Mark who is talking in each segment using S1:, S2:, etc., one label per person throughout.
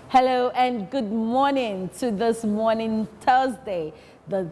S1: Hello and good morning to this morning Thursday, the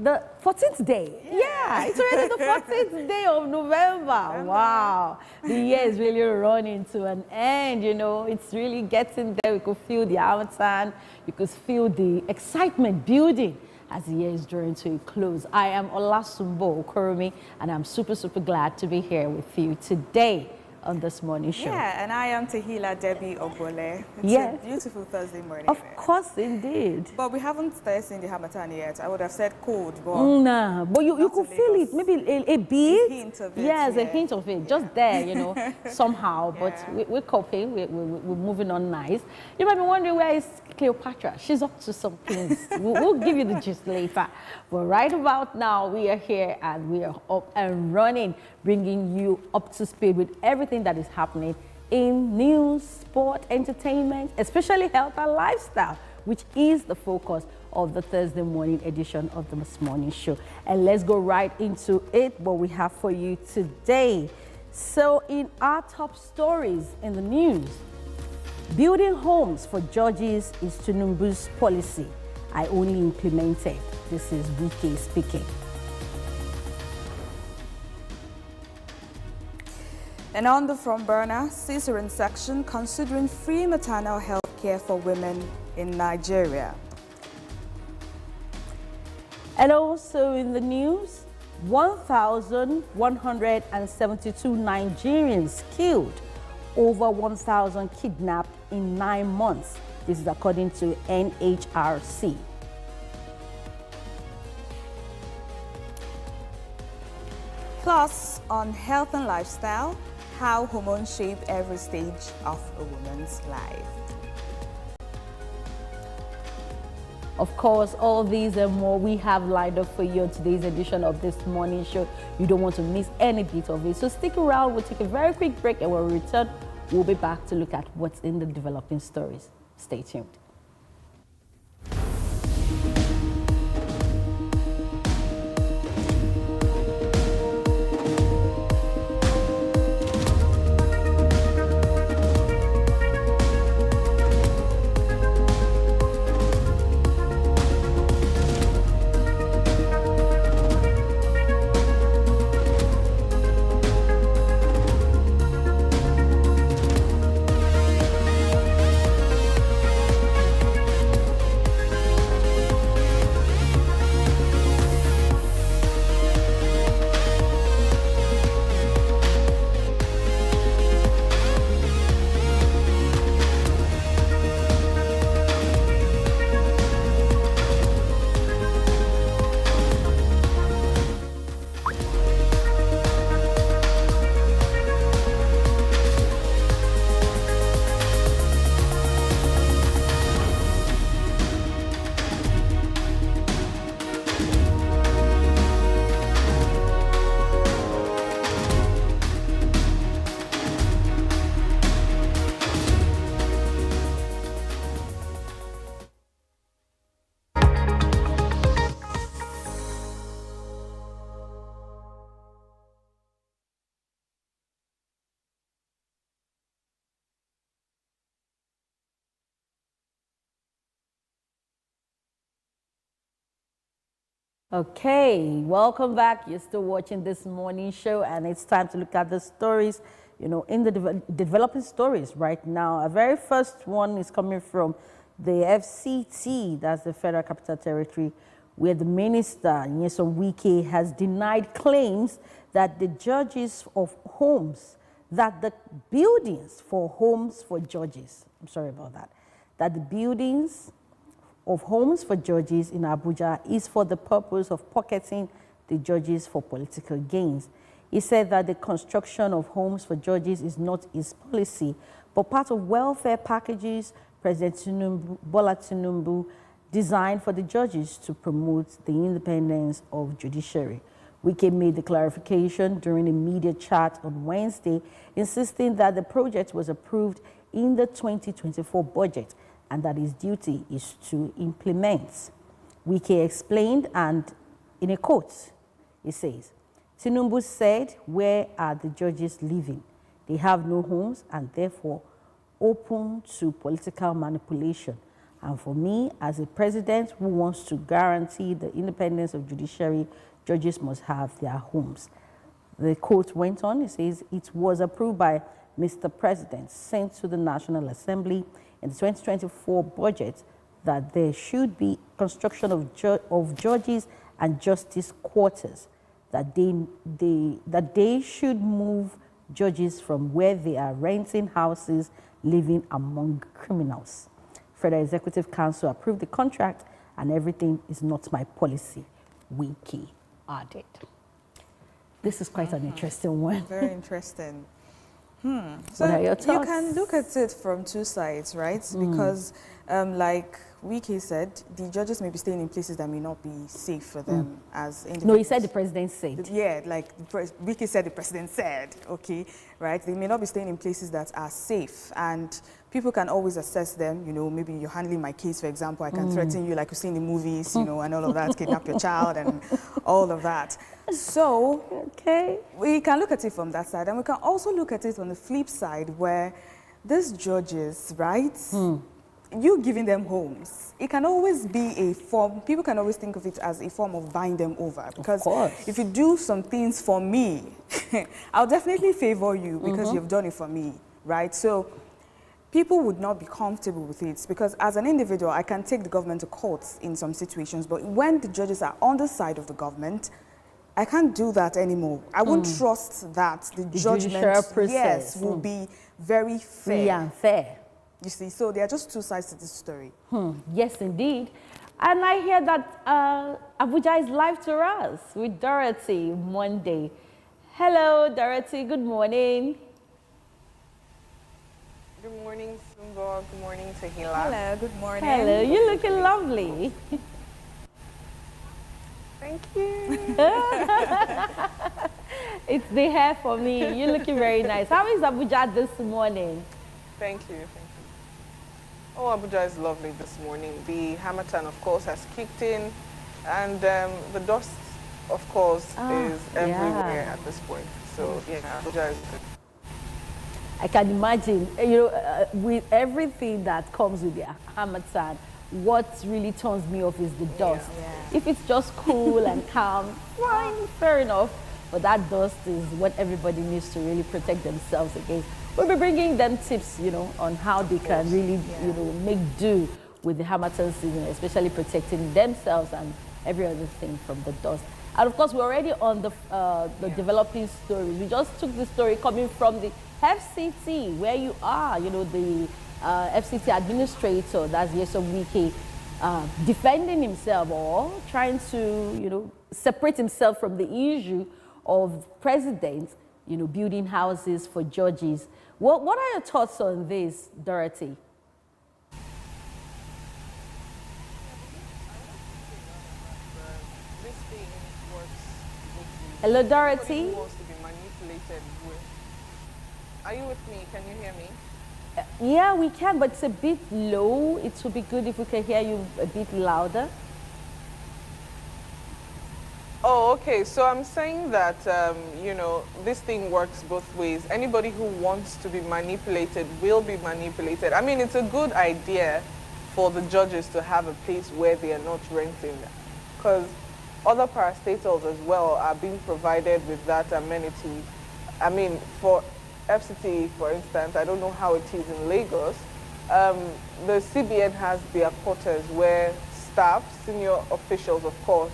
S1: 14th day. Yeah, it's already the 14th day of November. Wow, the year is really running to an end. You know, it's really getting there. We could feel the Hamilton. You could feel the excitement building as the year is drawing to a close. I am Olasumbo Okoromi, and I'm super glad to be here with you today on this morning show.
S2: Yeah, and I am Tehila Debbie Obole. It's a beautiful Thursday morning.
S1: Of course, indeed.
S2: But we haven't started seeing the Hamilton yet. I would have said cold, but...
S1: Nah, but you could feel it, maybe a bit.
S2: A hint of it.
S1: Yes, yeah. A hint of it, just there, you know, somehow. But we're coping, we're moving on nice. You might be wondering, where is Cleopatra? She's up to some things. we'll give you the gist later. But right about now, we are here and we are up and running, bringing you up to speed with everything that is happening in news, sport, entertainment, especially health and lifestyle, which is the focus of the Thursday morning edition of this morning show. And let's go right into it, what we have for you today. So in our top stories in the news, building homes for judges is Tinubu's policy. I only implemented. This is Wike speaking.
S2: And on the front burner, cesarean section considering free maternal health care for women in Nigeria.
S1: And also in the news, 1,172 Nigerians killed, over 1,000 kidnapped in 9 months. This is according to NHRC.
S2: Plus, on health and lifestyle, how hormones shape every stage of a woman's life.
S1: Of course, all these and more we have lined up for you on today's edition of this morning show. You don't want to miss any bit of it. So stick around, we'll take a very quick break, and when we return, we'll be back to look at what's in the developing stories. Stay tuned. Okay, welcome back. You're still watching this morning show, and it's time to look at the stories, you know, in the developing stories right now. Our very first one is coming from the FCT, that's the Federal Capital Territory, where the minister, Nyesom Wike, has denied claims that the judges of homes, that the buildings for homes for judges, I'm sorry about that, that the buildings of homes for judges in Abuja is for the purpose of pocketing the judges for political gains. He said that the construction of homes for judges is not his policy, but part of welfare packages President Bola Tinubu designed for the judges to promote the independence of judiciary. Wike made the clarification during a media chat on Wednesday, insisting that the project was approved in the 2024 budget and that his duty is to implement. Wike explained, and in a quote, he says, Tinubu said, "Where are the judges living? They have no homes, and therefore, open to political manipulation. And for me, as a president who wants to guarantee the independence of judiciary, judges must have their homes. The quote went on, it says, it was approved by Mr. President, sent to the National Assembly in the 2024 budget that there should be construction of judges and justice quarters, that they should move judges from where they are renting houses, living among criminals. Federal Executive Council approved the contract, and everything is not my policy, Wike added. This is quite an interesting one.
S2: Very interesting. So
S1: What are your thoughts?
S2: you can look at it from two sides, right? Because like Wike said, the judges may be staying in places that may not be safe for them as individuals.
S1: No, he said the president said.
S2: Yeah, like Wike said, the president said, okay, right? They may not be staying in places that are safe, and people can always assess them. You know, maybe you're handling my case, for example, I can threaten you like you see in the movies, you know, and all of that, kidnap your child and all of that. So,
S1: Okay.
S2: we can look at it from that side, and we can also look at it on the flip side, where these judges, right? You giving them homes, it can always be a form, people can always think of it as a form of buying them over. Because if you do some things for me, I'll definitely favor you because you've done it for me, right? So people would not be comfortable with it, because as an individual, I can take the government to court in some situations, but when the judges are on the side of the government, I can't do that anymore. I won't trust that the
S1: judicial
S2: judgment,
S1: process,
S2: yes, will be very fair.
S1: Free and fair.
S2: You see, so there are just two sides to this story.
S1: Yes, indeed. And I hear that Abuja is live to us with Dorothy Monday. Hello, Dorothy. Good morning.
S3: Good morning, Sumbo. Good morning, Tehila.
S2: Hello, good morning.
S1: Hello. You're looking lovely.
S3: Thank you.
S1: It's the hair for me. You're looking very nice. How is Abuja this morning?
S3: Thank you. Oh, Abuja is lovely this morning. The Hamatan, of course, has kicked in, and the dust, of course, is everywhere at this point. So, yeah, Abuja is good.
S1: I can imagine, you know, with everything that comes with the Hamatan, what really turns me off is the dust. If it's just cool and calm, fine, fair enough. But that dust is what everybody needs to really protect themselves against. We'll be bringing them tips, you know, on how they can really, you know, make do with the Hamatan season, especially protecting themselves and every other thing from the dust. And of course, we're already on the developing stories. We just took the story coming from the FCT, where you are, you know, the FCT administrator, that's Nyesom Wike, defending himself or trying to, you know, separate himself from the issue of president, you know, building houses for judges. What are your thoughts on this, Dorothy?
S3: This thing works with
S1: Hello,
S3: Everybody
S1: Dorothy.
S3: who wants to be manipulated with. Are you with me? Can you hear me?
S1: Yeah, we can, but it's a bit low. It would be good if we can hear you a bit louder.
S3: Oh, okay. So I'm saying that, you know, this thing works both ways. Anybody who wants to be manipulated will be manipulated. I mean, it's a good idea for the judges to have a place where they are not renting, because other parastatals as well are being provided with that amenity. I mean, for FCT, for instance, I don't know how it is in Lagos. The CBN has their quarters where staff, senior officials, of course,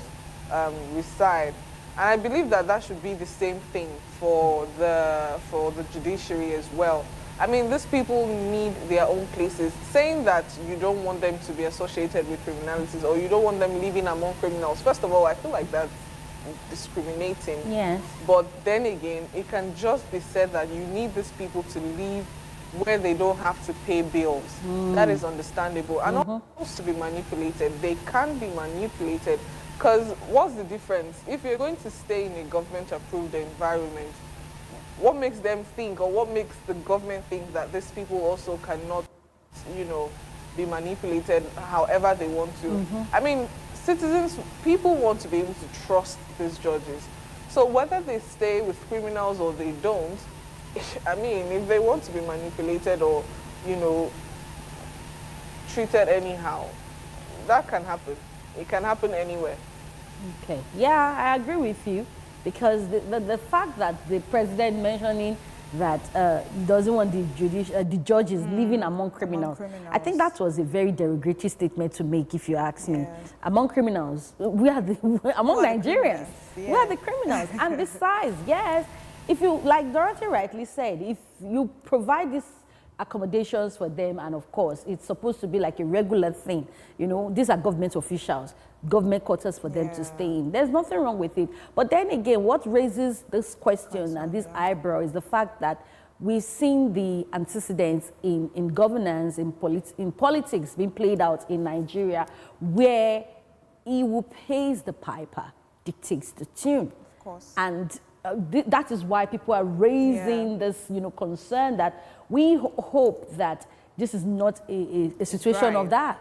S3: reside, and I believe that that should be the same thing for the judiciary as well. I mean, these people need their own places. Saying that you don't want them to be associated with criminalities or you don't want them living among criminals, first of all, I feel like that's discriminating.
S1: Yes.
S3: But then again, it can just be said that you need these people to live where they don't have to pay bills. That is understandable. And not supposed to be manipulated. They can be manipulated. Because what's the difference? If you're going to stay in a government-approved environment, what makes them think, or what makes the government think that these people also cannot, you know, be manipulated however they want to? I mean, citizens, people want to be able to trust these judges. So whether they stay with criminals or they don't, I mean, if they want to be manipulated or you know, treated anyhow. That can happen. It can happen anywhere.
S1: Okay. Yeah, I agree with you, because the fact that the president mentioning that he doesn't want the judges living among criminals. I think that was a very derogatory statement to make, if you ask me.
S2: Yes.
S1: Among criminals, we are among Nigerians. We are the criminals. And besides, yes, if you, like Dorothy rightly said, if you provide these accommodations for them, and of course, it's supposed to be like a regular thing. You know, these are government officials, government quarters for them to stay in. There's nothing wrong with it. But then again, what raises this question and this eyebrow is the fact that we've seen the antecedents in governance, in politics being played out in Nigeria, where he who pays the piper dictates the tune.
S2: Of course.
S1: And that is why people are raising this, you know, concern that we hope that this is not a situation of that,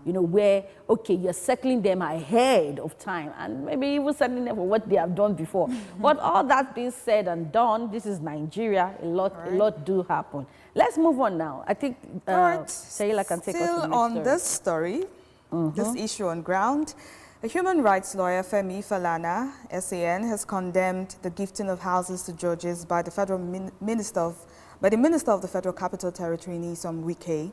S1: you know, where, okay, you're settling them ahead of time and maybe even settling them for what they have done before. But all that being said and done, this is Nigeria. A lot do happen. Let's move on now. I think Sheila can take us to the
S2: Still
S1: next
S2: on
S1: story.
S2: this story, this issue on ground, a human rights lawyer, Femi Falana, SAN, has condemned the gifting of houses to judges by the Minister of the Federal Capital Territory, Nyesom Wike.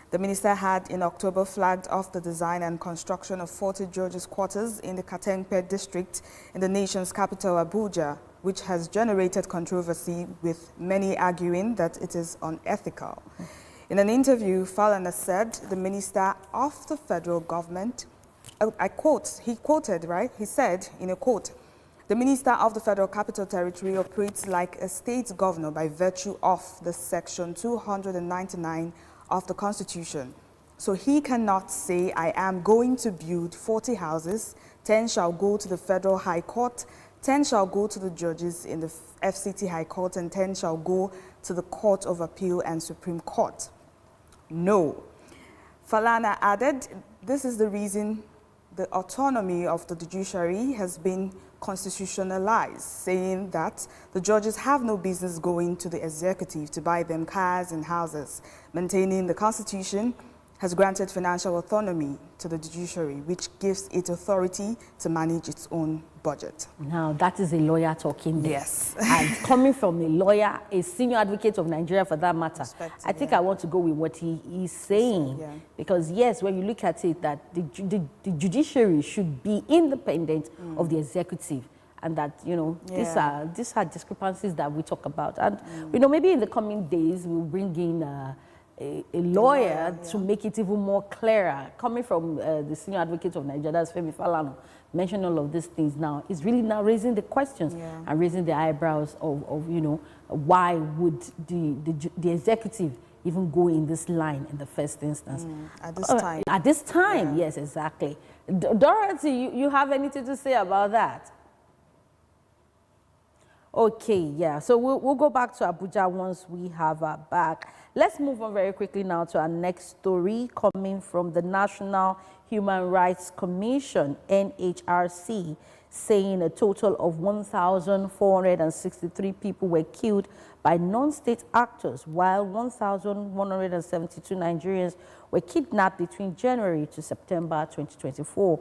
S2: The minister had in October flagged off the design and construction of 40 judges' quarters in the Katempe district in the nation's capital, Abuja, which has generated controversy, with many arguing that it is unethical. In an interview, Falana said the minister of the federal government, I quote, he quoted, right? He said in a quote, "The Minister of the Federal Capital Territory operates like a state governor by virtue of the Section 299 of the Constitution. So he cannot say, I am going to build 40 houses, 10 shall go to the Federal High Court, 10 shall go to the judges in the FCT High Court, and 10 shall go to the Court of Appeal and Supreme Court. No." Falana added, this is the reason the autonomy of the judiciary has been constitutionalized, saying that the judges have no business going to the executive to buy them cars and houses. Maintaining the Constitution has granted financial autonomy to the judiciary, which gives it authority to manage its own budget.
S1: Now, that is a lawyer talking there.
S2: Yes.
S1: And coming from a lawyer, a senior advocate of Nigeria for that matter, I think I want to go with what he is saying.
S2: Yeah.
S1: Because yes, when you look at it, that the judiciary should be independent of the executive. And that, you know, these are discrepancies that we talk about. And, you know, maybe in the coming days, we'll bring in a lawyer to make it even more clearer. Coming from the senior advocate of Nigeria, that's Femi Falana, mentioning all of these things now, is really now raising the questions and raising the eyebrows of, you know, why would the executive even go in this line in the first instance?
S2: At this time.
S1: At this time, yes, exactly. Dorothy, you have anything to say about that? Okay, yeah, so we'll go back to Abuja once we have her back. Let's move on very quickly now to our next story, coming from the National Human Rights Commission, NHRC, saying a total of 1,463 people were killed by non-state actors, while 1,172 Nigerians were kidnapped between January to September 2024.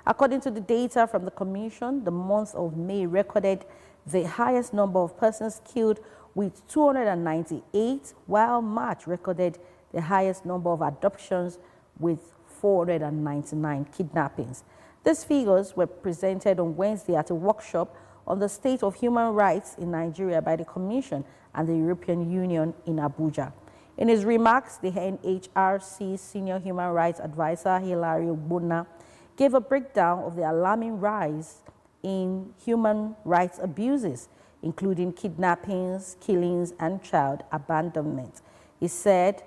S1: According to the data from the Commission, the month of May recorded the highest number of persons killed with 298, while March recorded the highest number of adoptions with 499 kidnappings. These figures were presented on Wednesday at a workshop on the state of human rights in Nigeria by the Commission and the European Union in Abuja. In his remarks, the NHRC Senior Human Rights Advisor, Hilary Ogbonna, gave a breakdown of the alarming rise in human rights abuses, including kidnappings, killings, and child abandonment. He said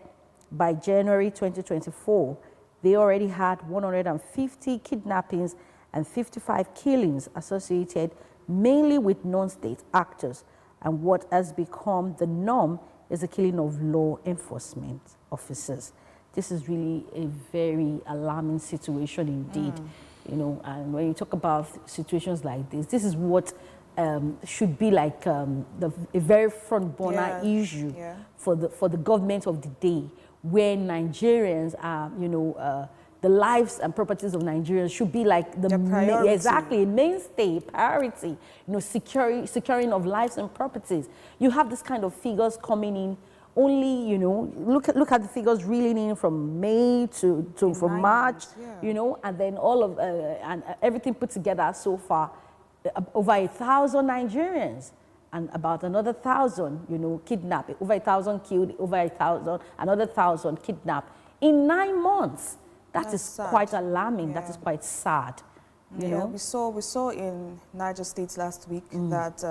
S1: by January 2024, they already had 150 kidnappings and 55 killings associated mainly with non-state actors. And what has become the norm is the killing of law enforcement officers. This is really a very alarming situation indeed. You know, and when you talk about situations like this is what should be like a very front burner issue for the government of the day, where Nigerians are, the lives and properties of Nigerians should be like the
S2: priority.
S1: exactly mainstay priority. Securing of lives and properties. You have this kind of figures coming in. Only, look at the figures reeling in from May from March,
S2: months, yeah.
S1: and then all of and everything put together so far, over 1,000 Nigerians. And about another 1,000, kidnapped. Over 1,000 killed, over 1,000, another 1,000 kidnapped in 9 months. That's is
S2: sad.
S1: quite alarming.
S2: Yeah.
S1: That is quite sad. You know?
S2: We saw in Niger State last week that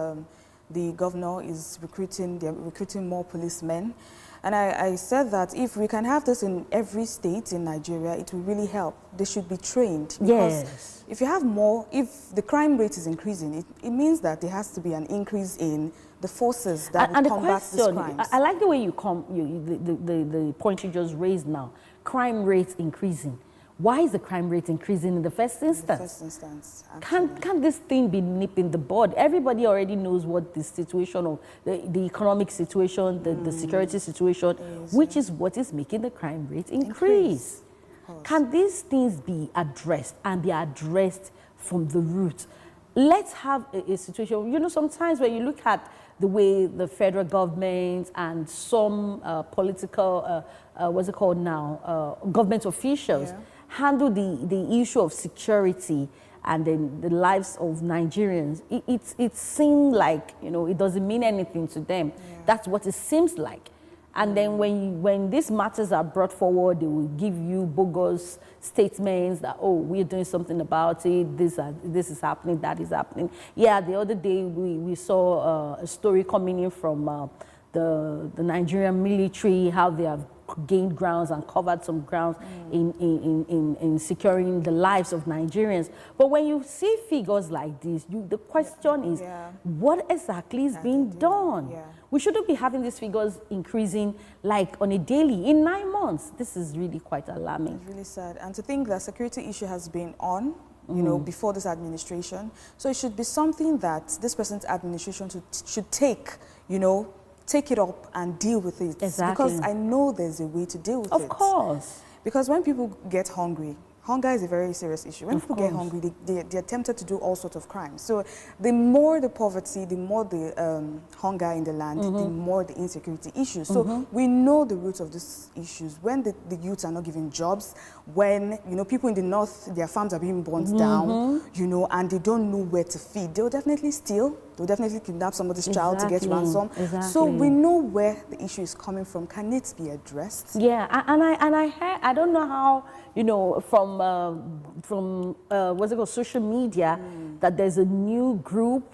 S2: the governor is recruiting more policemen. And I said that if we can have this in every state in Nigeria, it will really help. They should be trained.
S1: Yes.
S2: If you have more, if the crime rate is increasing, it means that there has to be an increase in the forces that will combat these crimes.
S1: I like the way the point you just raised now. Crime rates increasing. Why is the crime rate increasing in the first instance?
S2: In the first instance, actually.
S1: Can this thing be nipped in the bud? Everybody already knows what the situation of the economic situation, the security situation, which is what is making the crime rate increase. Can these things be addressed and be addressed from the root? Let's have a situation, sometimes when you look at the way the federal government and some political, what's it called now, government officials handle the issue of security and then the lives of Nigerians, it seems like, it doesn't mean anything to them. That's what it seems like. And then when these matters are brought forward, they will give you bogus statements that, oh, we're doing something about it, this is happening, that is happening. Yeah, the other day we saw a story coming in from the Nigerian military, how they have gained grounds and covered some grounds in securing the lives of Nigerians. But when you see figures like this, the question is, what exactly is being done? We shouldn't be having these figures increasing like on a daily. In 9 months, this is really quite alarming.
S2: It's really sad. And to think that security issue has been on, before this administration. So it should be something that this present administration should take, take it up and deal with it.
S1: Exactly.
S2: Because I know there's a way to deal with it.
S1: Of course.
S2: Because when people get hungry, hunger is a very serious issue. When people get hungry, they're tempted to do all sorts of crimes. So the more the poverty, the more the hunger in the land, the more the insecurity issues. So we know the roots of these issues. When the youths are not given jobs, when people in the north, their farms are being burnt down, and they don't know where to feed, they'll definitely steal. They'll definitely kidnap somebody's child to get ransom. So we know where the issue is coming from. Can it be addressed?
S1: Yeah, and I heard, I don't know how, from what's it called, social media, that there's a new group,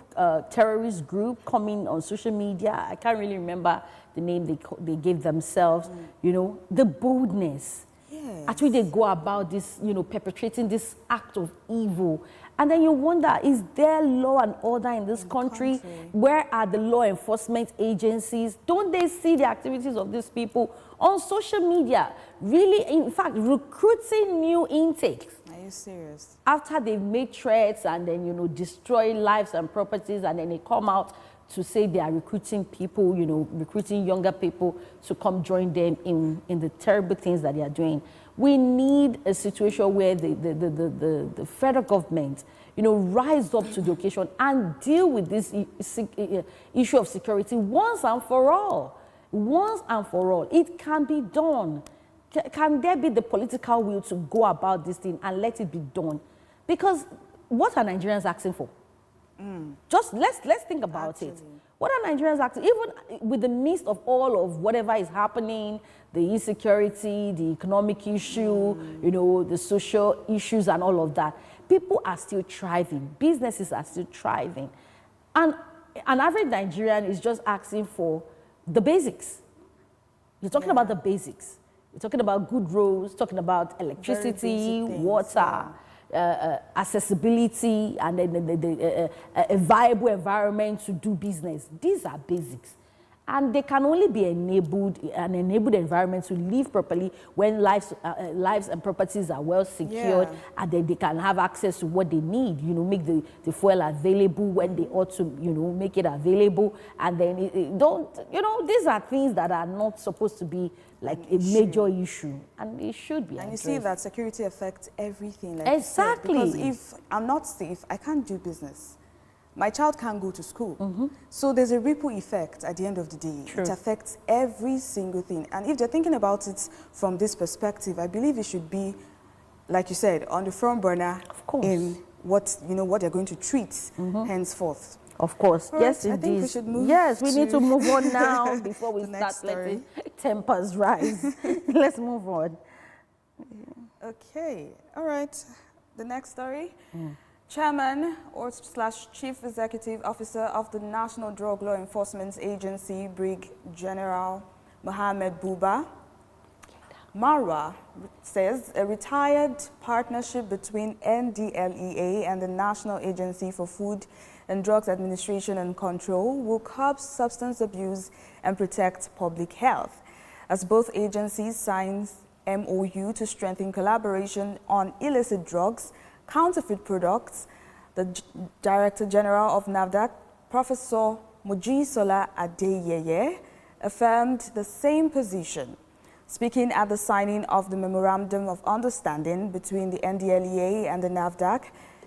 S1: terrorist group coming on social media. I can't really remember the name they gave themselves. The boldness.
S2: Yes.
S1: Actually, they go about this, perpetrating this act of evil. And then you wonder, is there law and order in this country? Where are the law enforcement agencies? Don't they see the activities of these people on social media? Really, in fact, recruiting new intakes.
S2: Are you serious?
S1: After they've made threats and then, destroy lives and properties, and then they come out to say they are recruiting people, recruiting younger people to come join them in the terrible things that they are doing. We need a situation where the federal government, rise up to the occasion and deal with this issue of security once and for all. Once and for all. It can be done. Can there be the political will to go about this thing and let it be done? Because what are Nigerians asking for? Just let's think about it. What are Nigerians asking? Even with the midst of all of whatever is happening, the insecurity, the economic issue, the social issues and all of that, people are still thriving. Businesses are still thriving. And an average Nigerian is just asking for the basics. You're talking about the basics. You're talking about good roads, talking about electricity, water, accessibility, and then a viable environment to do business. These are basics. And they can only be enabled, an enabled environment to live properly when lives and properties are well secured, and then they can have access to what they need, make the fuel available when they ought to, make it available. And then these are things that are not supposed to be like a major issue, and it should be addressed.
S2: And you see that security affects everything. Like
S1: exactly.
S2: You said, because if I'm not safe, I can't do business. My child can't go to school. So there's a ripple effect at the end of the day.
S1: True.
S2: It affects every single thing. And if they're thinking about it from this perspective, I believe it should be, like you said, on the front burner in what they're going to treat henceforth.
S1: Of course.
S2: All
S1: yes,
S2: right,
S1: indeed.
S2: I think we should move
S1: we need to move on now before we start letting tempers rise. Let's move on.
S2: Okay. All right. The next story. Chairman / Chief Executive Officer of the National Drug Law Enforcement Agency, Brig General Mohammed Buba Marwa, says a retired partnership between NDLEA and the National Agency for Food and Drugs Administration and Control will curb substance abuse and protect public health, as both agencies signed MOU to strengthen collaboration on illicit drugs, counterfeit products. The Director General of NAFDAC, Professor Mojisola Adeyeye, affirmed the same position. Speaking at the signing of the Memorandum of Understanding between the NDLEA and the NAFDAC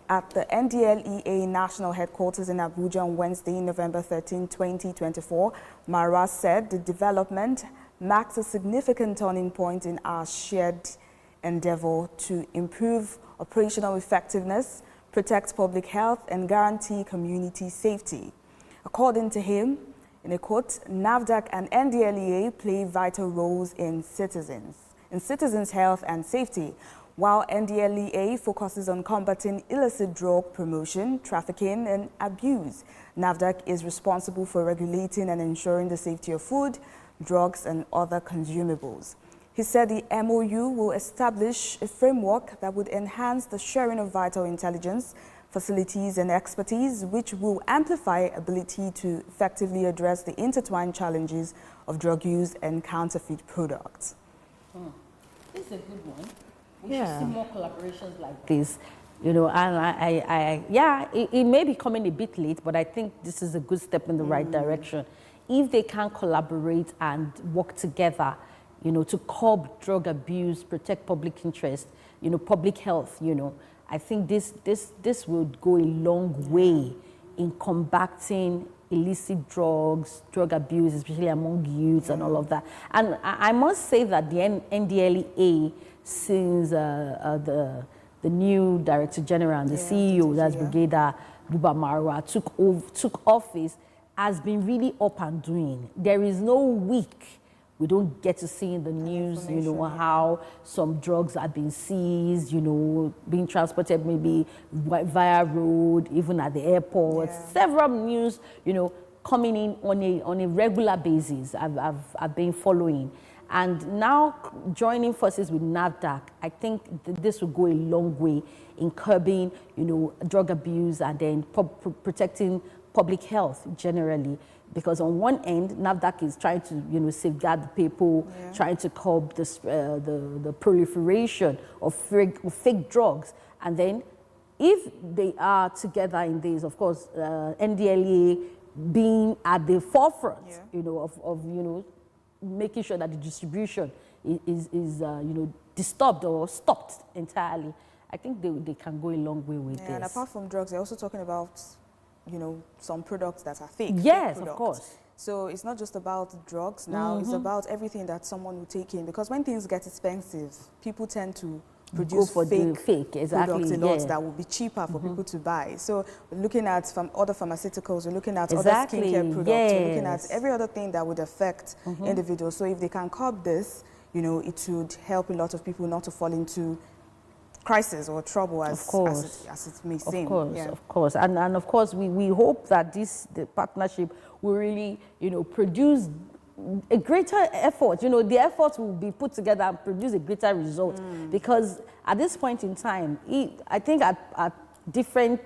S2: at the NDLEA National Headquarters in Abuja on Wednesday, November 13, 2024, Marwa said the development marks a significant turning point in our shared endeavor to improve operational effectiveness, protect public health, and guarantee community safety. According to him, in a quote, NAFDAC and NDLEA play vital roles in citizens' health and safety, while NDLEA focuses on combating illicit drug promotion, trafficking, and abuse. NAFDAC is responsible for regulating and ensuring the safety of food, drugs, and other consumables. He said the MOU will establish a framework that would enhance the sharing of vital intelligence, facilities, and expertise, which will amplify ability to effectively address the intertwined challenges of drug use and counterfeit products.
S1: This is a good one. We should see more collaborations like this. And it may be coming a bit late, but I think this is a good step in the right direction. If they can collaborate and work together, to curb drug abuse, protect public interest, public health, I think this would go a long way in combating illicit drugs, drug abuse, especially among youths and all of that. And I must say that the NDLEA, since the new Director General and the CEO, that's Brigadier Buba Marwa, took office, has been really up and doing. There is no week we don't get to see in the news, how some drugs are being seized, being transported maybe via road, even at the airport. Several news, coming in on a regular basis. I've been following. And now joining forces with NAFDAC, I think this will go a long way in curbing, drug abuse and then protecting public health generally. Because on one end, NAFDAC is trying to, safeguard the people, trying to curb the proliferation of fake drugs. And then, if they are together in this, of course, NDLEA being at the forefront, of making sure that the distribution is disturbed or stopped entirely. I think they can go a long way with this.
S2: And apart from drugs, they're also talking about some products that are fake.
S1: Yes,
S2: fake
S1: of course.
S2: So it's not just about drugs now, it's about everything that someone will take in. Because when things get expensive, people tend to produce fake products a lot that will be cheaper for people to buy. So we're looking at other pharmaceuticals, we're looking at other skincare products, we're looking at every other thing that would affect individuals. So if they can curb this, it would help a lot of people not to fall into crisis or trouble as it may seem.
S1: Of course. And of course, we hope that the partnership will really, produce a greater effort. The effort will be put together and produce a greater result. Because at this point in time, I think at different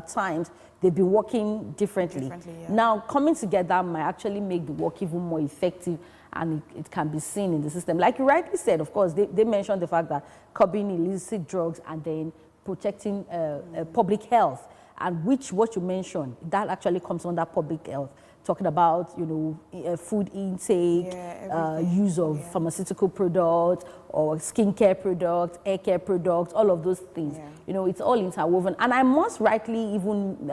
S1: times, they've been working differently.
S2: Yeah.
S1: Now, coming together might actually make the work even more effective, and it can be seen in the system. Like you rightly said, of course, they mentioned the fact that curbing illicit drugs and then protecting public health, and what you mentioned, that actually comes under public health. Talking about, food intake, use of pharmaceutical products or skincare products, hair care products, all of those things.
S2: Yeah.
S1: It's all interwoven. And I must rightly even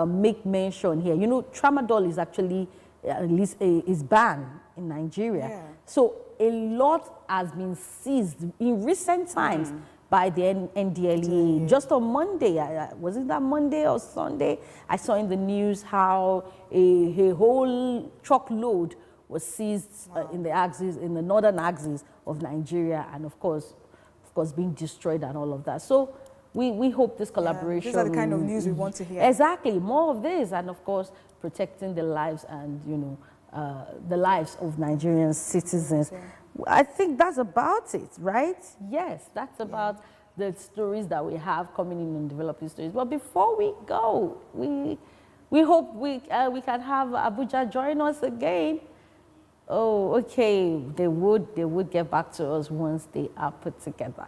S1: make mention here. Tramadol is actually is banned in Nigeria.
S2: Yeah.
S1: So a lot has been seized in recent times by the NDLEA. Just on Monday, was it that Monday or Sunday? I saw in the news how a whole truckload was seized in the northern axis of Nigeria, and of course, being destroyed and all of that. So we hope this collaboration.
S2: These are the kind of news we want to hear.
S1: Exactly, more of this, and of course, protecting the lives and the lives of Nigerian citizens.
S2: Yeah.
S1: I think that's about it, right? Yes, that's about the stories that we have coming in and developing stories. But before we go, we hope we can have Abuja join us again. Oh, okay. They would get back to us once they are put together.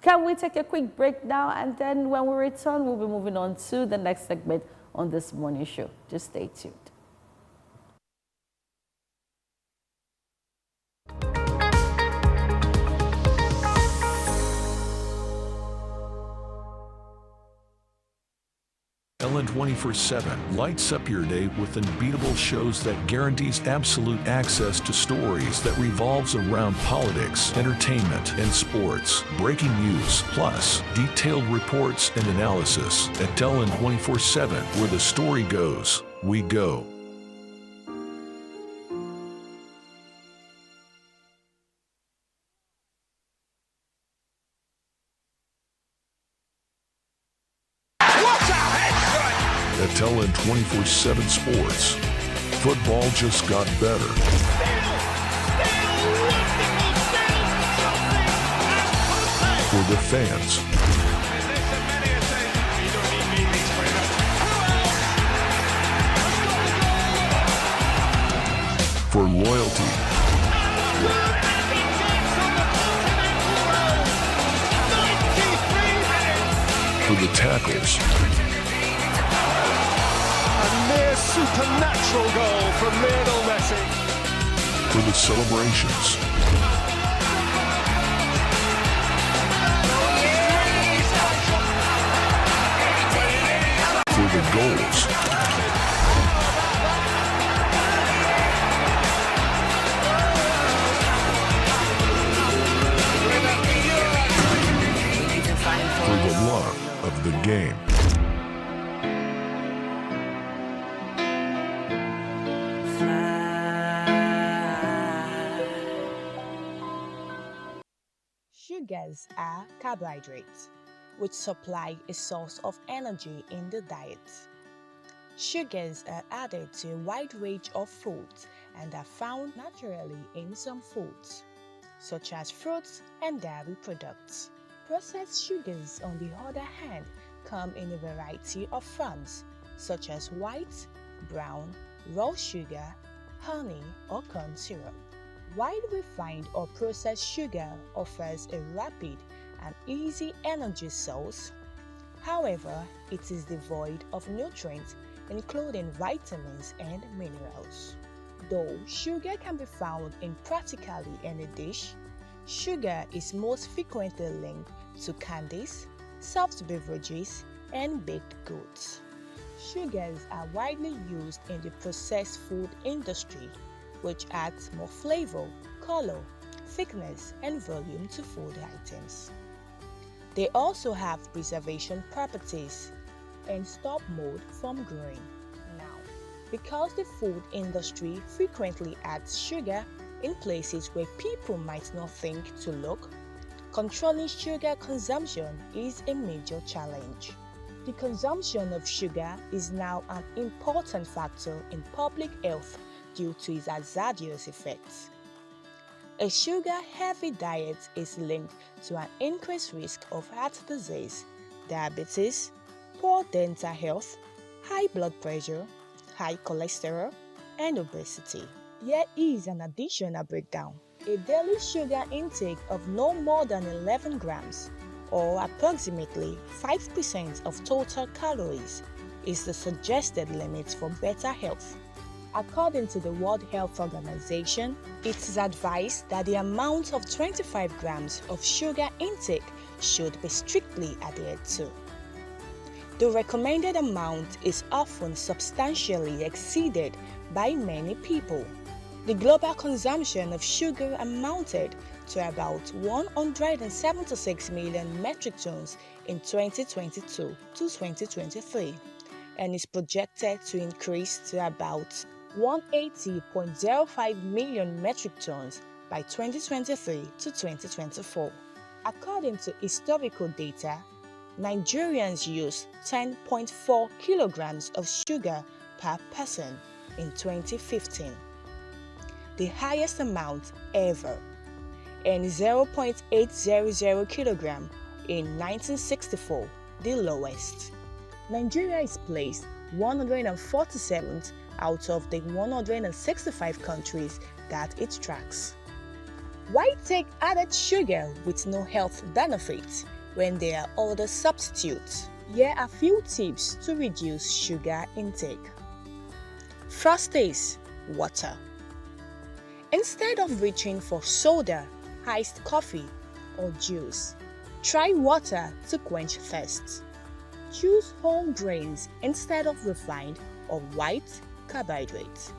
S1: Can we take a quick break now, and then when we return, we'll be moving on to the next segment on this morning show. Just stay tuned.
S4: Ellen 24/7 lights up your day with unbeatable shows that guarantees absolute access to stories that revolves around politics, entertainment, and sports. Breaking news, plus detailed reports and analysis. At Ellen 24/7, where the story goes, we go. At Ellen 24/7 Sports, football just got better. For the fans. For loyalty. For the tackles.
S5: Supernatural goal from Lionel Messi.
S4: For the celebrations. For the goals. For the love of the game.
S6: Sugars are carbohydrates, which supply a source of energy in the diet. Sugars are added to a wide range of foods and are found naturally in some foods, such as fruits and dairy products. Processed sugars, on the other hand, come in a variety of forms, such as white, brown, raw sugar, honey, or corn syrup. While refined or processed sugar offers a rapid and easy energy source, however, it is devoid of nutrients, including vitamins and minerals. Though sugar can be found in practically any dish, sugar is most frequently linked to candies, soft beverages, and baked goods. Sugars are widely used in the processed food industry, which adds more flavor, color, thickness, and volume to food items. They also have preservation properties and stop mold from growing. Now, because the food industry frequently adds sugar in places where people might not think to look, controlling sugar consumption is a major challenge. The consumption of sugar is now an important factor in public health due to its hazardous effects. A sugar-heavy diet is linked to an increased risk of heart disease, diabetes, poor dental health, high blood pressure, high cholesterol, and obesity. Here is an additional breakdown. A daily sugar intake of no more than 11 grams, or approximately 5% of total calories, is the suggested limit for better health. According to the World Health Organization, it is advised that the amount of 25 grams of sugar intake should be strictly adhered to. The recommended amount is often substantially exceeded by many people. The global consumption of sugar amounted to about 176 million metric tons in 2022 to 2023 and is projected to increase to about 180.05 million metric tons by 2023 to 2024. According to historical data, Nigerians use 10.4 kilograms of sugar per person in 2015, the highest amount ever, and 0.800 kilogram in 1964, the lowest. Nigeria is placed 147th out of the 165 countries that it tracks. Why take added sugar with no health benefits when there are other substitutes? Here are a few tips to reduce sugar intake. First is water. Instead of reaching for soda, iced coffee, or juice, try water to quench thirst. Choose whole grains instead of refined or white carbohydrates.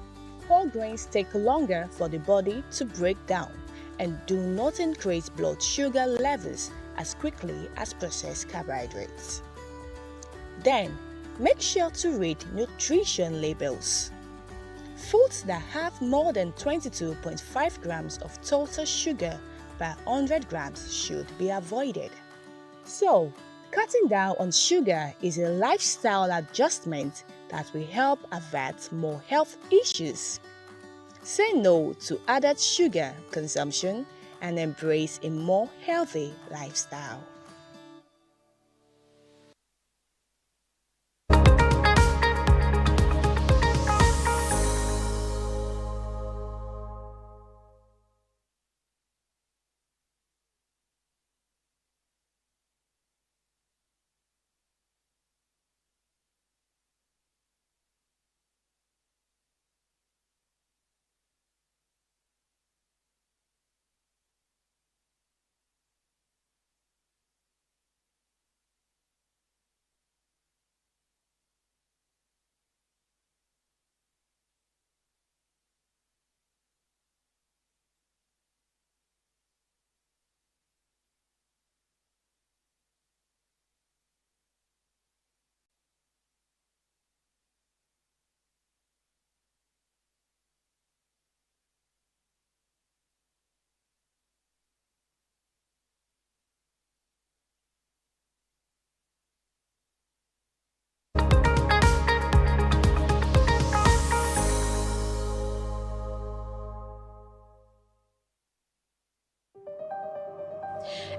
S6: Whole grains take longer for the body to break down and do not increase blood sugar levels as quickly as processed carbohydrates. Then, make sure to read nutrition labels. Foods that have more than 22.5 grams of total sugar per 100 grams should be avoided. So, cutting down on sugar is a lifestyle adjustment that will help avert more health issues. Say no to added sugar consumption and embrace a more healthy lifestyle.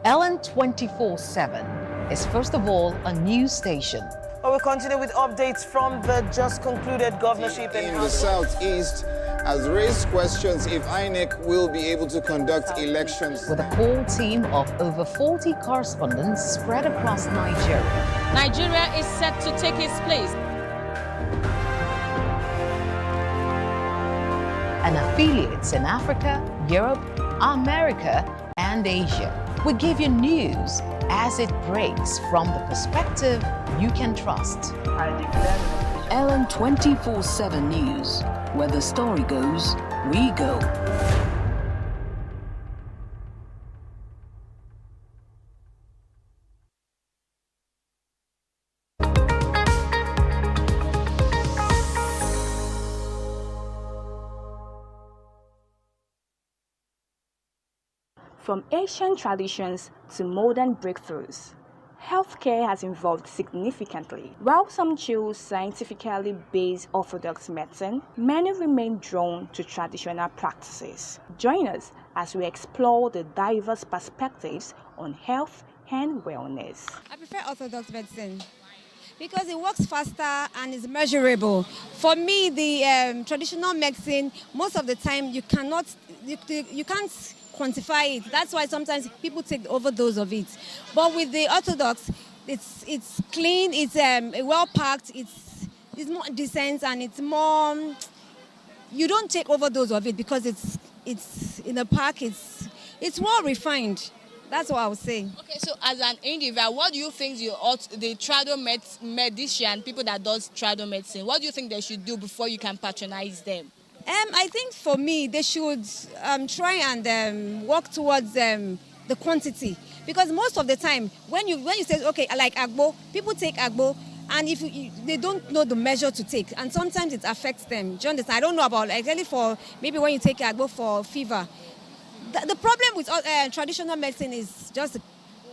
S7: Ellen 24/7 is first of all a news station.
S8: Well, we continue with updates from the just concluded governorship
S9: in the southeast has raised questions if INEC will be able to conduct elections.
S7: With a core team of over 40 correspondents spread across Nigeria.
S10: Nigeria is set to take its place.
S7: And affiliates in Africa, Europe, America, and Asia. We give you news as it breaks from the perspective you can trust.
S11: Ellen 24/7 News, where the story goes, we go.
S12: From ancient traditions to modern breakthroughs, healthcare has evolved significantly. While some choose scientifically based orthodox medicine, many remain drawn to traditional practices. Join us as we explore the diverse perspectives on health and wellness.
S13: I prefer orthodox medicine Because it works faster and is measurable. For me, the traditional medicine, most of the time you can't quantify it. That's why sometimes people take the overdose of it. But with the orthodox, it's clean, it's well packed, it's more decent, and it's more. You don't take overdose of it because it's in a pack. It's well refined. That's what I would say.
S10: Okay, so as an individual, what do you think the trado medician, people that does trado medicine, what do you think they should do before you can patronize them?
S13: I think for me, they should try and work towards the quantity, because most of the time when you say, okay, like agbo, people take agbo, and if they don't know the measure to take, and sometimes it affects them. Do you understand? I don't know about exactly for maybe when you take agbo for fever. The problem with traditional medicine is just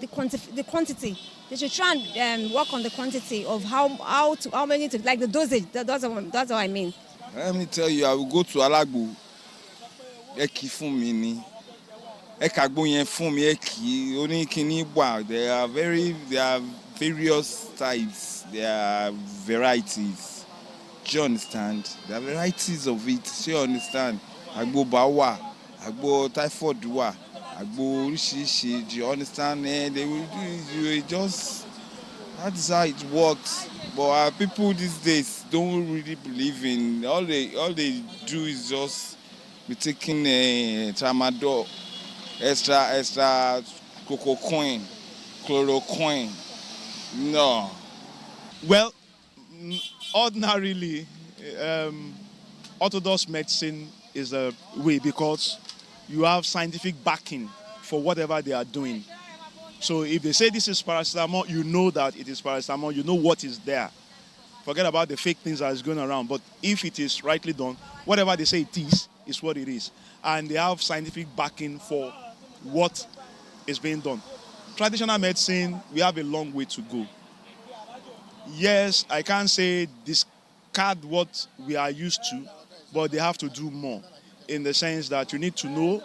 S13: the quantity. They should try and work on the quantity of how many to, like the dosage. That's what I mean.
S9: Let me tell you, I will go to Alagbo. Eki fún mi ni. Ekagbo yen fún mi eki. Oni kini wa. There are various types. There are varieties. Do you understand? There are varieties of it. Do you understand? Agbo bawa. Agbo typhoid wa, agbo oríṣiríṣi, do you understand? They will do just, that is how it works. But people these days don't really believe in, all they do is just be taking tramadol, extra cococoin, chloroquine. No.
S5: Well, ordinarily, orthodox medicine is a way because you have scientific backing for whatever they are doing. So if they say this is paracetamol, you know that it is paracetamol, you know what is there. Forget about the fake things that is going around. But if it is rightly done, whatever they say it is what it is. And they have scientific backing for what is being done. Traditional medicine, we have a long way to go. Yes, I can't say discard what we are used to, but they have to do more, in the sense that you need to know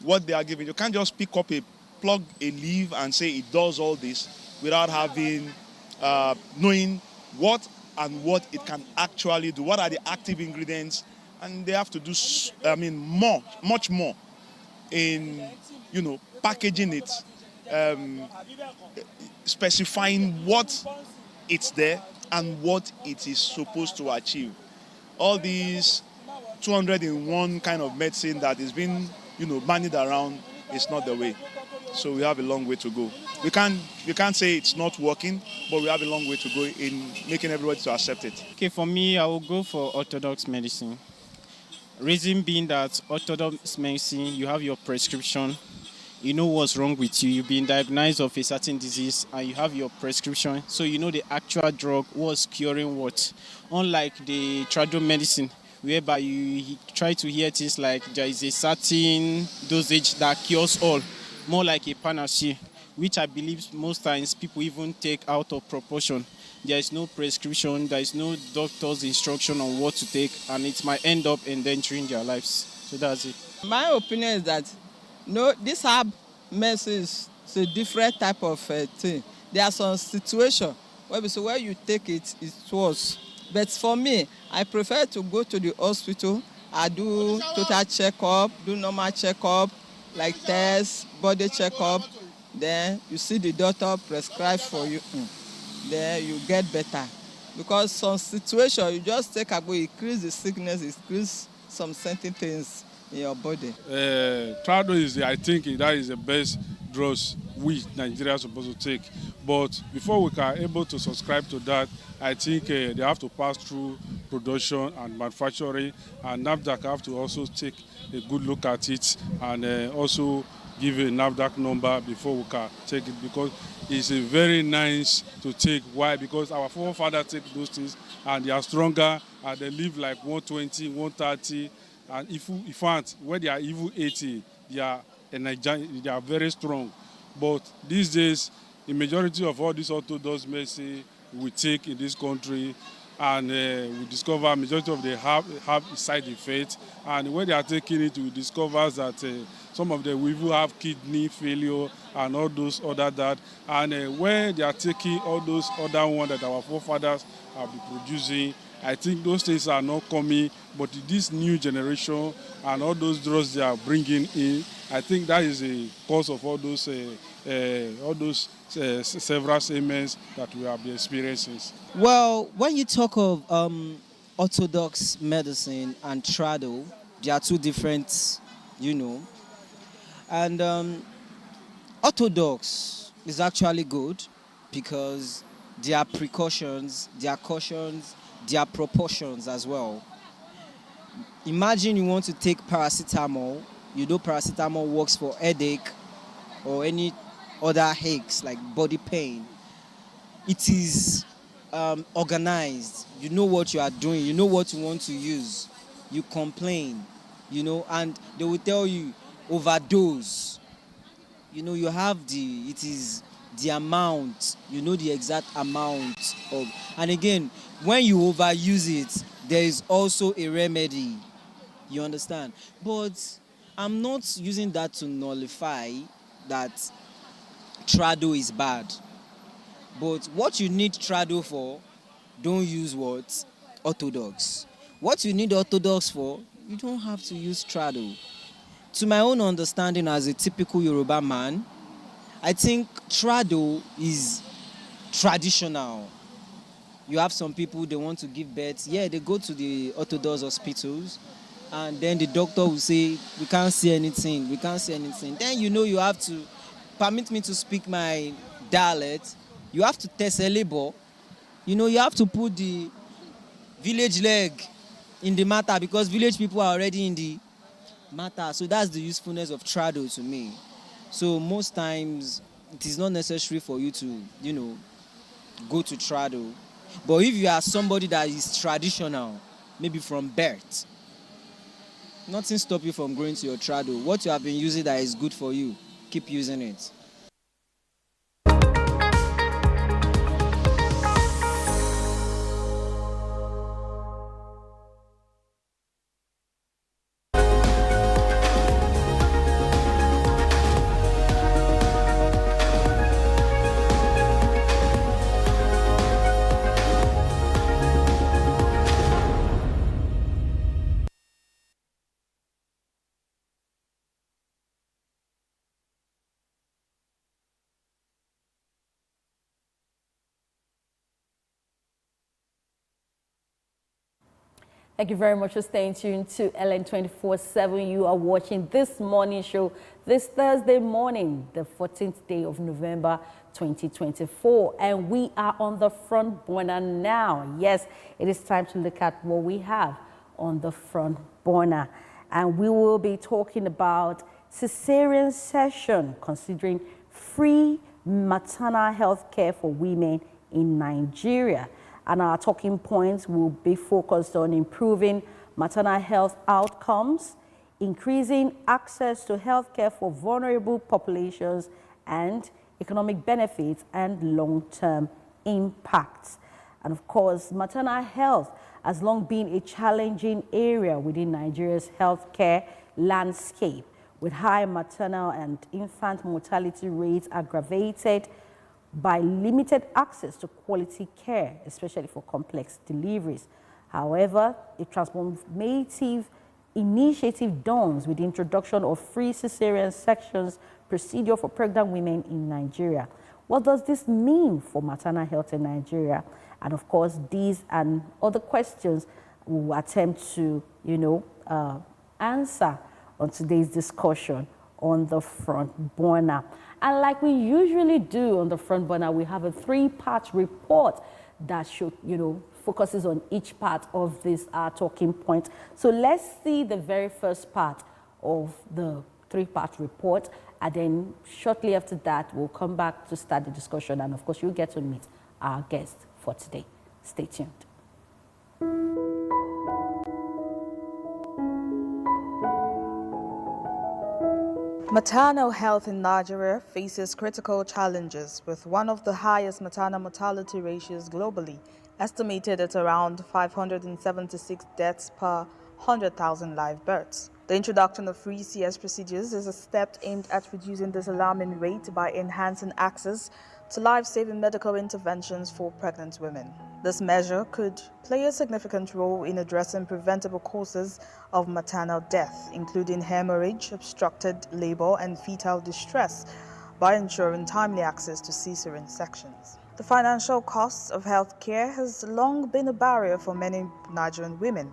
S5: what they are giving. You can't just pick up plug a leaf and say it does all this without having, knowing what it can actually do. What are the active ingredients? And they have to do, much more in, packaging it, specifying what it's there and what it is supposed to achieve. All these 201 kind of medicine that is being, bandied around is not the way. So we have a long way to go. We can't say it's not working, but we have a long way to go in making everybody to accept it.
S14: Okay, for me, I will go for orthodox medicine. Reason being that orthodox medicine, you have your prescription, you know what's wrong with you, you've been diagnosed of a certain disease, and you have your prescription, so you know the actual drug was curing what. Unlike the traditional medicine, whereby you try to hear things like there is a certain dosage that cures all, more like a panacea, which I believe most times people even take out of proportion. There is no prescription, there is no doctor's instruction on what to take, and it might end up endangering their lives. So that's it.
S15: My opinion is that this herb medicine is a different type of thing. There are some situations where you take it, it's worse. But for me, I prefer to go to the hospital. I do total checkup, do normal checkup, like tests, body checkup. Then you see the doctor prescribe for you. Then you get better. Because some situation, you just take a go, increase the sickness, increase some certain things in your body.
S16: Trado I think that is the best drugs we Nigerians are supposed to take. But before we are able to subscribe to that, I think they have to pass through production and manufacturing, and NAFDAC have to also take a good look at it and also give a NAFDAC number before we can take it, because it's a very nice to take. Why? Because our forefathers take those things and they are stronger and they live like 120, 130, and if when they are even 80, they are very strong. But these days, the majority of all these orthodox medicine we take in this country, and we discover majority of them have side effects. And when they are taking it, we discover that some of them will even have kidney failure and all those other that. And when they are taking all those other ones that our forefathers have been producing, I think those things are not coming, but this new generation and all those drugs they are bringing in, I think that is a cause of all those several ailments that we have been experiencing.
S17: Well, when you talk of orthodox medicine and trado, they are two different, And orthodox is actually good because there are precautions, there are cautions, there are proportions as well. Imagine you want to take paracetamol. You know paracetamol works for headache or any other aches like body pain. It is organized. You know what you are doing. You know what you want to use. You complain, and they will tell you overdose. You have it is the amount, the exact amount of, and again, when you overuse it, there is also a remedy. You understand? But I'm not using that to nullify that trado is bad. But what you need trado for, don't use what? Orthodox. What you need orthodox for, you don't have to use trado. To my own understanding as a typical Yoruba man, I think trado is traditional. You have some people, they want to give birth. Yeah, they go to the orthodox hospitals, and then the doctor will say, we can't see anything. Then you have to, permit me to speak my dialect, you have to test a labor. You have to put the village leg in the matter because village people are already in the matter. So that's the usefulness of trado to me. So most times it is not necessary for you to, go to trado. But if you are somebody that is traditional, maybe from birth, nothing stops you from going to your trado. What you have been using that is good for you, keep using it.
S1: Thank you very much for staying tuned to LN 24/7. You are watching this morning show this Thursday morning, the 14th day of November 2024. And we are on the front burner now. Yes, it is time to look at what we have on the front burner. And we will be talking about cesarean section, considering free maternal health care for women in Nigeria. And our talking points will be focused on improving maternal health outcomes, increasing access to healthcare for vulnerable populations, and economic benefits and long-term impacts. And of course, maternal health has long been a challenging area within Nigeria's healthcare landscape, with high maternal and infant mortality rates aggravated by limited access to quality care, especially for complex deliveries. However, a transformative initiative dawns with the introduction of free cesarean sections procedure for pregnant women in Nigeria. What does this mean for maternal health in Nigeria? And of course, these and other questions we will attempt to, answer on today's discussion on the front burner. And like we usually do on the front burner, we have a three-part report that should, focuses on each part of this talking point. So let's see the very first part of the three-part report. And then shortly after that, we'll come back to start the discussion. And of course, you'll get to meet our guest for today. Stay tuned.
S2: Maternal health in Nigeria faces critical challenges with one of the highest maternal mortality ratios globally estimated at around 576 deaths per 100,000 live births. The introduction of free CS procedures is a step aimed at reducing this alarming rate by enhancing access to life-saving medical interventions for pregnant women. This measure could play a significant role in addressing preventable causes of maternal death, including hemorrhage, obstructed labor, and fetal distress, by ensuring timely access to cesarean sections. The financial costs of healthcare has long been a barrier for many Nigerian women,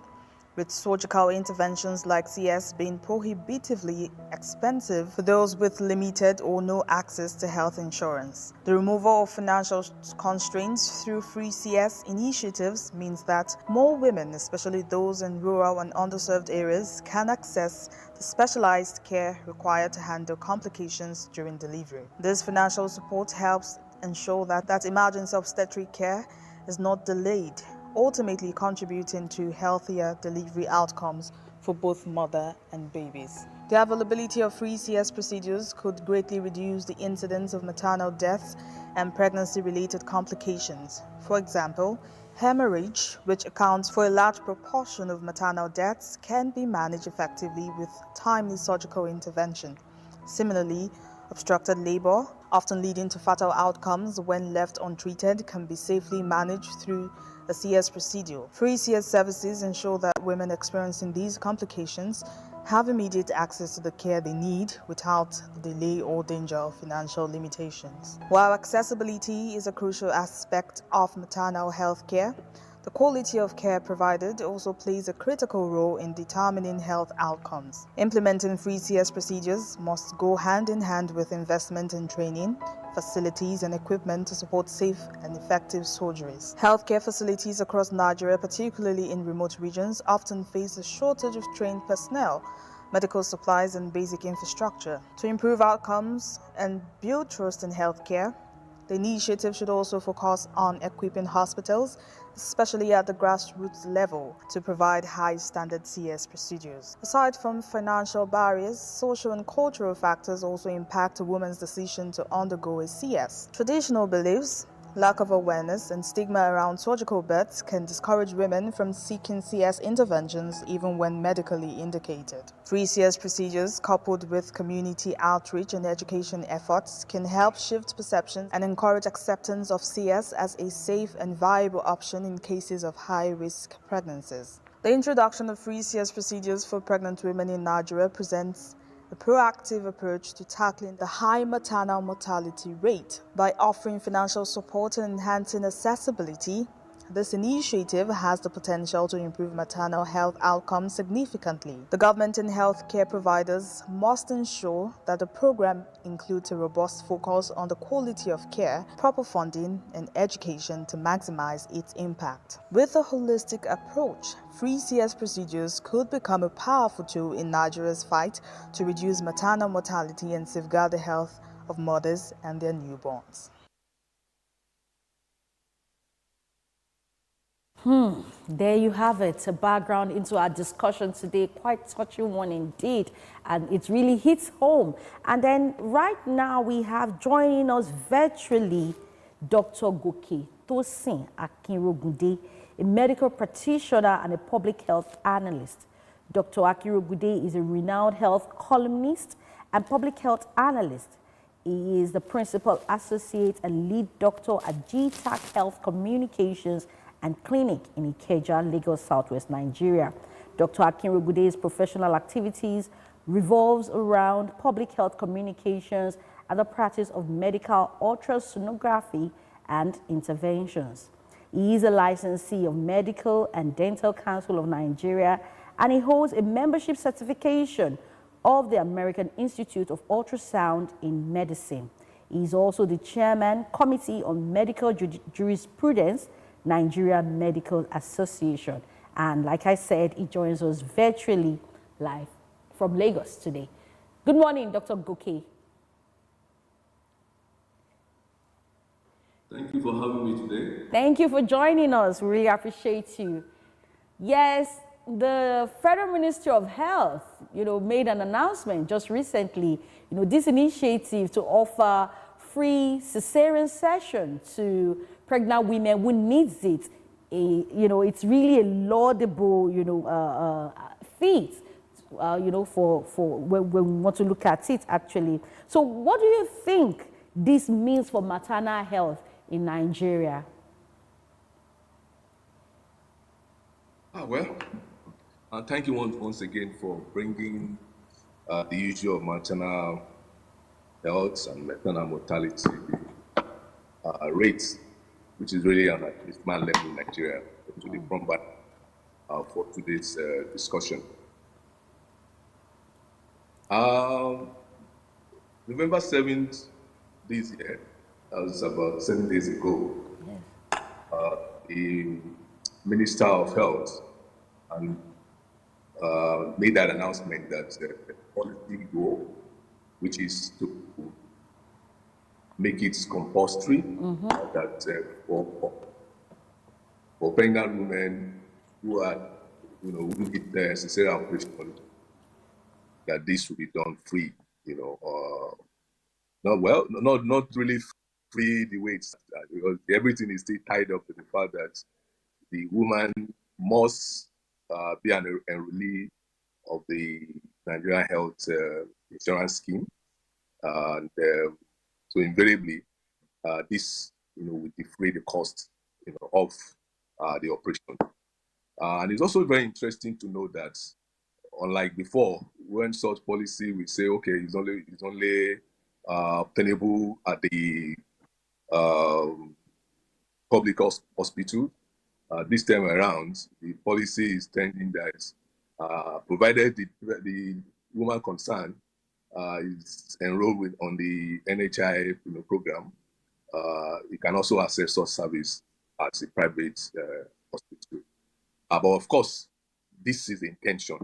S2: with surgical interventions like CS being prohibitively expensive for those with limited or no access to health insurance. The removal of financial constraints through free CS initiatives means that more women, especially those in rural and underserved areas, can access the specialized care required to handle complications during delivery. This financial support helps ensure that emergency obstetric care is not delayed, ultimately contributing to healthier delivery outcomes for both mother and babies. The availability of free CS procedures could greatly reduce the incidence of maternal deaths and pregnancy-related complications. For example, hemorrhage, which accounts for a large proportion of maternal deaths, can be managed effectively with timely surgical intervention. Similarly, obstructed labor, often leading to fatal outcomes when left untreated, can be safely managed through a CS procedure. Free CS services ensure that women experiencing these complications have immediate access to the care they need without the delay or danger of financial limitations. While accessibility is a crucial aspect of maternal health care, the quality of care provided also plays a critical role in determining health outcomes. Implementing free CS procedures must go hand in hand with investment in training, facilities, and equipment to support safe and effective surgeries. Healthcare facilities across Nigeria, particularly in remote regions, often face a shortage of trained personnel, medical supplies, and basic infrastructure. To improve outcomes and build trust in healthcare, the initiative should also focus on equipping hospitals, especially at the grassroots level, to provide high-standard CS procedures. Aside from financial barriers, social and cultural factors also impact a woman's decision to undergo a CS. Traditional beliefs, lack of awareness, and stigma around surgical births can discourage women from seeking CS interventions even when medically indicated. Free CS procedures, coupled with community outreach and education efforts, can help shift perceptions and encourage acceptance of CS as a safe and viable option in cases of high-risk pregnancies. The introduction of free CS procedures for pregnant women in Nigeria presents a proactive approach to tackling the high maternal mortality rate. By offering financial support and enhancing accessibility, this initiative has the potential to improve maternal health outcomes significantly. The government and healthcare providers must ensure that the program includes a robust focus on the quality of care, proper funding, and education to maximize its impact. With a holistic approach, free CS procedures could become a powerful tool in Nigeria's fight to reduce maternal mortality and safeguard the health of mothers and their newborns.
S1: There you have it, a background into our discussion today, quite touching one indeed, and it really hits home. And then right now we have joining us virtually Dr. Goke Tosin Akinrogunde, a medical practitioner and a public health analyst. Dr. Akinrogunde is a renowned health columnist and public health analyst. He is the principal associate and lead doctor at GTAC Health Communications and Clinic in Ikeja, Lagos, Southwest Nigeria. Dr. Akinrogunde's professional activities revolves around public health communications and the practice of medical ultrasonography and interventions. He is a licensee of Medical and Dental Council of Nigeria, and he holds a membership certification of the American Institute of Ultrasound in Medicine. He is also the chairman, Committee on Medical Jurisprudence, Nigeria Medical Association. And like I said, he joins us virtually live from Lagos today. Good morning, Dr. Goke.
S18: Thank you for having me today.
S1: Thank you for joining us. We really appreciate you. Yes, the Federal Ministry of Health, made an announcement just recently, this initiative to offer free cesarean session to pregnant women who needs it it's really a laudable, feat, for when we want to look at it actually. So what do you think this means for maternal health in Nigeria?
S18: Well, thank you once again for bringing the issue of maternal health and maternal mortality rates, which is really on a small level in Nigeria, to the front back for today's discussion. November 7th this year, that was about 7 days ago, the Minister of Health and made that announcement that the policy goal, which is to make it compulsory, that for pregnant women who are, who need the necessary operation, that this should be done free, not really free the way it's, because everything is still tied up with the fact that the woman must be an enrollee of the Nigerian Health Insurance Scheme, and so invariably this will defray the cost of the operation. And it's also very interesting to know that, unlike before, when such policy we say, okay, it's only obtainable at the public hospital. This time around, the policy is tending that provided the woman concerned is enrolled on the NHI program, it can also access such service at a private hospital. But of course, this is the intention.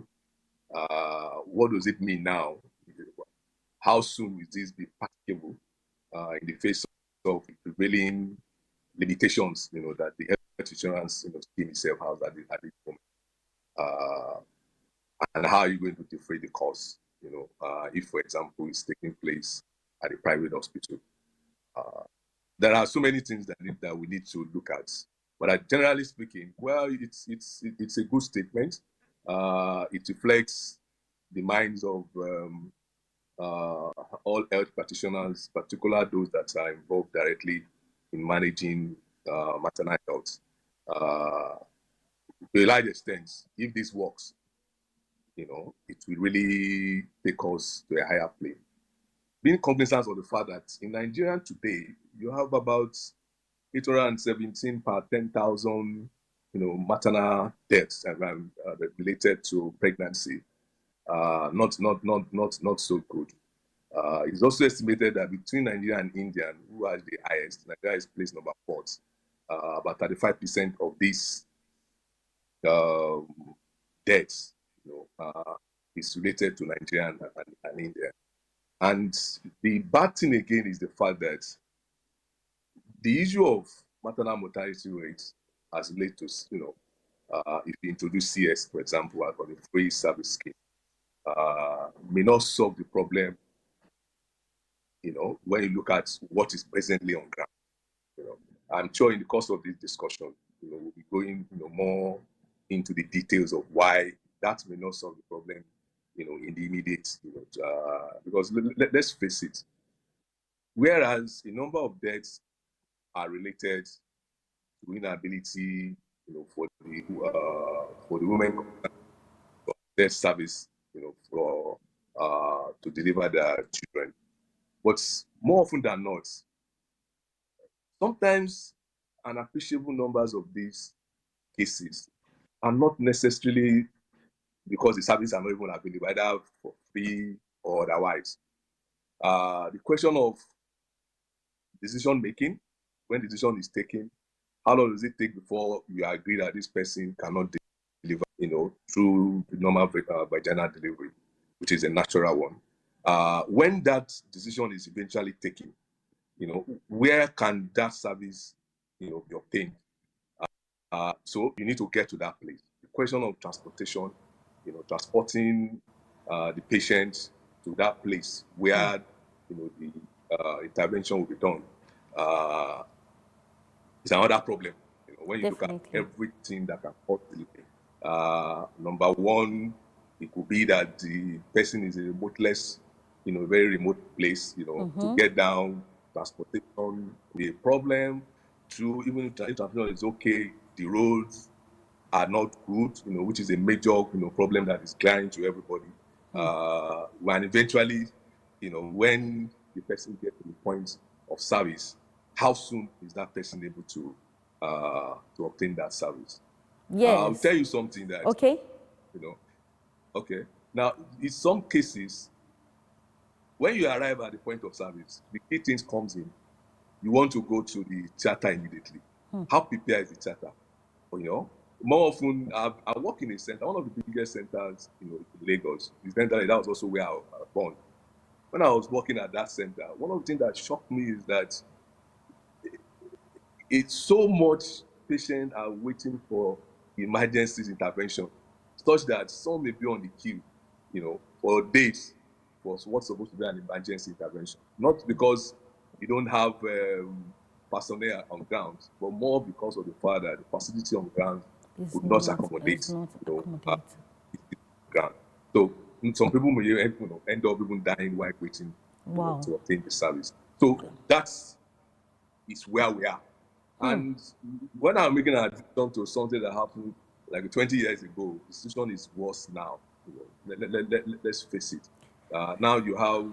S18: What does it mean now? How soon will this be practicable in the face of prevailing limitations, that the health insurance scheme itself has at this moment? And how are you going to defray the cost, if, for example, it's taking place at a private hospital? There are so many things that we need to look at. But generally speaking, well, it's a good statement. It reflects the minds of all health practitioners, particularly those that are involved directly in managing maternal health. To a large extent, if this works, it will really take us to a higher plane. Being cognizant of the fact that in Nigeria today, you have about 817 per 10,000, maternal deaths related to pregnancy. Not so good. It's also estimated that between Nigeria and India, who are the highest, Nigeria is placed number 4. About 35% of these deaths, is related to Nigeria and India. And the bad thing again is the fact that the issue of maternal mortality rates as related to, if you introduce CS, for example, for the free service scheme, may not solve the problem, when you look at what is presently on ground. I'm sure in the course of this discussion, we'll be going, more into the details of why that may not solve the problem, in the immediate, because let's face it, whereas a number of deaths are related to inability, for the women death service, to deliver their children. But more often than not, sometimes an appreciable numbers of these cases are not necessarily because the services are not even available, either for free or otherwise. The question of decision making, when decision is taken, how long does it take before you agree that this person cannot deliver, through the normal vaginal delivery, which is a natural one. When that decision is eventually taken, where can that service, be obtained? So you need to get to that place. The question of transportation, transporting the patient to that place where, the intervention will be done, is another problem. when you look at
S1: Definitely.
S18: everything that can possibly be. Number one, it could be that the person is a remoteless, very remote place, to get down, transportation, the problem. To even if transportation is okay, the roads are not good, which is a major, problem that is glaring to everybody. And eventually, when the person gets to the point of service, how soon is that person able to obtain that service? I'll
S1: Yes.
S18: tell you something that,
S1: Okay.
S18: Okay. Now, in some cases, when you arrive at the point of service, the key things comes in. You want to go to the theater immediately. How prepared is the theater? More often, I work in a center, one of the biggest centers, in Lagos. The center that was also where I was born. When I was working at that center, one of the things that shocked me is that it's so much patients are waiting for emergencies intervention, such that some may be on the queue, for days for what's supposed to be an emergency intervention. Not because you don't have personnel on ground, but more because of the fact that the facility on ground could not accommodate. Ground. So some people may end up even dying while waiting to obtain the service. So that's where we are. And when I'm making an addition to something that happened like 20 years ago, the situation is worse now. Let's face it. Now you have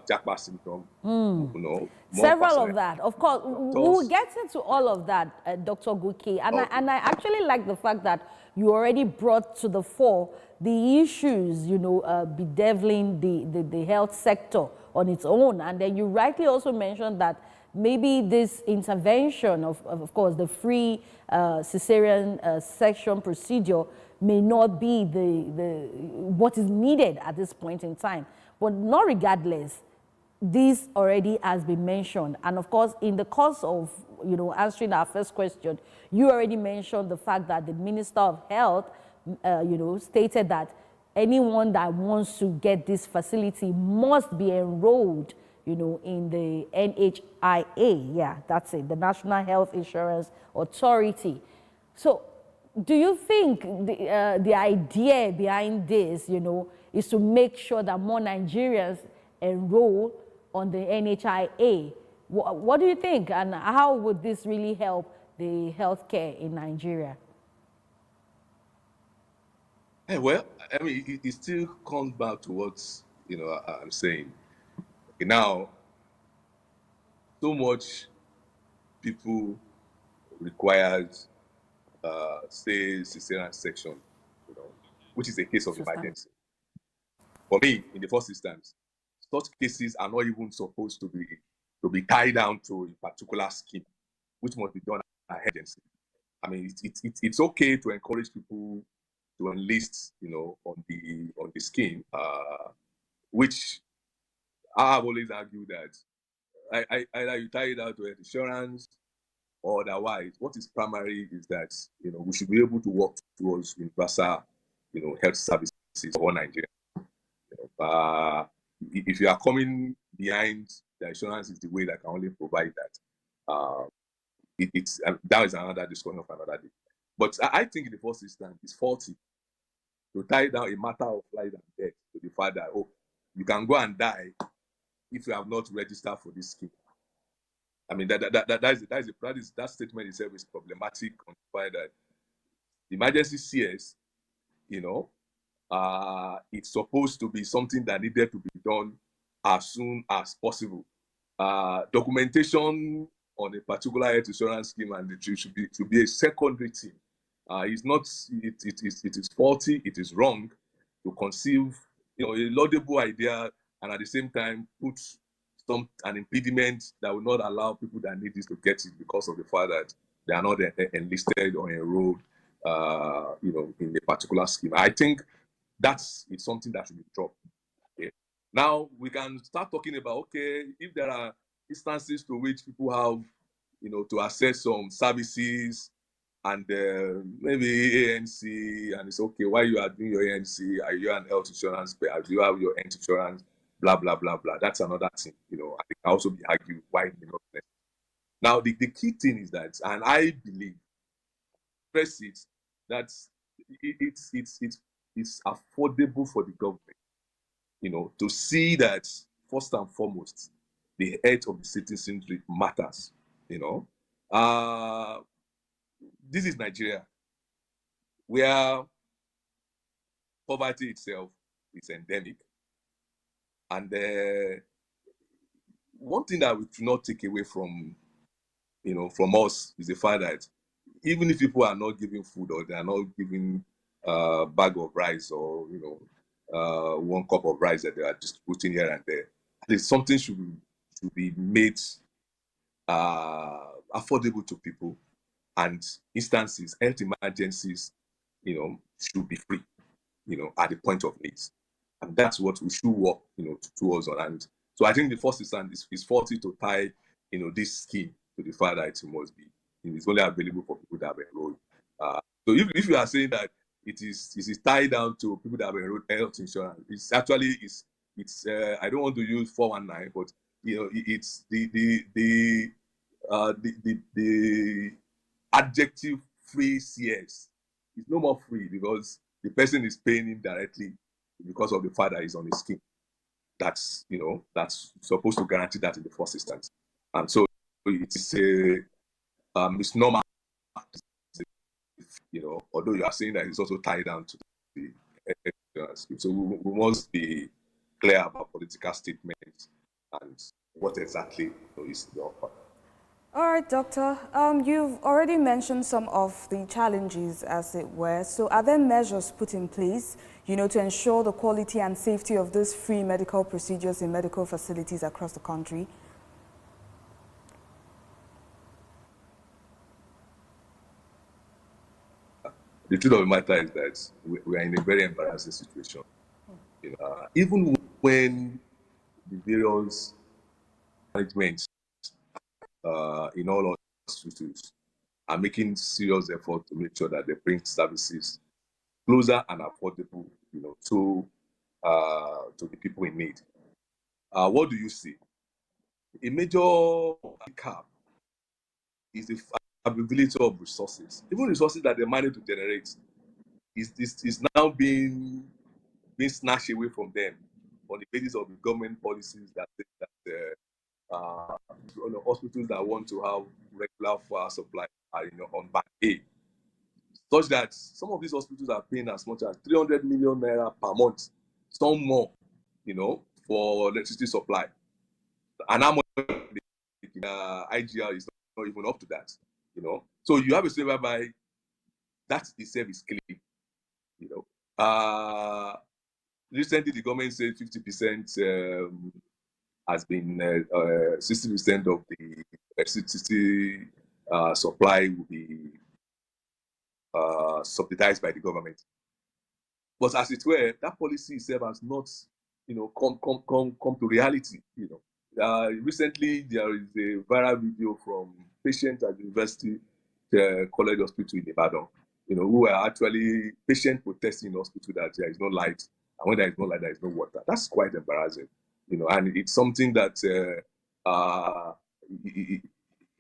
S18: Jackpot syndrome. More
S1: Several
S18: personnel.
S1: of that, of course. We'll get into all of that, Dr. Guki. And I actually like the fact that you already brought to the fore the issues, bedeviling the health sector on its own. And then you rightly also mentioned that maybe this intervention of course, the free cesarean section procedure may not be what is needed at this point in time. But not regardless, this already has been mentioned. And of course, in the course of answering our first question, you already mentioned the fact that the Minister of Health, stated that anyone that wants to get this facility must be enrolled, in the NHIA. Yeah, that's it, the National Health Insurance Authority. So, do you think the idea behind this, is to make sure that more Nigerians enroll on the NHIA? What do you think, and how would this really help the healthcare in Nigeria?
S18: Well, I mean, it still comes back to what I'm saying. Now, so much people required, say, cesarean section, which is a case of emergency. For me, in the first instance, such cases are not even supposed to be tied down to a particular scheme, which must be done at agency. I mean, it's okay to encourage people to enlist, on the scheme, which I have always argued that either you tie it out to health insurance or otherwise. What is primary is that we should be able to work towards universal, health services for Nigeria. If you are coming behind, the insurance is the way that can only provide that. That is another discussion of another day. But I think in the first instance, it's faulty to tie down a matter of life and death to the fact that, you can go and die if you have not registered for this scheme. I mean, that statement itself is problematic on the fact that the emergency CS, it's supposed to be something that needed to be done as soon as possible. Documentation on a particular health insurance scheme and it should be a secondary thing. It is faulty, it is wrong to conceive a laudable idea and at the same time put an impediment that will not allow people that need this to get it because of the fact that they are not enlisted or enrolled in a particular scheme. I think it's something that should be dropped. Okay. Now we can start talking about, if there are instances to which people have, to access some services and maybe ANC, and it's okay, while you are doing your ANC, are you an health insurance payer? Do you have your health insurance? Blah, blah, blah, blah. That's another thing. It can also be argued why it may not be necessary. Now, the key thing is that, and I believe, press it, that it's affordable for the government, to see that first and foremost, the health of the citizenry matters. This is Nigeria, where poverty itself is endemic, and one thing that we should not take away from us is the fact that even if people are not giving food, or they are not giving a bag of rice, or 1 cup of rice that they are distributing here and there, at least something should be made affordable to people, and instances, health emergencies, should be free, at the point of need. And that's what we should work, towards on. And so I think the first instance is faulty to tie, this scheme to the fact that it must be, it's only available for people that have enrolled. So if you are saying that it is tied down to people that have enrolled health insurance, it's actually I don't want to use 419, but it's the adjective free CS. It's no more free because the person is paying him directly because of the fact that he's on the scheme. That's supposed to guarantee that in the first instance. And so it's a misnomer, although you are saying that it's also tied down to the scheme. So we must be clear about political statements and what exactly is the offer.
S2: All right, Doctor. You've already mentioned some of the challenges, as it were. So are there measures put in place, to ensure the quality and safety of these free medical procedures in medical facilities across the country?
S18: The truth of the matter is that we are in a very embarrassing situation. Even when the various managements in all hospitals are making serious effort to make sure that they bring services closer and affordable, to the people in need. What do you see? A major gap is the availability of resources. Even resources that they manage to generate is now being snatched away from them on the basis of the government policies that hospitals that want to have regular fire supply are on back A, such that some of these hospitals are paying as much as 300 million naira per month, some more, for electricity supply. And how much IGR is not even up to that, So you have a situation whereby that itself is clean, Recently, the government said 50% has been 60% of the electricity supply will be subsidized by the government. But as it were, that policy itself has not, come to reality. Recently, there is a viral video from patients at the University College Hospital in Ibadan, who are actually patient protesting in the hospital that there is no light, and when there is no light, there is no water. That's quite embarrassing, and it's something that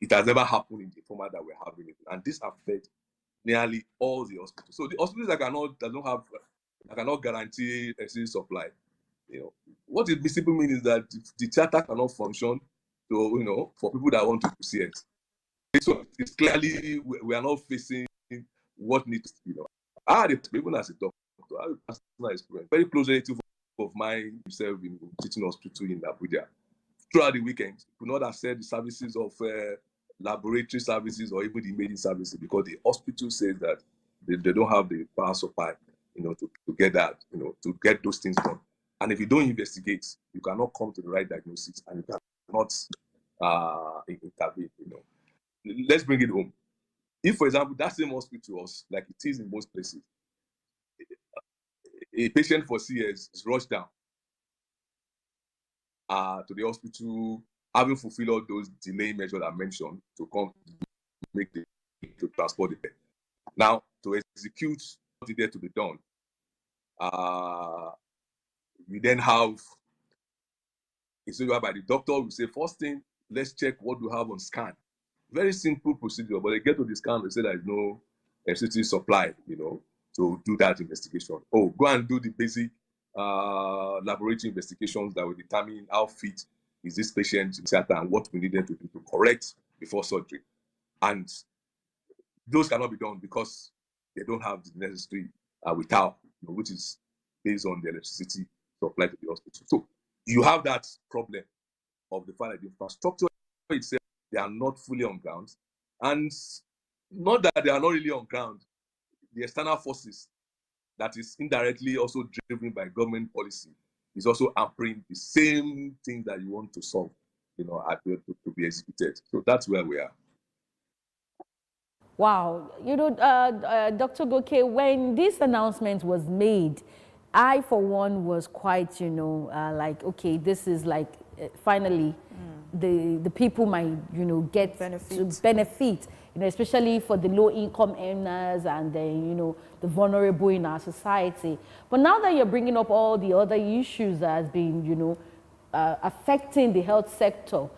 S18: it has never happened in the format that we're having it, and this affects nearly all the hospitals. So the hospitals that cannot guarantee electricity supply, what it basically means is that the theater cannot function, for people that want to see it. So it's clearly we are not facing what needs, even as a doctor, I have a personal experience, very close relative of mine himself in teaching hospital in Abuja. Throughout the weekend, could not access the services of laboratory services or even the imaging services because the hospital says that they don't have the power supply, to get that, to get those things done. And if you don't investigate, you cannot come to the right diagnosis and you cannot intervene. Let's bring it home. If, for example, that same hospital was like it is in most places, a patient for CS is rushed down to the hospital, having fulfilled all those delay measures I mentioned to come to transport the patient. Now, to execute what is there to be done, we then have a surgery by the doctor will say, first thing, let's check what we have on scan. Very simple procedure, but they get to this camp, they say there is no electricity supply, to do that investigation. Oh, go and do the basic laboratory investigations that will determine how fit is this patient, etc., and what we need them to do to correct before surgery. And those cannot be done because they don't have the necessary without, which is based on the electricity supply to the hospital. So you have that problem of the fact that the infrastructure itself, they are not fully on ground. And not that they are not really on ground, the external forces that is indirectly also driven by government policy is also hampering the same thing that you want to solve, to be executed. So that's where we are.
S1: Wow. Dr. Goke, when this announcement was made, I, for one, was quite, like, okay, this is like, finally, the people might, get to benefit, especially for the low-income earners and the vulnerable in our society. But now that you're bringing up all the other issues that has been, affecting the health sector,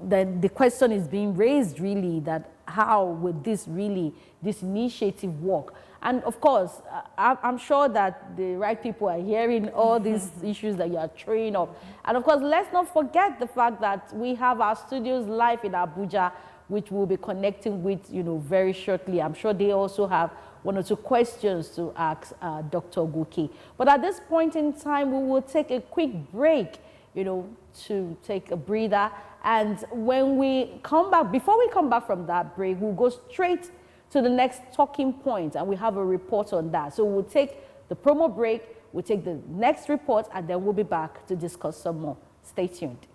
S1: then the question is being raised really that how would this initiative work? And of course, I'm sure that the right people are hearing all these issues that you are throwing up. And of course, let's not forget the fact that we have our studios live in Abuja, which we'll be connecting with, very shortly. I'm sure they also have one or two questions to ask Dr. Goke. But at this point in time, we will take a quick break, to take a breather. And when we come back, before we come back from that break, we'll go straight to the next talking point, and we have a report on that. So we'll take the promo break, we'll take the next report, and then we'll be back to discuss some more. Stay tuned.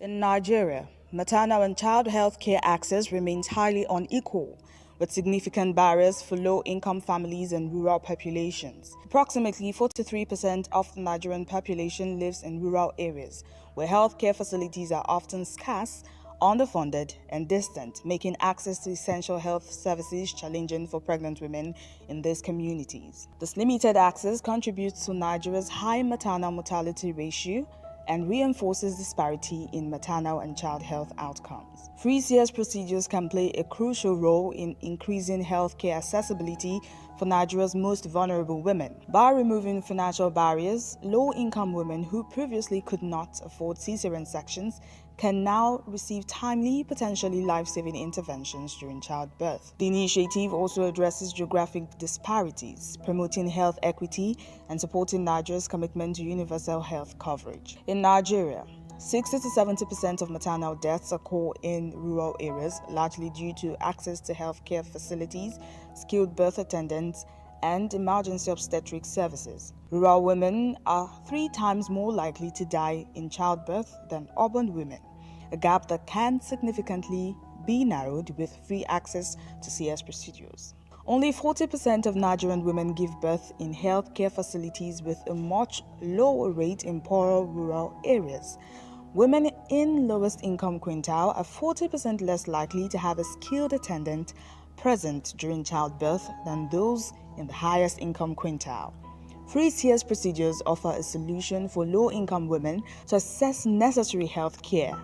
S19: In Nigeria, maternal and child health care access remains highly unequal, with significant barriers for low-income families and rural populations. Approximately 43% of the Nigerian population lives in rural areas, where healthcare facilities are often scarce, underfunded, and distant, making access to essential health services challenging for pregnant women in these communities. This limited access contributes to Nigeria's high maternal mortality ratio and reinforces disparity in maternal and child health outcomes. Free CS procedures can play a crucial role in increasing healthcare accessibility for Nigeria's most vulnerable women. By removing financial barriers, low-income women who previously could not afford cesarean sections can now receive timely, potentially life-saving interventions during childbirth. The initiative also addresses geographic disparities, promoting health equity and supporting Nigeria's commitment to universal health coverage. In Nigeria, 60 to 70% of maternal deaths occur in rural areas, largely due to access to healthcare facilities, skilled birth attendants, and emergency obstetric services. Rural women are 3 times more likely to die in childbirth than urban women, a gap that can significantly be narrowed with free access to CS procedures. Only 40% of Nigerian women give birth in healthcare facilities, with a much lower rate in poorer rural areas. Women in lowest income quintile are 40% less likely to have a skilled attendant present during childbirth than those in the highest income quintile. Free CS procedures offer a solution for low-income women to access necessary health care,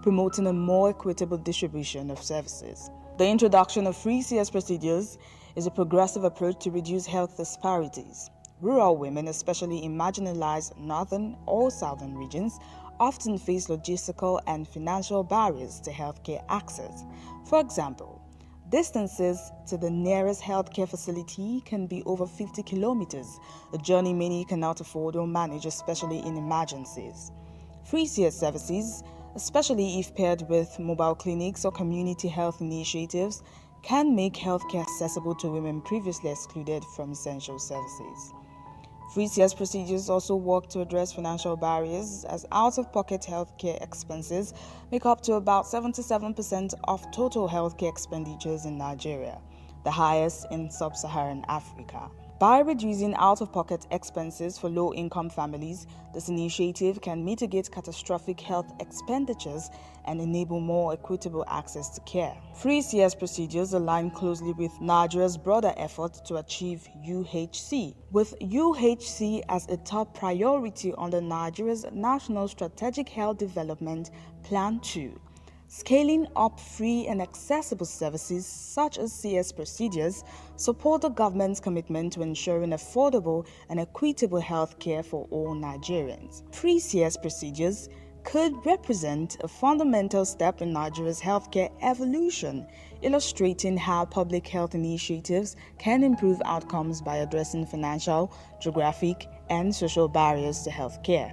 S19: promoting a more equitable distribution of services. The introduction of free CS procedures is a progressive approach to reduce health disparities. Rural women, especially in marginalized northern or southern regions, often face logistical and financial barriers to healthcare access. For example, Distances to the nearest healthcare facility can be over 50 kilometers, a journey many cannot afford or manage, especially in emergencies. Free CS services, especially if paired with mobile clinics or community health initiatives, can make healthcare accessible to women previously excluded from essential services. Free CS procedures also work to address financial barriers, as out-of-pocket healthcare expenses make up to about 77% of total healthcare expenditures in Nigeria, the highest in sub-Saharan Africa. By reducing out-of-pocket expenses for low-income families, this initiative can mitigate catastrophic health expenditures and enable more equitable access to care. Free CS procedures align closely with Nigeria's broader effort to achieve UHC, with UHC as a top priority under Nigeria's National Strategic Health Development Plan 2. Scaling up free and accessible services such as CS procedures support the government's commitment to ensuring affordable and equitable health care for all Nigerians. Free CS procedures could represent a fundamental step in Nigeria's healthcare evolution, illustrating how public health initiatives can improve outcomes by addressing financial, geographic, and social barriers to healthcare.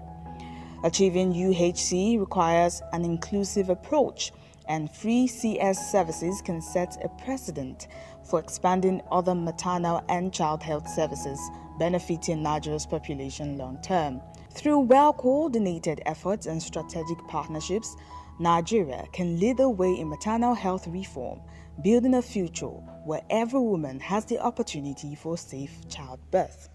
S19: Achieving UHC requires an inclusive approach, and free CS services can set a precedent for expanding other maternal and child health services, benefiting Nigeria's population long term. Through well-coordinated efforts and strategic partnerships, Nigeria can lead the way in maternal health reform, building a future where every woman has the opportunity for safe childbirth.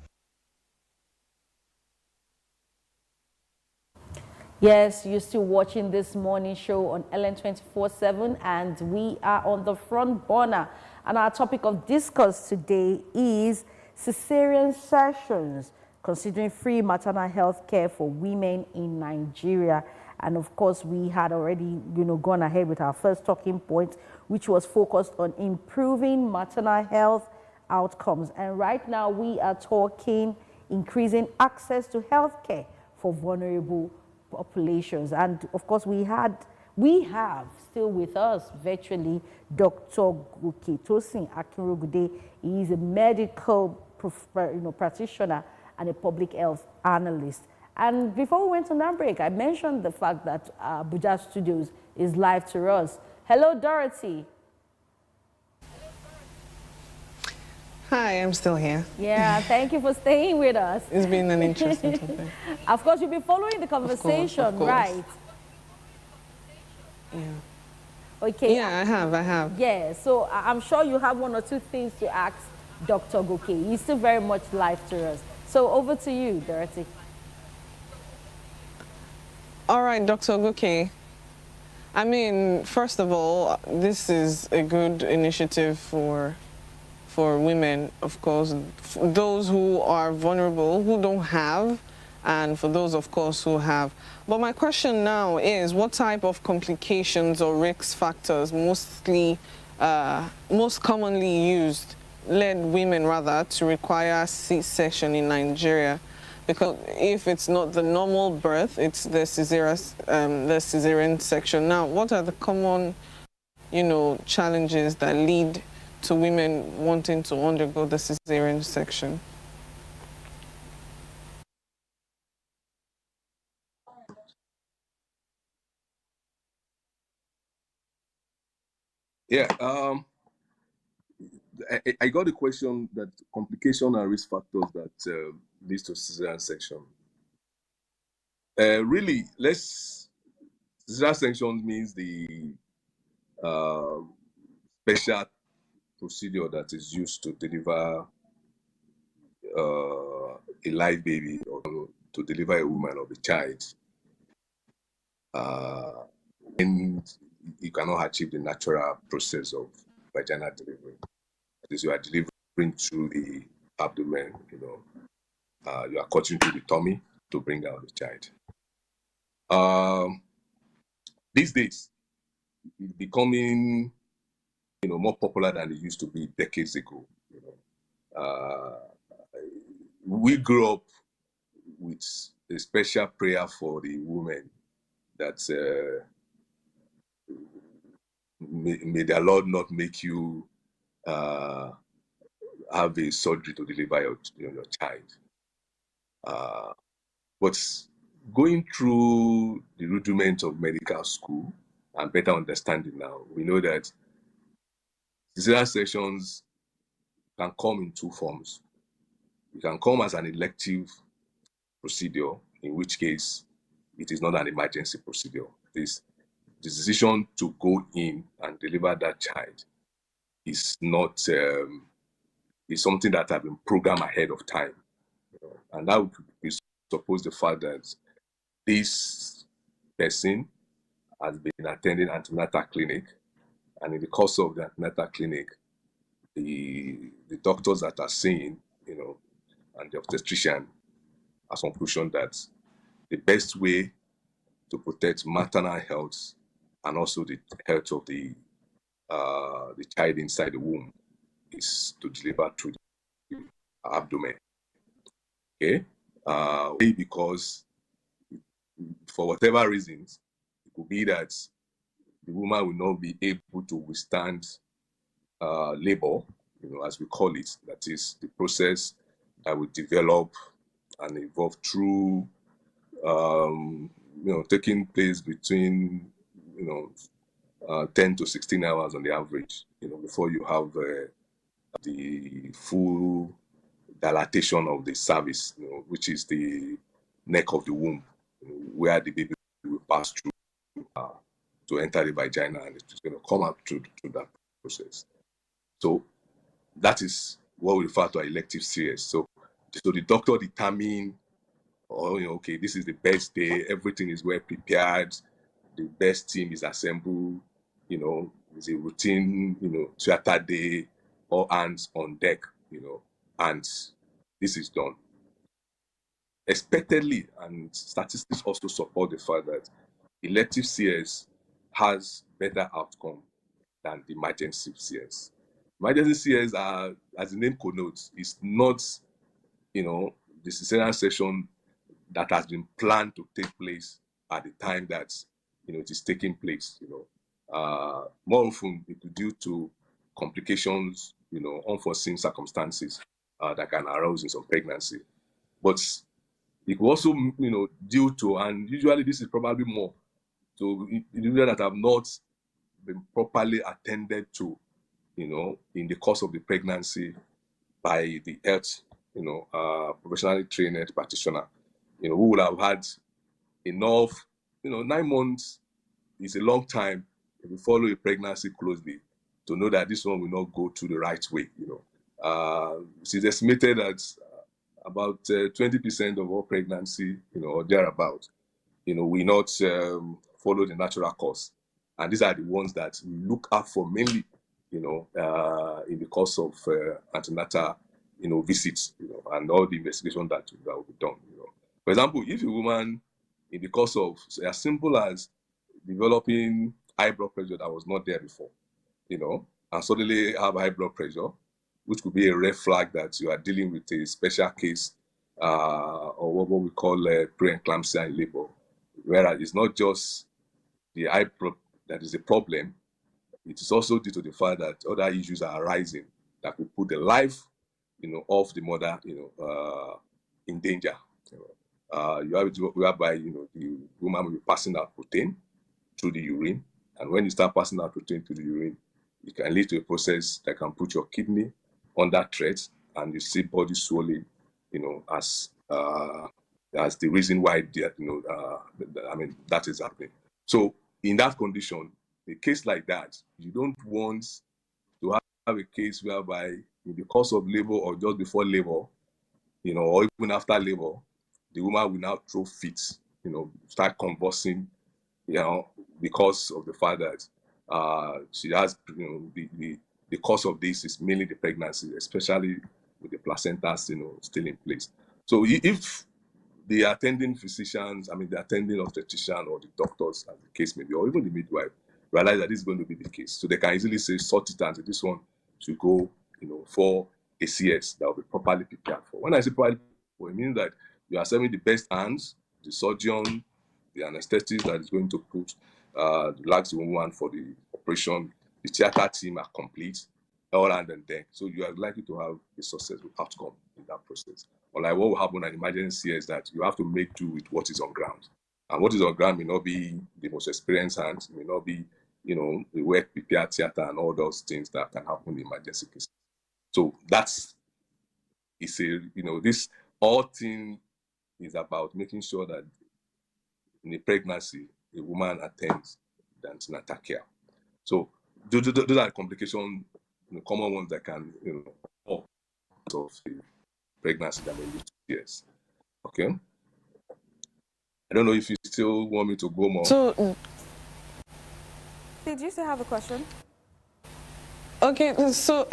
S1: Yes, you're still watching this morning show on Ellen 24/7, and we are on the front burner. And our topic of discourse today is cesarean sections, considering free maternal health care for women in Nigeria. And of course, we had already, gone ahead with our first talking point, which was focused on improving maternal health outcomes. And right now, we are talking increasing access to health care for vulnerable populations. And of course, we have still with us virtually Dr. Goke Tosin Akinrogude. He is a medical practitioner and a public health analyst. And before we went on that break, I mentioned the fact that Abuja Studios is live to us. Hello, Dorothy.
S3: Hi, I'm still here.
S1: Yeah, thank you for staying with us.
S3: It's been an interesting topic.
S1: Of course, you'll be following the conversation,
S3: of course.
S1: right?
S3: Yeah.
S1: Okay.
S3: Yeah, I have.
S1: Yeah, so I'm sure you have one or two things to ask Dr. Goke. He's still very much live to us. So over to you, Dorothy.
S3: All right, Dr. Goke. I mean, first of all, this is a good initiative for women, of course, those who are vulnerable, who don't have, and for those, of course, who have. But my question now is, what type of complications or risk factors most commonly used led women, rather, to require C-section in Nigeria? Because if it's not the normal birth, it's the cesarean section. Now, what are the common, challenges that lead to women wanting to undergo the cesarean section?
S18: Yeah, I got a question that complication and risk factors that leads to cesarean section. Really, cesarean section means the special procedure that is used to deliver a live baby or to deliver a woman or a child. And you cannot achieve the natural process of vaginal delivery. That is, you are delivering through the abdomen, you are cutting through the tummy to bring out the child. These days, it's becoming, more popular than it used to be decades ago. We grew up with a special prayer for the women that may their Lord not make you have a surgery to deliver your child. But going through the rudiments of medical school and better understanding now, we know that cesarean sections can come in two forms. It can come as an elective procedure, in which case it is not an emergency procedure. The decision to go in and deliver that child is not is something that has been programmed ahead of time, and that would presuppose the fact that this person has been attending antenatal clinic, and in the course of the antenatal clinic, the doctors that are seeing, and the obstetrician has conclusion that the best way to protect maternal health and also the health of the child inside the womb is to deliver through the abdomen. Okay, because for whatever reasons, it could be that the woman will not be able to withstand labor, as we call it. That is the process that will develop and evolve through, taking place between, 10 to 16 hours on the average, before you have the full dilatation of the cervix, which is the neck of the womb, where the baby will pass through to enter the vagina, and it's going to come out through that process. So that is what we refer to as elective CS. So the doctor determine, okay, this is the best day, everything is well prepared, the best team is assembled, it's a routine, theater day, all hands on deck, and this is done. Expectedly, and statistics also support the fact that elective CS has better outcome than the emergency CS. Emergency CS are, as the name connotes, is not, the cesarean section that has been planned to take place at the time that, it is taking place. More often it is due to complications, unforeseen circumstances that can arise in some pregnancy. But it could also, due to, and usually this is probably more, to individuals that have not been properly attended to, in the course of the pregnancy by the health, professionally trained practitioner, who would have had enough, 9 months is a long time if you follow a pregnancy closely to know that this one will not go through the right way, It is estimated that about 20% of all pregnancy, or thereabout, will not follow the natural course. And these are the ones that we look out for mainly, in the course of antenatal, visits, and all the investigation that will be done. For example, if a woman, in the course of as simple as developing high blood pressure that was not there before, and suddenly have high blood pressure, which could be a red flag that you are dealing with a special case or what we call preeclampsia in labor, whereas it's not just the high blood that is the problem, it is also due to the fact that other issues are arising that could put the life, of the mother, in danger. You have to, whereby, the woman will be passing out protein through the urine, and when you start passing out protein through the urine, it can lead to a process that can put your kidney under threat, and you see body swelling, as the reason why that is happening. So in that condition, a case like that, you don't want to have a case whereby in the course of labor or just before labor, or even after labor, the woman will now throw fits, start convulsing, because of the fact that she has, the cause of this is mainly the pregnancy, especially with the placenta, still in place. So if the attending physicians, the attending obstetrician or the doctors, as the case may be, or even the midwife, realize that this is going to be the case. So they can easily say, sort it out, this one should go, for a CS that will be properly prepared for. When I say properly, it means that you are serving the best hands, the surgeon, the anesthetist that is going to put relax the woman for the operation. The theater team are complete. all hand and deck. So you are likely to have a successful outcome in that process. Or like what will happen in emergency is that you have to make do with what is on ground. And what is on ground may not be the most experienced hands, may not be, the work prepared theater and all those things that can happen in emergency cases. So this whole thing is about making sure that in a pregnancy, a woman attends the antenatal care. So those are the complications, common ones that can, of the pregnancy that may lead to tears. Okay. I don't know if you still want me to go more.
S3: So,
S2: did you still have a question?
S3: Okay, so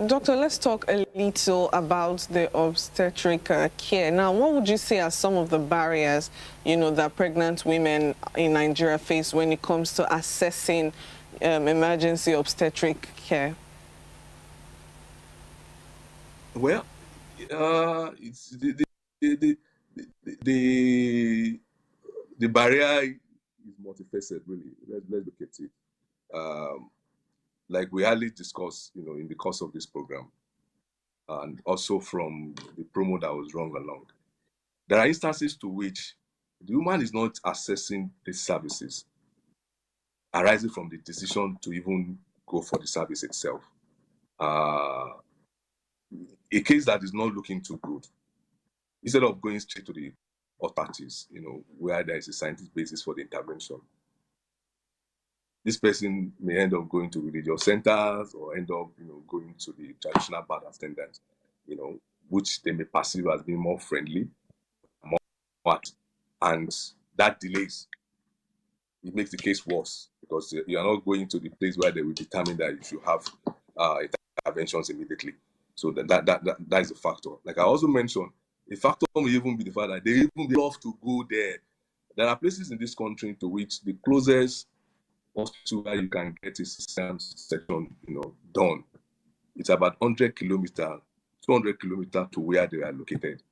S3: doctor, let's talk a little about the obstetric care. Now, what would you say are some of the barriers, that pregnant women in Nigeria face when it comes to assessing emergency obstetric care?
S18: Well, it's the barrier is multifaceted, really. Let's look at it. Like we hardly discussed, in the course of this program, and also from the promo that was run along. There are instances to which the woman is not assessing the services arising from the decision to even go for the service itself. A case that is not looking too good, instead of going straight to the authorities, where there is a scientific basis for the intervention, this person may end up going to religious centers or end up, going to the traditional birth attendants, which they may perceive as being more friendly, and that delays. It makes the case worse because you are not going to the place where they will determine that you should have interventions immediately. So that is a factor. Like I also mentioned, a factor may even be the fact that they even love to go there. There are places in this country to which the closest hospital where you can get a section, done, it's about 100 kilometers, 200 kilometers to where they are located.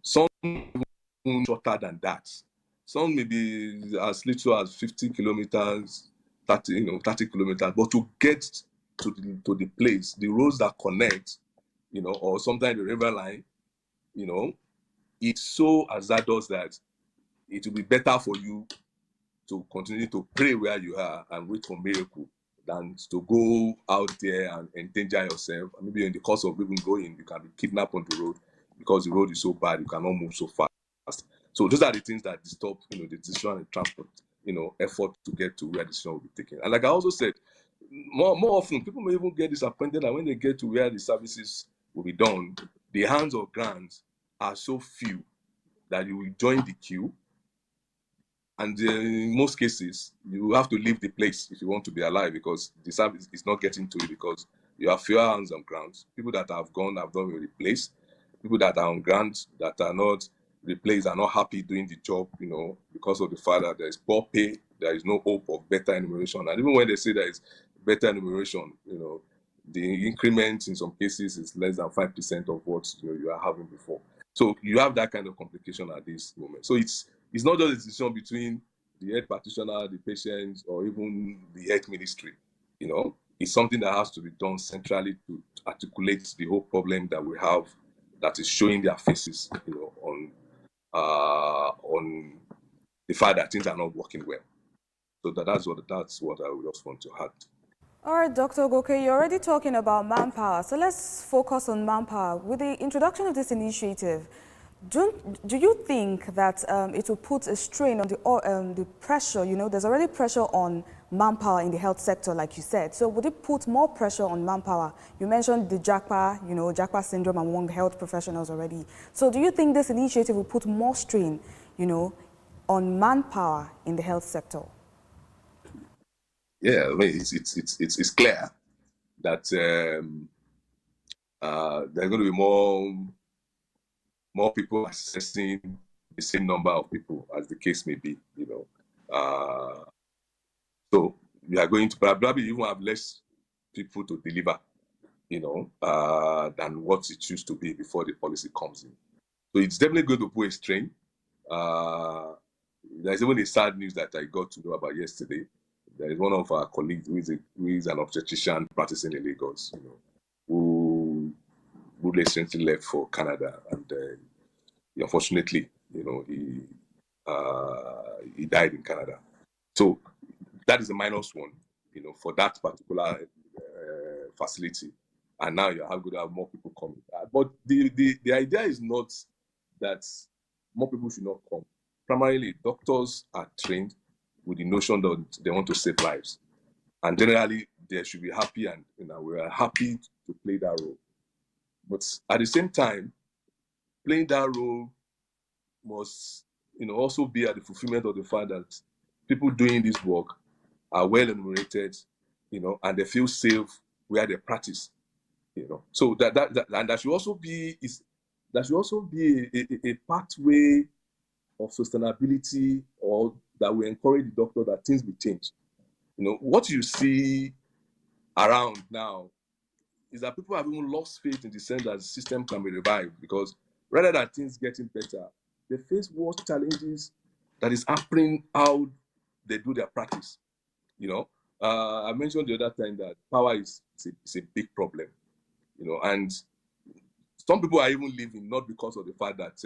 S18: Some even shorter than that. Some may be as little as 50 kilometers, 30 kilometers. But to get to the place, the roads that connect, or sometimes the river line, it's so hazardous that it will be better for you to continue to pray where you are and wait for miracle than to go out there and endanger yourself. And maybe in the course of even going, you can be kidnapped on the road because the road is so bad, you cannot move so fast. So those are the things that disturb, the decision and transport, effort to get to where the decision will be taken. And like I also said, more often, people may even get disappointed that when they get to where the services will be done, the hands of grants are so few that you will join the queue. And in most cases, you have to leave the place if you want to be alive because the service is not getting to you because you have fewer hands on ground. People that have gone have not been replaced. People that are on ground that are not replaced are not happy doing the job, because of the fact that there is poor pay, there is no hope of better enumeration. And even when they say there is better enumeration, the increment in some cases is less than 5% of what you are having before. So you have that kind of complication at this moment. So it's not just a decision between the health practitioner, the patient, or even the health ministry. It's something that has to be done centrally to articulate the whole problem that we have that is showing their faces, on the fact that things are not working well. So that's what I would just want to add.
S2: All right, Dr. Ogoke, you're already talking about manpower. So let's focus on manpower. With the introduction of this initiative, do you think that it will put a strain on the pressure? There's already pressure on manpower in the health sector, like you said. So would it put more pressure on manpower? You mentioned the JAPA, JAPA syndrome among health professionals already. So do you think this initiative will put more strain, on manpower in the health sector?
S18: Yeah, I mean, it's clear that there's going to be more people assessing the same number of people as the case may be, So we are going to probably even have less people to deliver, than what it used to be before the policy comes in. So it's definitely going to put a strain. There's even a sad news that I got to know about yesterday There is one of our colleagues who is an obstetrician practicing in Lagos, who recently left for Canada, and unfortunately, he died in Canada. So that is a minus one, for that particular facility. And now you're going to have more people coming. But the idea is not that more people should not come. Primarily, doctors are trained with the notion that they want to save lives. And generally, they should be happy, and we are happy to play that role. But at the same time, playing that role must also be at the fulfillment of the fact that people doing this work are well remunerated, and they feel safe where they practice. So that should also be a pathway of sustainability, or that will encourage the doctor that things will change. What you see around now is that people have even lost faith in the sense that the system can be revived, because rather than things getting better, they face worse challenges that is hampering how they do their practice. I mentioned the other time that power is a big problem. And some people are even leaving not because of the fact that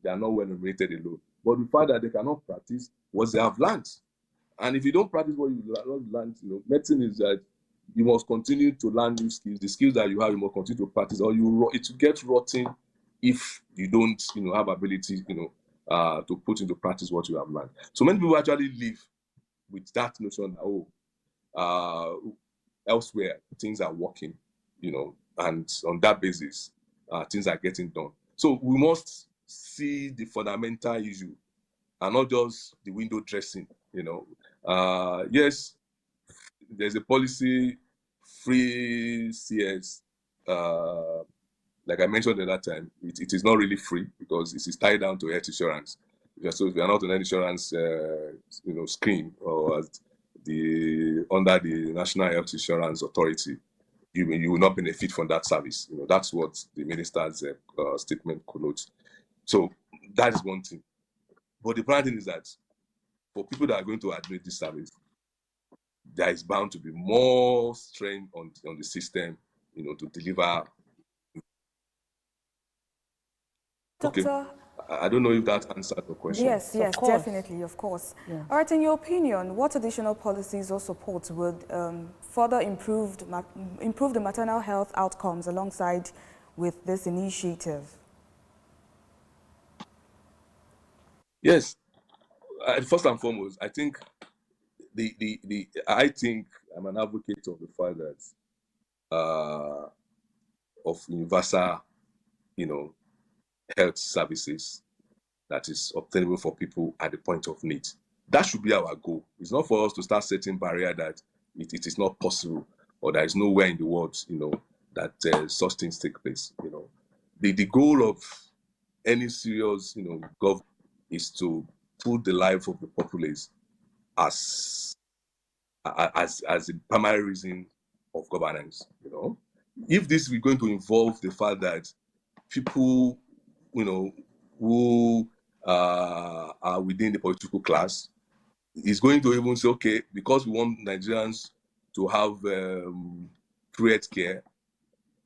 S18: they are not well remunerated alone, but the fact that they cannot practice what they have learned. And if you don't practice what you learned, medicine is that you must continue to learn new skills. The skills that you have, you must continue to practice, or it will get rotten if you don't, have ability, to put into practice what you have learned. So many people actually live with that notion that, elsewhere things are working, and on that basis, things are getting done. So we must see the fundamental issue and not just the window dressing. Yes, there's a policy, free CS. Like I mentioned at that time, it is not really free because it is tied down to health insurance. So if you are not on health insurance, scheme or under the National Health Insurance Authority, you will not benefit from that service. That's what the minister's statement connotes. So that is one thing. But the problem thing is that for people that are going to admit this service, there is bound to be more strain on the system, to deliver.
S2: Doctor,
S18: okay. I don't know if that answered the question.
S2: Yes, definitely, of course. Yeah. All right, in your opinion, what additional policies or support would further improve the maternal health outcomes alongside with this initiative? Yes,
S18: first and foremost, I think I think I'm an advocate of the fact that of universal, health services that is obtainable for people at the point of need. That should be our goal. It's not for us to start setting barrier that it is not possible, or there is nowhere in the world, that such things take place. The goal of any serious, government is to put the life of the populace as the primary reason of governance. If this is going to involve the fact that people, who are within the political class, is going to even say, okay, because we want Nigerians to have free health care,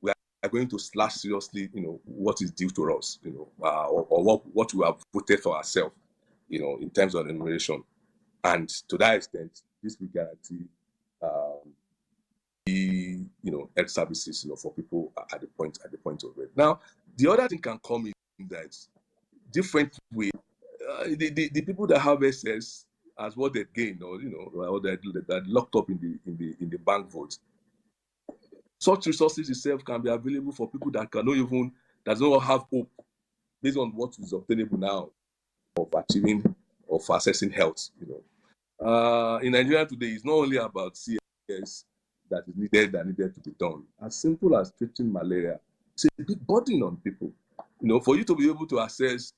S18: we are going to slash seriously, what is due to us, or what we have voted for ourselves, in terms of remuneration. And to that extent, this will guarantee health services, for people at the point of it. Now, the other thing can come in that different way. The people that have SS as what they gain, or that locked up in the bank vote. Such resources itself can be available for people that does not have hope based on what is obtainable now of accessing health. In Nigeria today, it's not only about CS that is needed to be done. As simple as treating malaria, it's a big burden on people. For you to be able to access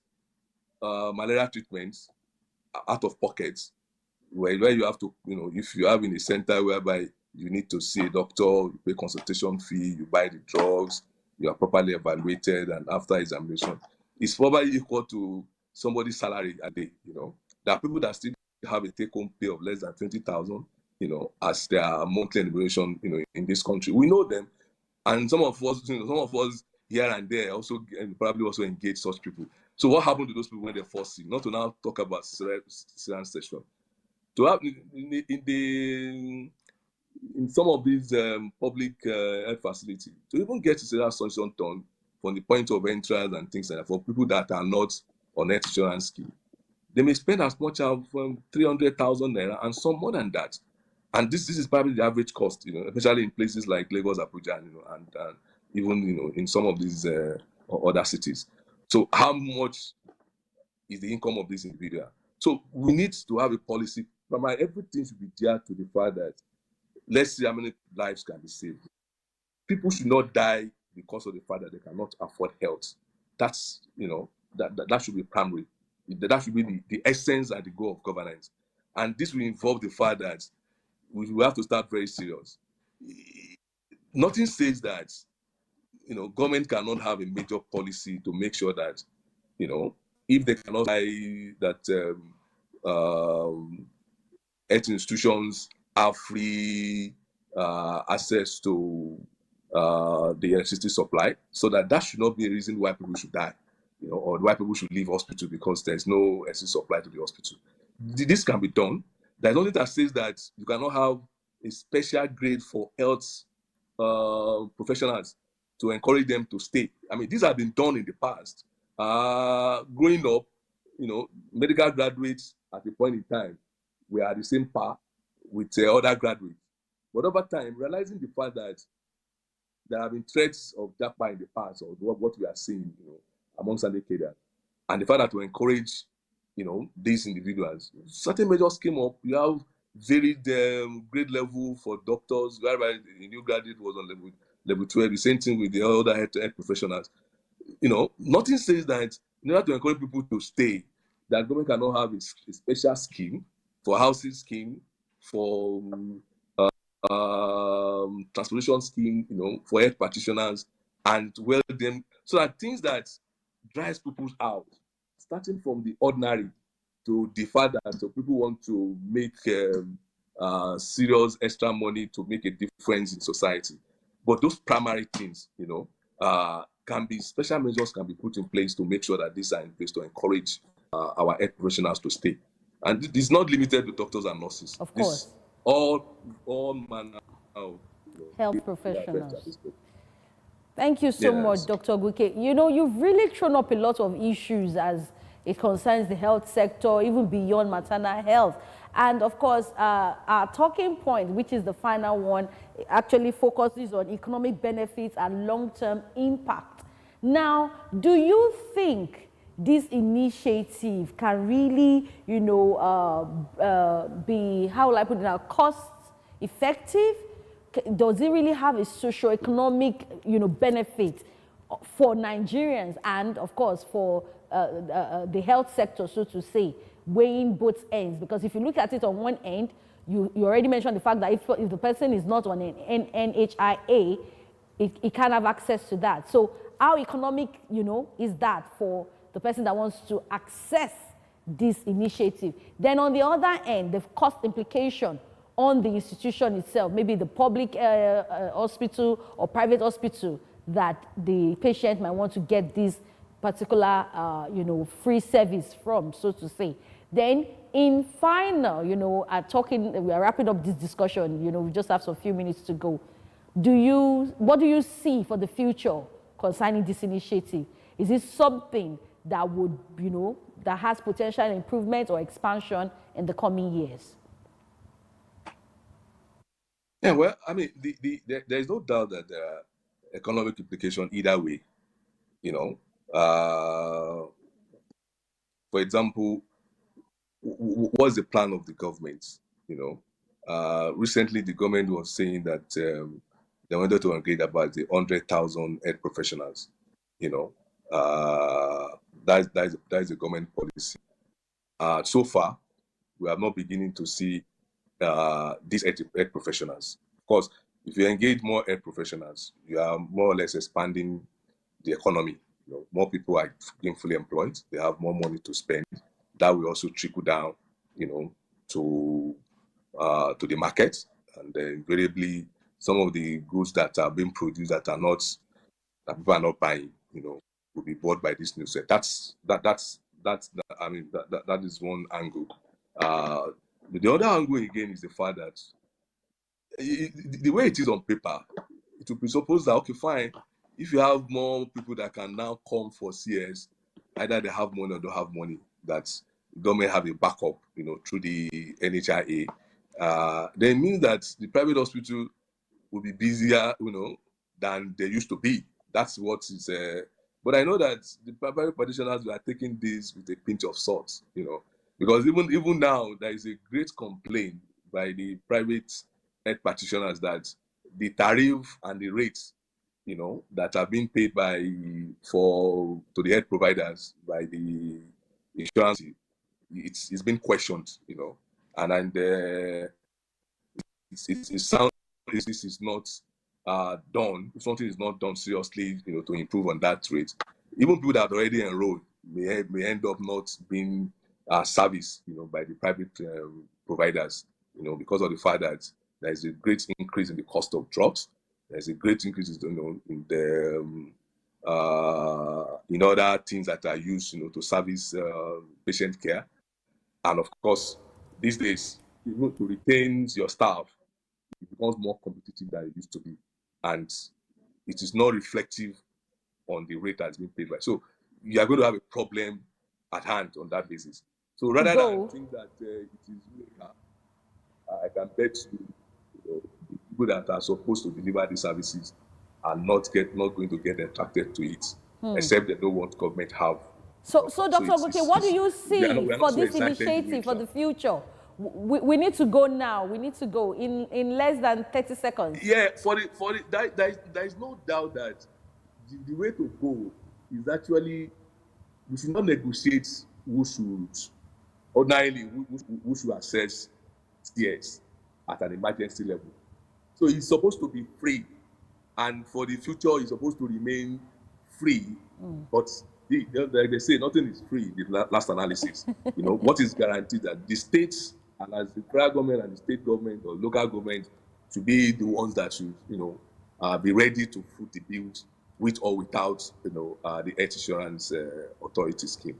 S18: malaria treatments out of pockets, where you have to, if you have in a center whereby you need to see a doctor, you pay consultation fee, you buy the drugs, you are properly evaluated, and after examination, it's probably equal to somebody's salary a day. There are people that still have a take-home pay of less than 20,000. as their monthly enumeration, in this country. We know them, and some of us here and there also probably also engage such people. So what happened to those people when they fall sick? Not to now talk about cesarean section. To have in some of these public health facilities, to even get cesarean section done from the point of entrance and things like that, for people that are not on health insurance scheme, they may spend as much as 300,000 naira and some more than that. And this is probably the average cost, especially in places like Lagos, Abuja, and even in some of these other cities. So how much is the income of this individual? So we need to have a policy. Everything should be there to the fact that let's see how many lives can be saved. People should not die because of the fact that they cannot afford health. That's that should be primary. That should be the essence and the goal of governance. And this will involve the fact that we will have to start very serious. Nothing says that government cannot have a major policy to make sure that if they cannot buy that health institutions have free access to the electricity supply, so that should not be a reason why people should die, or why people should leave hospital because there's no electricity supply to the hospital. This can be done. There's nothing that says that you cannot have a special grade for health professionals to encourage them to stay. I mean, these have been done in the past. Growing up, medical graduates at a point in time were at the same par with other graduates. But over time, realizing the fact that there have been threats of JAPA in the past, or what we are seeing, amongst the cadre, and the fact that to encourage, these individuals, certain measures came up. You have varied grade level for doctors, whereby the new graduate was on level 12. The same thing with the other health professionals. Nothing says that in order to encourage people to stay, that government cannot have a special scheme for housing scheme, for transportation scheme, for health practitioners, and them, so that things that drives people out, starting from the ordinary to the fact that people want to make serious extra money to make a difference in society. But those primary things, can be, special measures can be put in place to make sure that these are in place to encourage our health professionals to stay. And it is not limited to doctors and nurses.
S1: Of course.
S18: All manner of
S1: health professionals. Thank you so much, Dr. Ogwuike. You've really thrown up a lot of issues as it concerns the health sector, even beyond maternal health. And of course, our talking point, which is the final one, actually focuses on economic benefits and long-term impact. Now, do you think this initiative can really, be, how will I put it now, cost effective? Does it really have a socio-economic, benefit for Nigerians and, of course, for the health sector, so to say, weighing both ends? Because if you look at it on one end, you already mentioned the fact that if the person is not on an NHIA, it can't have access to that. So how economic, is that for the person that wants to access this initiative? Then on the other end, the cost implication on the institution itself, maybe the public hospital or private hospital that the patient might want to get this particular, free service from, so to say. Then in final, we are wrapping up this discussion, we just have some few minutes to go. What do you see for the future concerning this initiative? Is it something that would, that has potential improvement or expansion in the coming years?
S18: Yeah, well, I mean, there is no doubt that there are economic implications either way. For example, what's the plan of the government? Recently the government was saying that they wanted to engage about the 100,000 health professionals. That is a government policy. So far, we are not beginning to see these health professionals. Of course, if you engage more health professionals, you are more or less expanding the economy. More people are being fully employed. They have more money to spend. That will also trickle down, to to the market, and invariably some of the goods that are being produced that people are not buying, will be bought by this new set. That is one angle. The other angle again is the fact that the way it is on paper, it will presuppose that, okay, fine, if you have more people that can now come for CS, either they have money or don't have money, that government have a backup, through the NHIA, then it means that the private hospital will be busier, than they used to be. That's what is. But I know that the private practitioners are taking this with a pinch of salt, because even now there is a great complaint by the private health practitioners that the tariff and the rates, that are being paid to the health providers by the insurance, it's been questioned, and it sounds this is not done. If something is not done seriously, to improve on that rate, even people that are already enrolled may end up not being serviced, by the private providers, because of the fact that there is a great increase in the cost of drugs. There's a great increase, in the in other things that are used, to service patient care, and of course, these days, even to retain your staff, it becomes more competitive than it used to be, and it is not reflective on the rate that's being paid by. So you are going to have a problem at hand on that basis. So rather than think that it is, I can bet you, people that are supposed to deliver these services are not going to get attracted to it, except they know what government have.
S1: So Dr. Ogunke, what do you see for this initiative for the future? We need to go now. We need to go in less than 30 seconds.
S18: Yeah, there is no doubt that the way to go is actually, we should not negotiate who should assess CS at an emergency level. So it's supposed to be free, and for the future, it's supposed to remain free. But like they say, nothing is free in the last analysis. What is guaranteed that the states, and as the federal government and the state government or local government, to be the ones that should, be ready to foot the bill with or without, the health insurance authority scheme.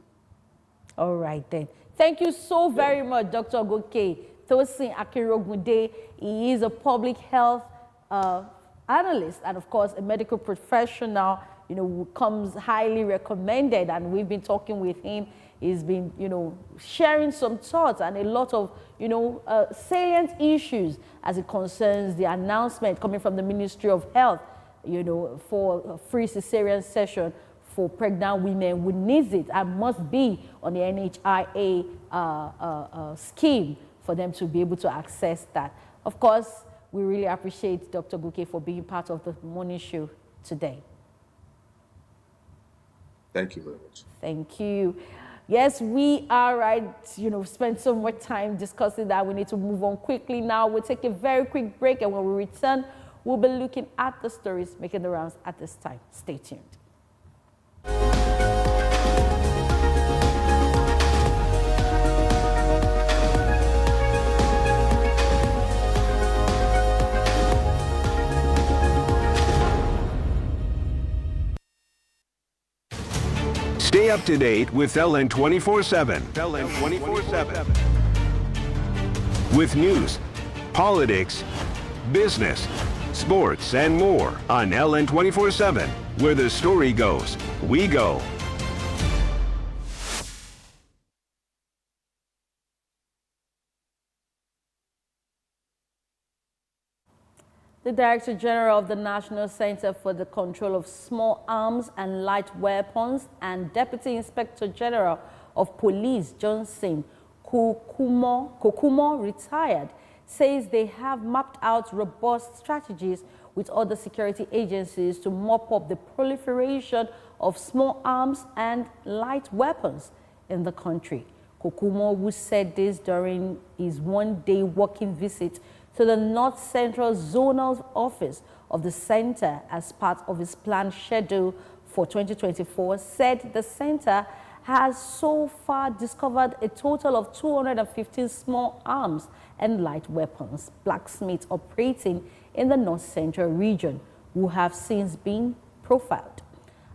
S1: All right then. Thank you so very much, Dr. Ogunke Tosin Akinrogunde. He is a public health analyst and, of course, a medical professional, who comes highly recommended. And we've been talking with him. He's been, sharing some thoughts and a lot of, salient issues as it concerns the announcement coming from the Ministry of Health, for a free cesarean session for pregnant women who needs it and must be on the NHIA scheme for them to be able to access that. Of course, we really appreciate Dr. Ogunke for being part of the morning show today.
S18: Thank you very much.
S1: Thank you. Yes, we are right, spend so much time discussing that. We need to move on quickly now. We'll take a very quick break, and when we return, we'll be looking at the stories making the rounds at this time. Stay tuned.
S20: Stay up to date with LN 24/7. LN 24/7. With news, politics, business, sports, and more on LN 24/7. Where the story goes, we go.
S1: The Director General of the National Center for the Control of Small Arms and Light Weapons and Deputy Inspector General of Police Johnson Kokumo, retired, says they have mapped out robust strategies with other security agencies to mop up the proliferation of small arms and light weapons in the country. Kokumo, who said this during his one-day working visit to the North Central Zonal Office of the Center as part of his planned schedule for 2024, said the Center has so far discovered a total of 215 small arms and light weapons blacksmiths operating in the North Central region, who have since been profiled.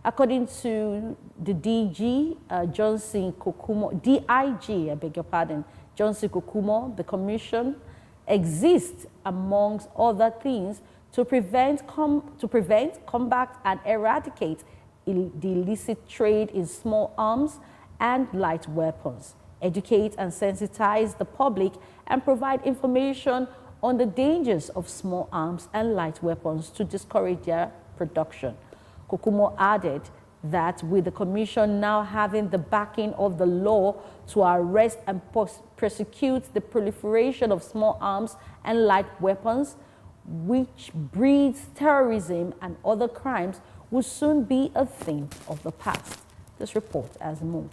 S1: According to the DG, Johnson Kokumo, DIG, I beg your pardon, Johnson Kokumo, the commission exists, amongst other things, to prevent, combat, and eradicate the illicit trade in small arms and light weapons, educate and sensitize the public, and provide information on the dangers of small arms and light weapons to discourage their production. Kokumo added that with the commission now having the backing of the law to arrest and prosecute the proliferation of small arms and light weapons, which breeds terrorism and other crimes, will soon be a thing of the past. This report has more.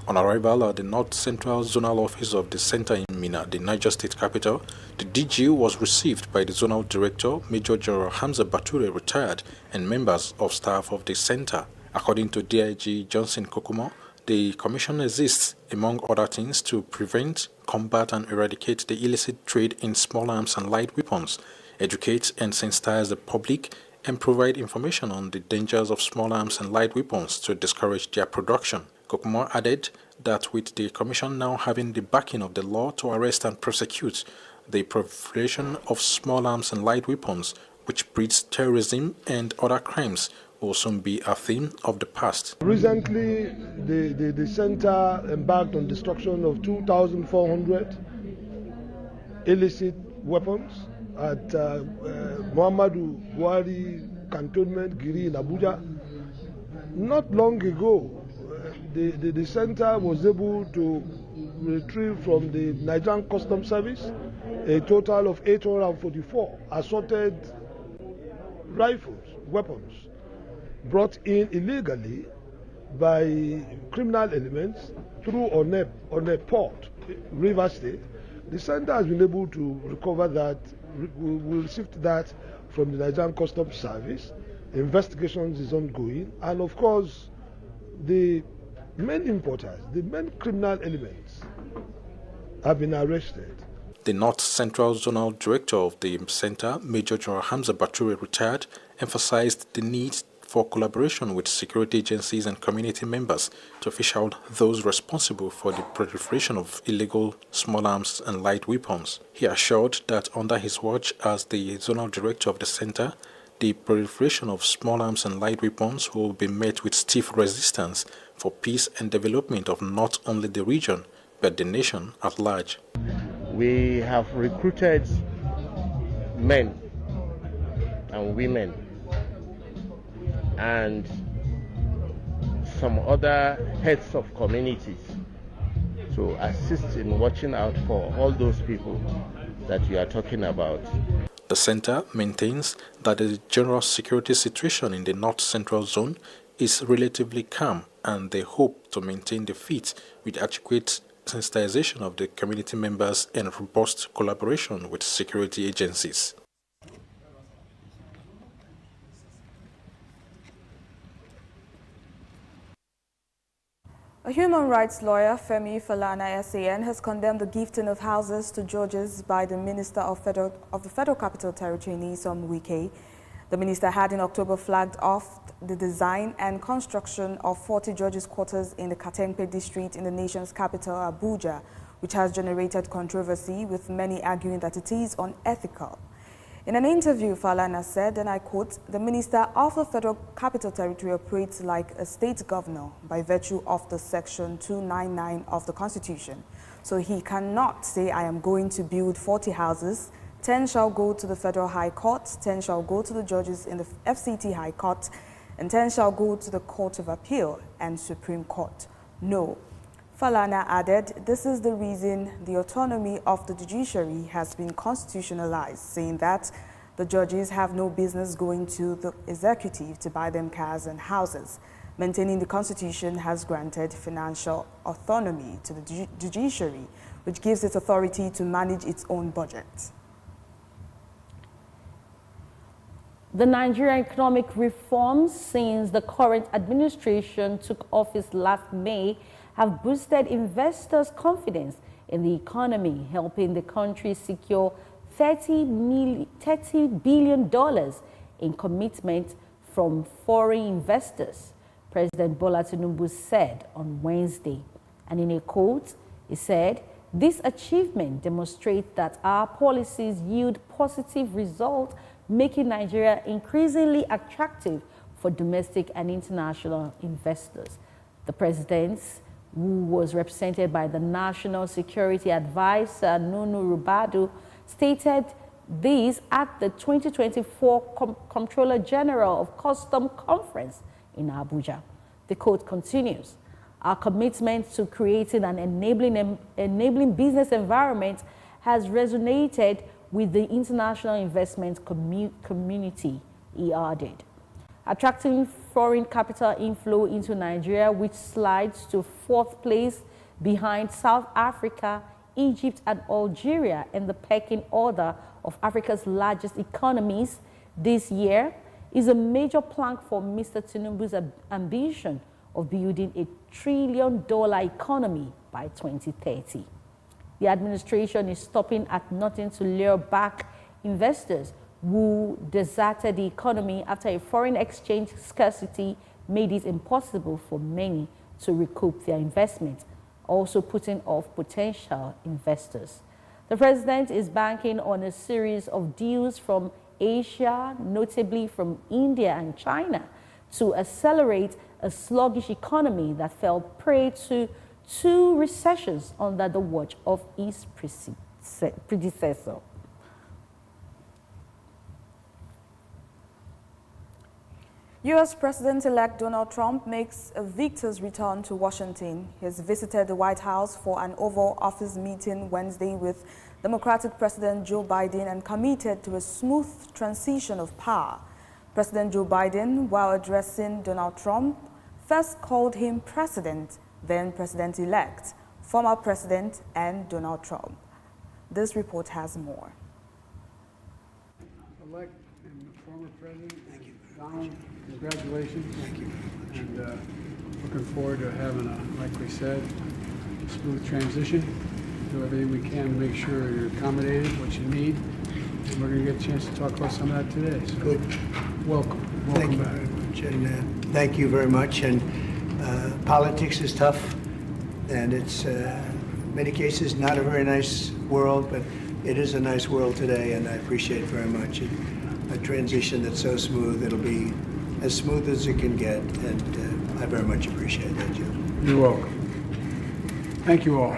S21: On arrival at the North Central Zonal Office of the Center in Minna, the Niger State capital, the DG was received by the Zonal Director, Major General Hamza Bature, retired, and members of staff of the center. According to DIG Johnson Kokumo, the commission exists, among other things, to prevent, combat, and eradicate the illicit trade in small arms and light weapons, educate and sensitize the public, and provide information on the dangers of small arms and light weapons to discourage their production. Kokumo added that with the commission now having the backing of the law to arrest and prosecute the proliferation of small arms and light weapons, which breeds terrorism and other crimes, will soon be a theme of the past.
S22: Recently, the center embarked on destruction of 2,400 illicit weapons at Muhammadu Buhari Cantonment, Giri in Abuja. Not long ago, the center was able to retrieve from the Nigerian Customs Service a total of 844 assorted rifles, weapons, brought in illegally by criminal elements through on a port, River State. The center has been able to recover that. We received that from the Nigerian Customs Service. Investigations is ongoing, and of course, the main importers, the main criminal elements have been arrested.
S21: The North Central Zonal Director of the Center, Major General Hamza Bature, retired, emphasized the need for collaboration with security agencies and community members to fish out those responsible for the proliferation of illegal small arms and light weapons. He assured that under his watch as the Zonal Director of the Center, the proliferation of small arms and light weapons will be met with stiff resistance for peace and development of not only the region, but the nation at large.
S23: We have recruited men and women and some other heads of communities to assist in watching out for all those people that you are talking about.
S21: The center maintains that the general security situation in the North Central Zone is relatively calm, and they hope to maintain the feat with adequate sensitization of the community members and robust collaboration with security agencies.
S2: A human rights lawyer, Femi Falana SAN, has condemned the gifting of houses to judges by the Minister of the Federal Capital Territory, Nyesom Wike. The minister had in October flagged off the design and construction of 40 judges' quarters in the Katempe district in the nation's capital, Abuja, which has generated controversy, with many arguing that it is unethical. In an interview, Falana said, and I quote, "The Minister of the Federal Capital Territory operates like a state governor by virtue of the Section 299 of the Constitution. So he cannot say, I am going to build 40 houses, 10 shall go to the Federal High Court, 10 shall go to the judges in the FCT High Court, and 10 shall go to the Court of Appeal and Supreme Court. No." Falana added, "This is the reason the autonomy of the judiciary has been constitutionalized, saying that the judges have no business going to the executive to buy them cars and houses. Maintaining the Constitution has granted financial autonomy to the judiciary, which gives it authority to manage its own budget."
S1: The Nigerian economic reforms since the current administration took office last May have boosted investors' confidence in the economy, helping the country secure $30 billion in commitment from foreign investors, President Bola Tinubu said on Wednesday. And in a quote, he said, "This achievement demonstrates that our policies yield positive results, making Nigeria increasingly attractive for domestic and international investors." The president, who was represented by the National Security Advisor, Nunu Rubadu, stated this at the 2024 Comptroller General of Customs Conference in Abuja. The quote continues, "Our commitment to creating an enabling business environment has resonated with the international investment community," he added. Attracting foreign capital inflow into Nigeria, which slides to 4th place behind South Africa, Egypt, and Algeria in the pecking order of Africa's largest economies this year, is a major plank for Mr. Tinubu's ambition of building a $1 trillion economy by 2030. The administration is stopping at nothing to lure back investors who deserted the economy after a foreign exchange scarcity made it impossible for many to recoup their investment, also putting off potential investors. The president is banking on a series of deals from Asia, notably from India and China, to accelerate a sluggish economy that fell prey to 2 recessions under the watch of his predecessor.
S19: U.S. President-elect Donald Trump makes a victor's return to Washington. He has visited the White House for an Oval Office meeting Wednesday with Democratic President Joe Biden and committed to a smooth transition of power. President Joe Biden, while addressing Donald Trump, first called him president, then president-elect, former president, and Donald Trump. This report has more.
S4: Elect and former president, thank you. Donald, congratulations. Thank you. And looking forward to having a, like we said, smooth transition. Do everything we can to make sure you're accommodated, what you need. And we're going to get a chance to talk about some of that today. So
S6: good.
S4: Welcome.
S6: Thank you very much. And thank you very much. And politics is tough. And it's, in many cases, not a very nice world, but it is a nice world today, and I appreciate it very much. A transition that's so smooth, it'll be as smooth as it can get, and I very much appreciate that, Joe.
S4: You're welcome. Thank you all.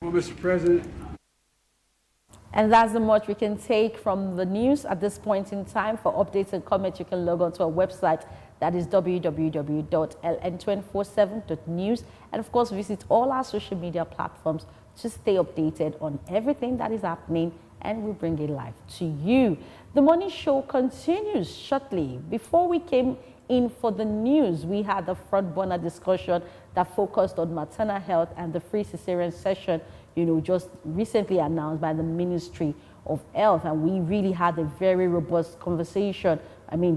S4: Well, Mr. President.
S1: And that's the much we can take from the news at this point in time. For updates and comments, you can log on to our website. That is www.ln247.news. And of course, visit all our social media platforms to stay updated on everything that is happening, and we bring it live to you. The Morning Show continues shortly. Before we came in for the news, we had a front burner discussion that focused on maternal health and the free cesarean session, just recently announced by the Ministry of Health. And we really had a very robust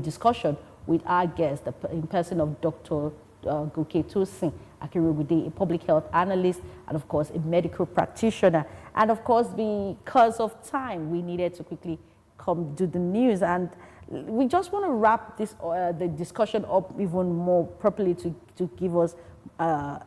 S1: discussion with our guest, in person of Dr. Goke Tosin Akinrungude, a public health analyst and, of course, a medical practitioner. And, of course, because of time, we needed to quickly come do the news. And we just want to wrap this the discussion up even more properly to give us a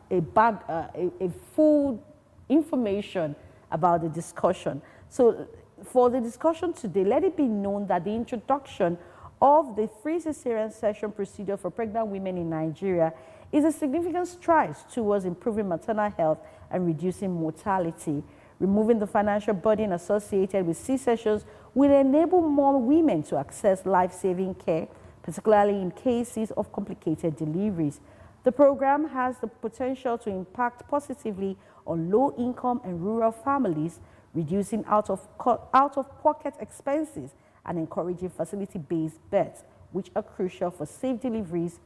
S1: full information about the discussion. So for the discussion today, let it be known that the introduction of the free cesarean section procedure for pregnant women in Nigeria is a significant stride towards improving maternal health and reducing mortality. Removing the financial burden associated with C-sections will enable more women to access life-saving care, particularly in cases of complicated deliveries. The program has the potential to impact positively on low-income and rural families, reducing out-of-pocket expenses and encouraging facility-based births, which are crucial for safe deliveries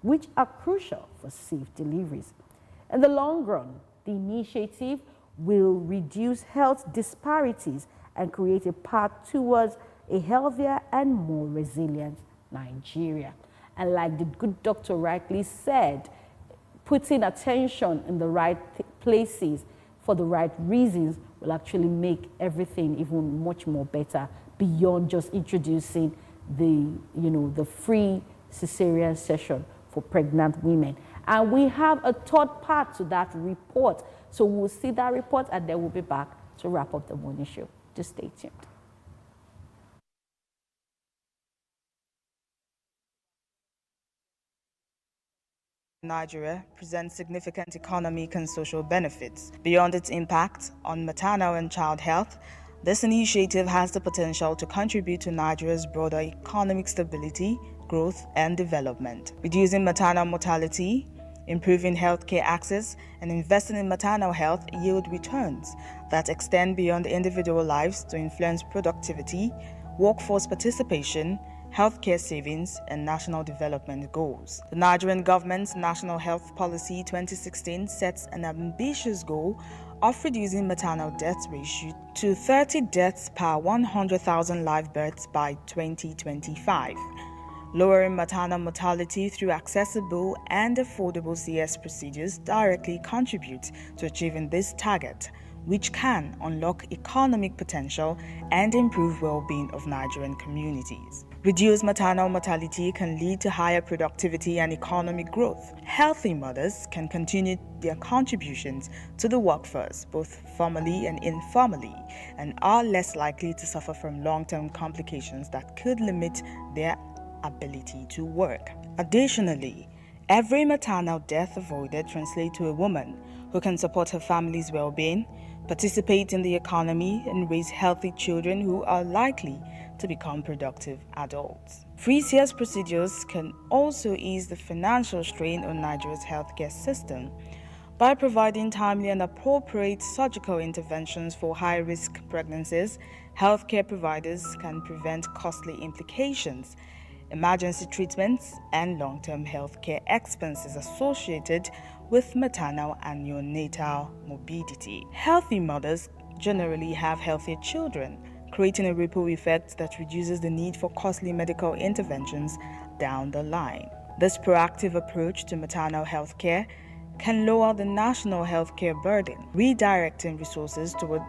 S1: which are crucial for safe deliveries. In the long run, the initiative will reduce health disparities and create a path towards a healthier and more resilient Nigeria. And like the good doctor rightly said, putting attention in the right places for the right reasons will actually make everything even much more better beyond just introducing the free cesarean section for pregnant women. And we have a third part to that report. So we'll see that report and then we'll be back to wrap up the morning show. Just stay tuned.
S19: Nigeria presents significant economic and social benefits. Beyond its impact on maternal and child health, this initiative has the potential to contribute to Nigeria's broader economic stability, growth, and development. Reducing maternal mortality, improving healthcare access, and investing in maternal health yield returns that extend beyond individual lives to influence productivity, workforce participation, healthcare savings, and national development goals. The Nigerian government's National Health Policy 2016 sets an ambitious goal of reducing maternal death ratio to 30 deaths per 100,000 live births by 2025. Lowering maternal mortality through accessible and affordable CS procedures directly contributes to achieving this target, which can unlock economic potential and improve well-being of Nigerian communities. Reduced maternal mortality can lead to higher productivity and economic growth. Healthy mothers can continue their contributions to the workforce, both formally and informally, and are less likely to suffer from long-term complications that could limit their ability to work. Additionally, every maternal death avoided translates to a woman who can support her family's well-being, participate in the economy, and raise healthy children who are likely to become productive adults. Free CS procedures can also ease the financial strain on Nigeria's healthcare system by providing timely and appropriate surgical interventions for high-risk pregnancies. Healthcare providers can prevent costly implications, emergency treatments, and long-term healthcare expenses associated with maternal and neonatal morbidity. Healthy mothers generally have healthier children, creating a ripple effect that reduces the need for costly medical interventions down the line. This proactive approach to maternal health care can lower the national healthcare burden, redirecting resources toward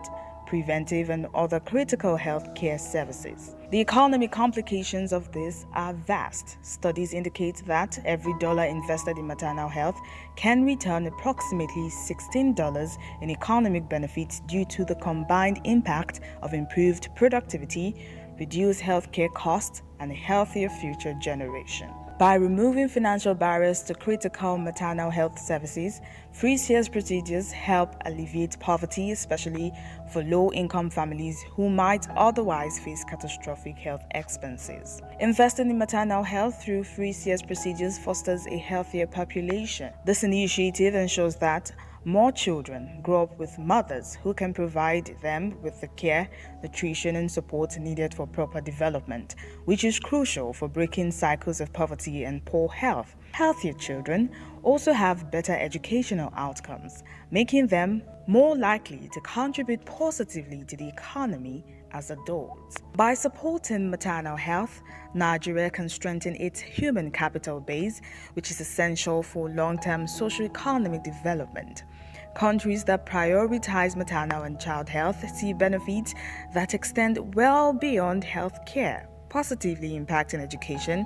S19: preventive and other critical health care services. The economic complications of this are vast. Studies indicate that every dollar invested in maternal health can return approximately $16 in economic benefits due to the combined impact of improved productivity, reduced healthcare costs, and a healthier future generation. By removing financial barriers to critical maternal health services, free CS procedures help alleviate poverty, especially for low-income families who might otherwise face catastrophic health expenses. Investing in maternal health through free CS procedures fosters a healthier population. This initiative ensures that more children grow up with mothers who can provide them with the care, nutrition, and support needed for proper development, which is crucial for breaking cycles of poverty and poor health. Healthier children also have better educational outcomes, making them more likely to contribute positively to the economy as adults. By supporting maternal health, Nigeria can strengthen its human capital base, which is essential for long-term socio-economic development. Countries that prioritize maternal and child health see benefits that extend well beyond health care, positively impacting education,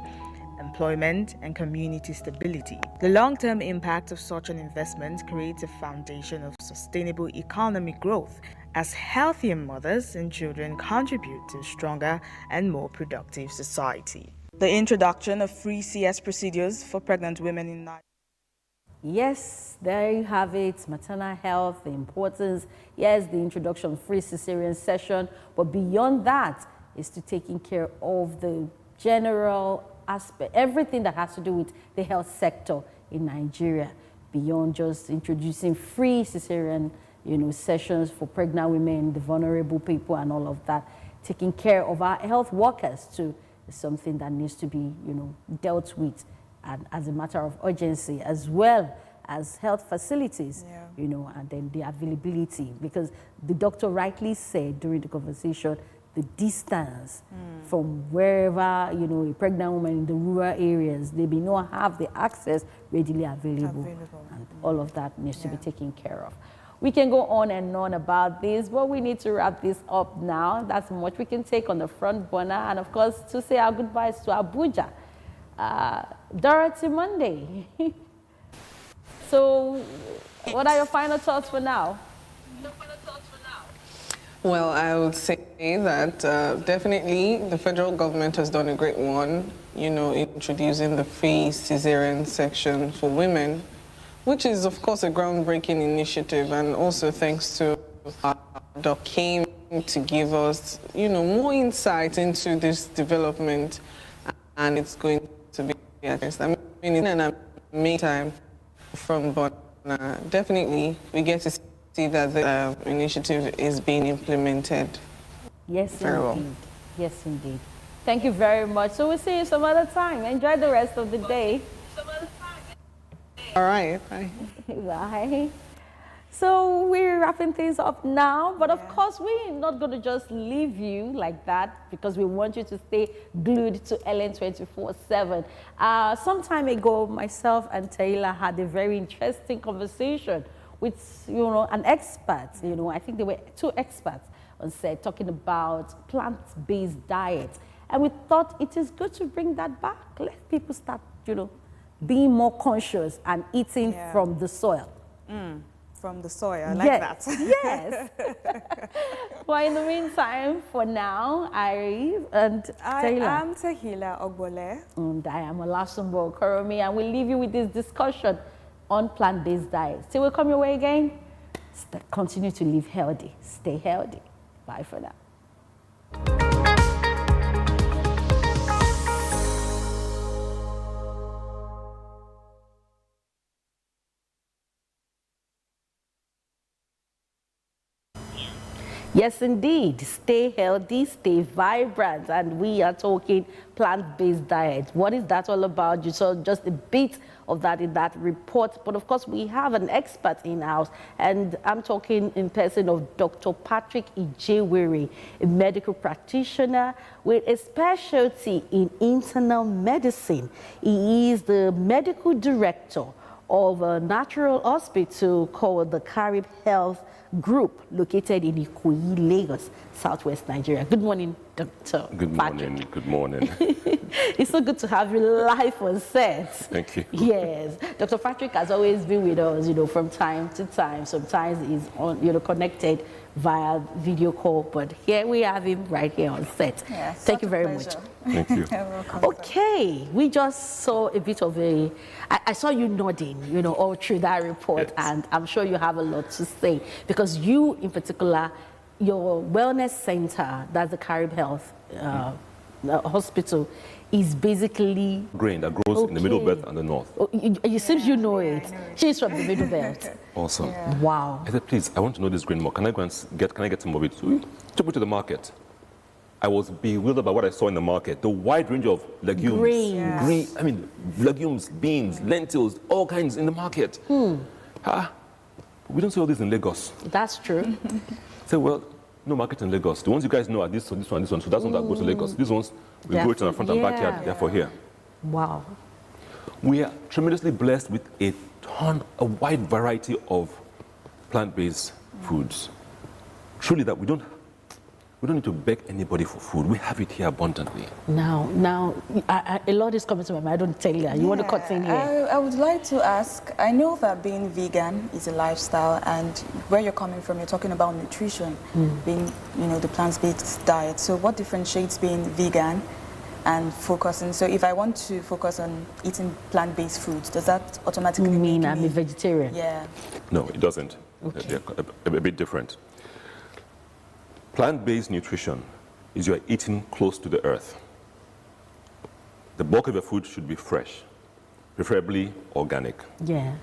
S19: employment, and community stability. The long-term impact of such an investment creates a foundation of sustainable economic growth, as healthier mothers and children contribute to a stronger and more productive society. The introduction of free CS procedures for pregnant women in Nigeria.
S1: Yes, there you have it, maternal health, the importance, yes, the introduction of free cesarean session, but beyond that is to taking care of the general aspect, everything that has to do with the health sector in Nigeria, beyond just introducing free cesarean sessions for pregnant women, the vulnerable people, and all of that. Taking care of our health workers too is something that needs to be, dealt with and as a matter of urgency, as well as health facilities, you know, and then the availability. Because the doctor rightly said during the conversation, the distance from wherever, you know, a pregnant woman in the rural areas, they may not have the access readily available. And all of that needs to be taken care of. We can go on and on about this, but we need to wrap this up now. That's much we can take on the front burner. And of course, to say our goodbyes to Abuja. Dorothy Monday. So, what are your final thoughts for now?
S3: Well, I would say that definitely the federal government has done a great one, you know, introducing the free cesarean section for women, which is, of course, a groundbreaking initiative, and also thanks to Doc came to give us, you know, more insight into this development, and it's going to be addressed. I mean, in a meantime, from Bonner, definitely we get to see that the initiative is being implemented.
S1: Yes,
S3: very well.
S1: Indeed. Yes, indeed. Thank you very much. So we'll see you some other time. Enjoy the rest of the day.
S3: All right. Bye.
S1: Bye. So we're wrapping things up now, but of course we're not going to just leave you like that, because we want you to stay glued to Ellen 24/7. Some time ago, myself and Taylor had a very interesting conversation with, you know, an expert. You know, I think there were 2 experts on set talking about plant-based diet, and we thought it is good to bring that back. Let people start, you know, being more conscious and eating from the soil.
S2: From the soil, I like that.
S1: Yes. Well, in the meantime, for now, Taylor.
S2: I am Tahila Ogbole.
S1: And I am Olasumbo Okoromi, and we'll leave you with this discussion on plant-based diet. Till we come your way again, continue to live healthy. Stay healthy. Bye for now. Yes, indeed. Stay healthy, stay vibrant, and we are talking plant-based diet. What is that all about? You saw just a bit of that in that report, but of course we have an expert in-house, and I'm talking in person of Dr. Patrick Ijewere, a medical practitioner with a specialty in internal medicine. He is the medical director of a natural hospital called the Carib Health Group, located in Ikoyi, Lagos, Southwest Nigeria. Good morning, Dr.
S7: Good morning.
S1: Patrick.
S7: Good morning.
S1: It's so good to have you live on set.
S7: Thank you.
S1: Yes, Dr. Patrick has always been with us, you know, from time to time. Sometimes he's on, you know, connected via video call, but here we have him right here on set.
S2: Yeah,
S1: Thank you very much.
S7: Thank you.
S1: Okay, we just saw a bit of a, I saw you nodding, you know, all through that report, and I'm sure you have a lot to say, because you in particular, your wellness center, that's the Carib Health Hospital, is basically
S7: Grain that grows in the Middle Belt and the North.
S1: Oh, it seems you know it. She's from the Middle Belt.
S7: Awesome.
S1: Wow.
S7: I said, please, I want to know this grain more. Can I go and get some of it? So we took me to the market. I was bewildered by what I saw in the market. The wide range of legumes.
S1: Grains.
S7: I mean, legumes, beans, lentils, all kinds in the market. We don't see all this in Lagos.
S1: That's true.
S7: So, well, no market in Lagos. The ones you guys know are this one, this one, this one. So that's one that goes to Lagos. These ones, we go to the front and backyard, therefore here.
S1: Wow.
S7: We are tremendously blessed with a wide variety of plant-based foods. Truly that we don't need to beg anybody for food. We have it here abundantly.
S1: Now, a lot is coming to my mind. I don't tell you. You want to cut in here?
S19: I would like to ask, I know that being vegan is a lifestyle, and where you're coming from, you're talking about nutrition, being, you know, the plant-based diet. So what differentiates being vegan and focusing? So if I want to focus on eating plant-based foods, does that automatically
S1: mean I'm a vegetarian?
S19: Yeah.
S7: No, it doesn't.
S1: Okay.
S7: They're a bit different. Plant-based nutrition is you're eating close to the earth. The bulk of your food should be fresh, preferably organic.
S1: Yeah.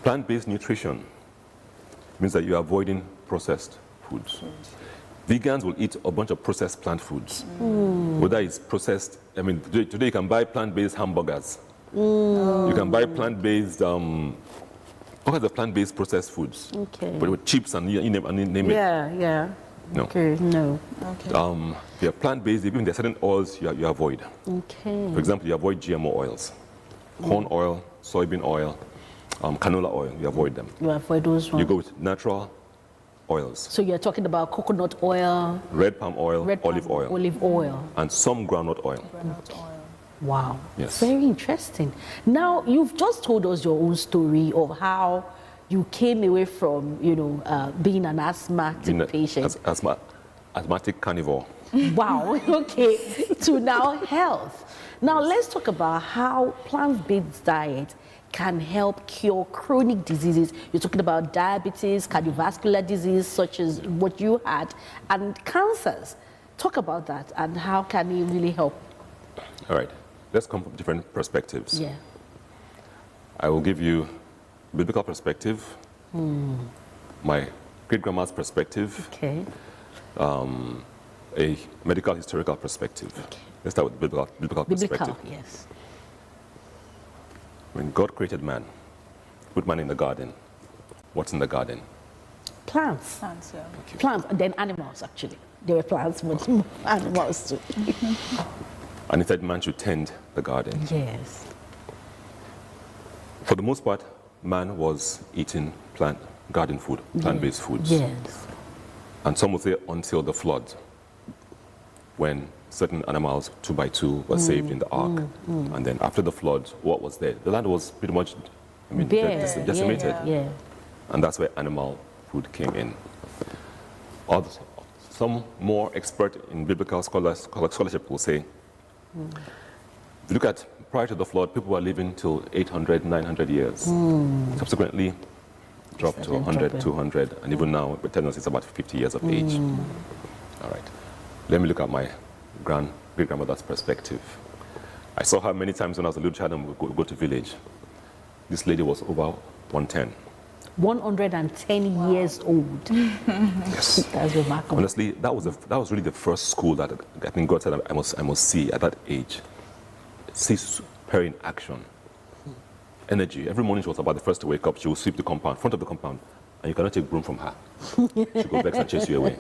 S7: Plant-based nutrition means that you're avoiding processed foods. Vegans will eat a bunch of processed plant foods. Whether it's processed, I mean, today you can buy plant-based hamburgers. You can buy plant-based, all kinds of plant-based processed foods.
S1: Okay.
S7: But with chips and you name it.
S1: Yeah.
S7: No.
S1: Okay, no. Okay.
S7: If you're plant-based, even there are certain oils you avoid.
S1: Okay.
S7: For example, you avoid GMO oils. Corn oil, soybean oil, canola oil, you avoid them.
S1: You avoid those ones.
S7: You go with natural oils.
S1: So you're talking about coconut oil,
S7: Red palm oil, olive oil,
S1: olive oil.
S7: and some groundnut oil.
S1: Wow.
S7: Yes.
S1: Very interesting. Now, you've just told us your own story of how you came away from, being an asthmatic patient.
S7: Asthmatic carnivore.
S1: Wow, okay, to now health. Now, let's talk about how plant-based diet can help cure chronic diseases. You're talking about diabetes, cardiovascular disease, such as what you had, and cancers. Talk about that and how can it really help?
S7: All right, let's come from different perspectives.
S1: Yeah.
S7: I will give you biblical perspective, my great-grandma's perspective,
S1: okay,
S7: a medical historical perspective. Okay. Let's start with biblical perspective.
S1: Yes.
S7: When God created man, put man in the garden, what's in the garden?
S1: Plants.
S2: Plants, yeah.
S1: Plants, and then animals, actually. There were plants, but animals too.
S7: And he said man should tend the garden.
S1: Yes.
S7: For the most part, man was eating garden food, plant-based foods.
S1: Yes.
S7: And some would say until the flood, when certain animals, 2 by 2, were saved in the ark. And then after the flood, what was there? The land was pretty much decimated.
S1: Yeah.
S7: And that's where animal food came in. Some more expert in biblical scholarship will say, if you look at prior to the flood, people were living till 800, 900 years. Subsequently, dropped to 100, 200, and even now, we're telling us it's about 50 years of age. All right. Let me look at my great-grandmother's perspective. I saw her many times when I was a little child and we would go to village. This lady was over 110.
S1: 110 years old.
S7: Yes.
S1: That's remarkable.
S7: Honestly, that was really the first school that I think God said I must see at that age. See her in action. Energy. Every morning she was about the first to wake up. She would sweep the compound, front of the compound, and you cannot take broom from her. She'll go back and chase you away.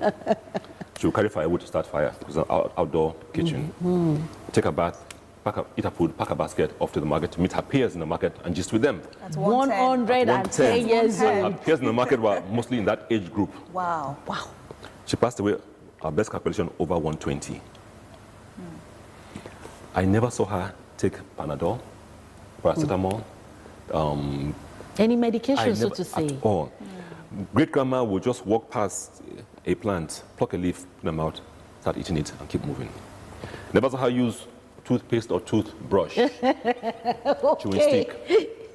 S7: She'll carry firewood to start fire because it's an outdoor kitchen. Take a bath, eat her food, pack a basket off to the market to meet her peers in the market and just with them.
S1: That's 110 years
S7: Her
S1: old.
S7: peers in the market were mostly in that age group.
S2: Wow.
S1: Wow.
S7: She passed away, our best calculation, over 120. I never saw her take Panadol, paracetamol.
S1: Any medication, so to say?
S7: At all. Great-grandma would just walk past a plant, pluck a leaf, put them out, start eating it, and keep moving. Never saw her use toothpaste or toothbrush. Chewing stick.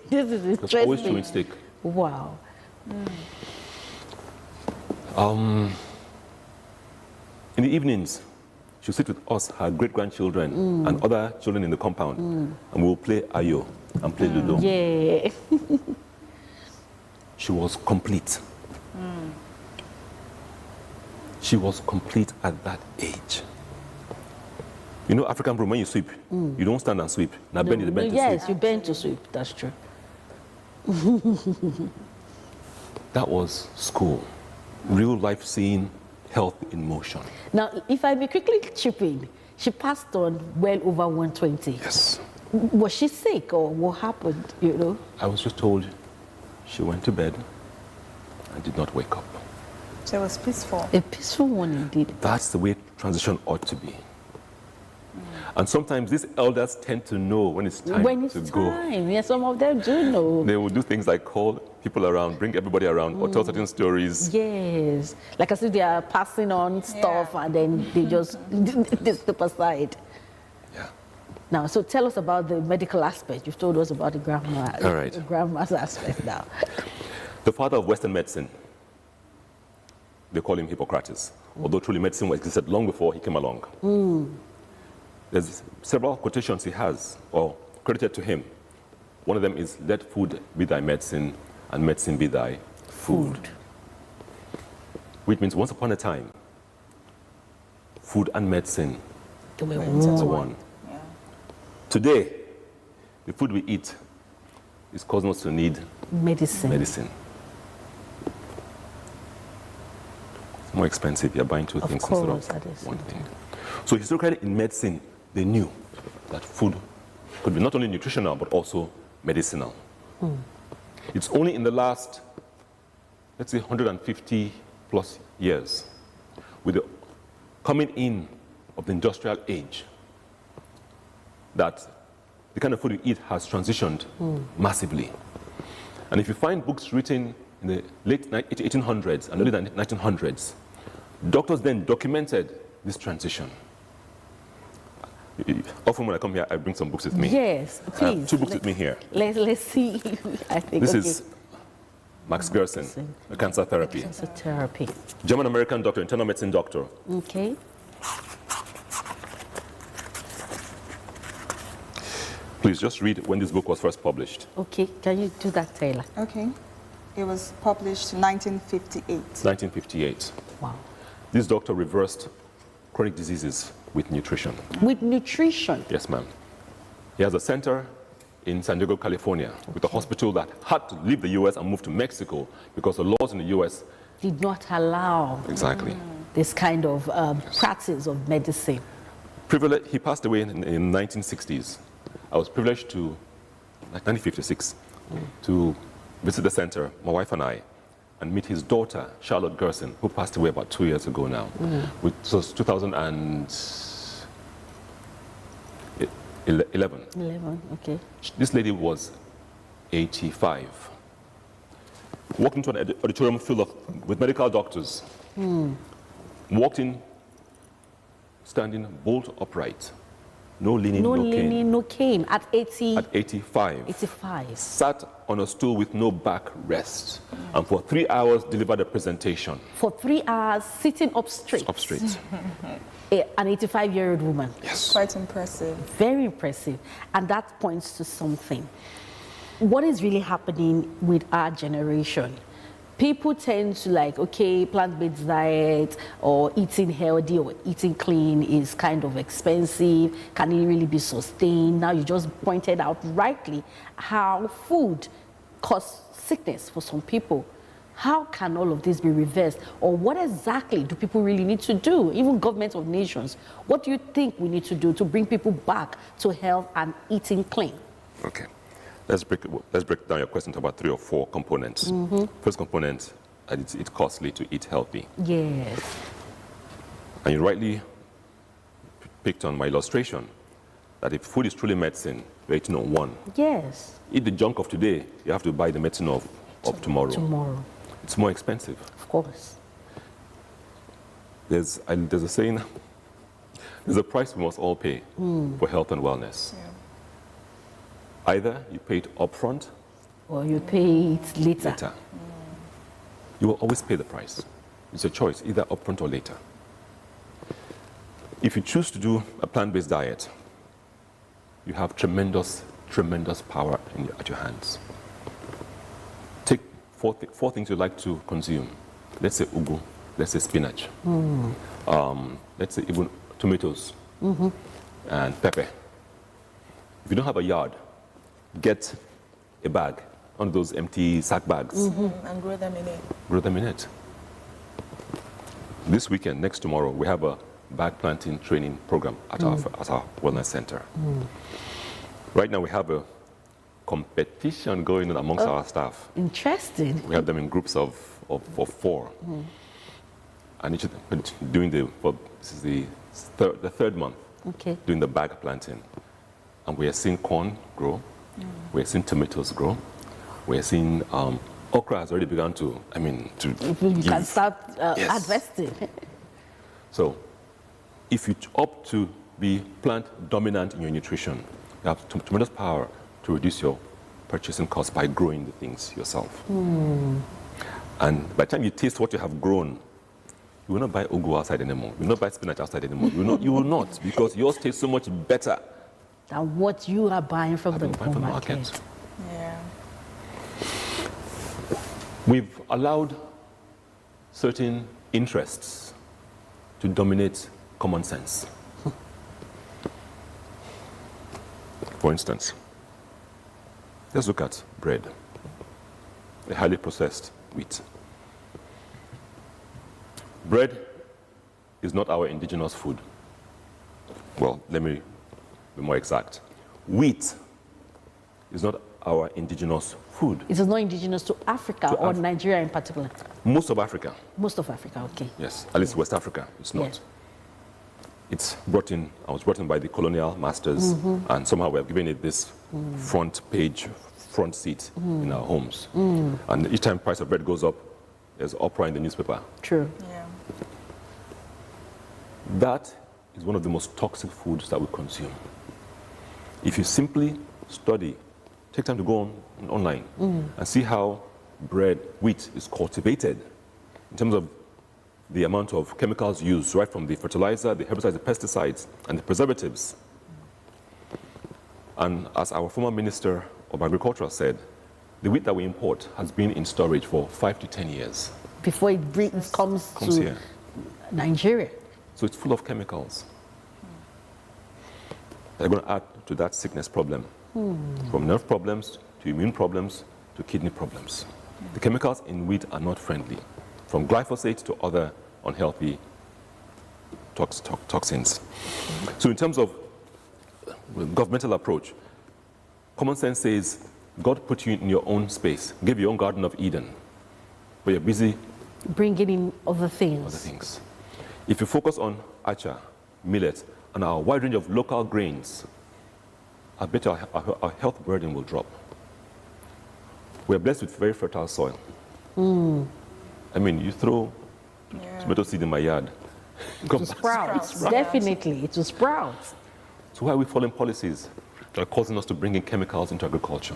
S1: This is interesting.
S7: Just always chewing stick.
S1: Wow.
S7: In the evenings, she'll sit with us, her great-grandchildren, and other children in the compound, and we'll play Ayo and play Ludo.
S1: Yeah.
S7: She was complete. She was complete at that age. You know, African broom, when you sweep, you don't stand and sweep. Now bend, you bend to
S1: Yes,
S7: sweep.
S1: you bend to sweep. That's true.
S7: That was school. Real life seeing health in motion.
S1: Now, if I may quickly chip in, she passed on well over 120.
S7: Yes.
S1: Was she sick or what happened,
S7: I was just told she went to bed and did not wake up.
S2: So it was peaceful.
S1: A peaceful one indeed.
S7: That's the way transition ought to be. And sometimes these elders tend to know when it's time to go.
S1: Yeah, some of them do know.
S7: They will do things like call people around, bring everybody around, or tell certain stories.
S1: Yes. Like as if they are passing on stuff and then they just they step aside.
S7: Yeah.
S1: Now, so tell us about the medical aspect. You've told us about the grandma.
S7: All right.
S1: The grandma's aspect now.
S7: The father of Western medicine, they call him Hippocrates, although truly medicine existed long before he came along. There's several quotations he has, or credited to him. One of them is, let food be thy medicine, and medicine be thy food. Which means once upon a time, food and medicine
S1: They were
S7: into
S1: one.
S7: one. Today, the food we eat is causing us to need medicine. It's more expensive. You're buying two things instead of one thing. So historically in medicine, they knew that food could be not only nutritional, but also medicinal. It's only in the last, let's say, 150 plus years, with the coming in of the industrial age, that the kind of food you eat has transitioned massively. And if you find books written in the late 1800s and early 1900s, doctors then documented this transition. Often when I come here, I bring some books with me.
S1: Yes, please.
S7: I have two books with me here.
S1: Let's see. I think
S7: This is Max Gerson, a cancer therapy.
S1: Cancer therapy.
S7: German-American doctor, internal medicine doctor.
S1: Okay.
S7: Please just read when this book was first published.
S1: Okay, can you do that, Taylor?
S2: Okay. It was published in 1958.
S7: 1958.
S1: Wow.
S7: This doctor reversed chronic diseases with nutrition.
S1: With nutrition?
S7: Yes, ma'am. He has a center in San Diego, California, with a hospital that had to leave the U.S. and move to Mexico because the laws in the U.S.
S1: did not allow this kind of practice of medicine.
S7: He passed away in the 1960s. I was privileged to, 1956, to visit the center, my wife and I, and meet his daughter, Charlotte Gerson, who passed away about 2 years ago now. It was 2011.
S1: 11, okay.
S7: This lady was 85. Walked into an auditorium filled with medical doctors. Walked in, standing bolt upright. No leaning, no cane.
S1: No cane. At 80?
S7: At 85.
S1: 85.
S7: Sat on a stool with no back rest. And for 3 hours delivered a presentation.
S1: For 3 hours, sitting up straight.
S7: Up straight.
S1: An 85-year-old woman.
S7: Yes.
S2: Quite impressive.
S1: Very impressive. And that points to something. What is really happening with our generation? People tend to like, okay, plant-based diet or eating healthy or eating clean is kind of expensive. Can it really be sustained? Now you just pointed out rightly how food causes sickness for some people. How can all of this be reversed? Or what exactly do people really need to do? Even governments of nations, what do you think we need to do to bring people back to health and eating clean?
S7: Okay. Let's break down your question to about 3 or 4 components. First component, it's costly to eat healthy.
S1: Yes.
S7: And you rightly picked on my illustration that if food is truly medicine, you're eating on one.
S1: Yes.
S7: Eat the junk of today, you have to buy the medicine of tomorrow.
S1: Tomorrow.
S7: It's more expensive.
S1: Of course.
S7: There's a saying, there's a price we must all pay for health and wellness.
S2: Yeah.
S7: Either you pay it upfront
S1: or you pay it later.
S7: You will always pay the price. It's a choice, either upfront or later. If you choose to do a plant-based diet, you have tremendous, tremendous power at your hands. Take four things you like to consume. Let's say ugu, let's say spinach, let's say even tomatoes and pepper. If you don't have a yard, get a bag, one of those empty sack bags.
S2: And grow them in it.
S7: Grow them in it. This weekend, next tomorrow, we have a bag planting training program at our wellness center. Right now we have a competition going on amongst our staff.
S1: Interesting.
S7: We have them in groups of 4. And each of them doing this is the third month, doing the bag planting. And we are seeing corn grow. We're seeing tomatoes grow. We're seeing okra has already begun to,
S1: you can start harvesting.
S7: So, if you opt to be plant dominant in your nutrition, you have tremendous power to reduce your purchasing costs by growing the things yourself. And by the time you taste what you have grown, you will not buy ugu outside anymore. You will not buy spinach outside anymore. You will not, because yours tastes so much better
S1: than what you are buying from the market.
S2: Yeah.
S7: We've allowed certain interests to dominate common sense. For instance, let's look at bread, a highly processed wheat. Bread is not our indigenous food. Well, let me be more exact. Wheat is not our indigenous food.
S1: It is not indigenous to Africa or Nigeria in particular.
S7: Most of Africa.
S1: Most of Africa, okay.
S7: Yes, at least West Africa, it's not.
S1: Yes.
S7: It's brought in, I was brought in by the colonial masters, and somehow we have given it this front seat in our homes. And each time price of bread goes up, there's uproar in the newspaper.
S1: True.
S2: Yeah.
S7: That is one of the most toxic foods that we consume. If you simply study, take time to go online and see how wheat is cultivated in terms of the amount of chemicals used, right from the fertilizer, the herbicides, the pesticides, and the preservatives. And as our former Minister of Agriculture said, the wheat that we import has been in storage for 5 to 10 years.
S1: Before it comes to
S7: here.
S1: Nigeria.
S7: So it's full of chemicals. They're going to add to that sickness problem, from nerve problems to immune problems to kidney problems. The chemicals in wheat are not friendly, from glyphosate to other unhealthy toxins. So in terms of governmental approach, common sense says God put you in your own space, gave you your own Garden of Eden, but you're busy
S1: bringing in other things.
S7: If you focus on acha, millet, and our wide range of local grains, I bet our health burden will drop. We're blessed with very fertile soil. I mean, you throw tomato seed in my yard.
S1: It will sprout. Definitely, it will sprout.
S7: So why are we following policies that are causing us to bring in chemicals into agriculture?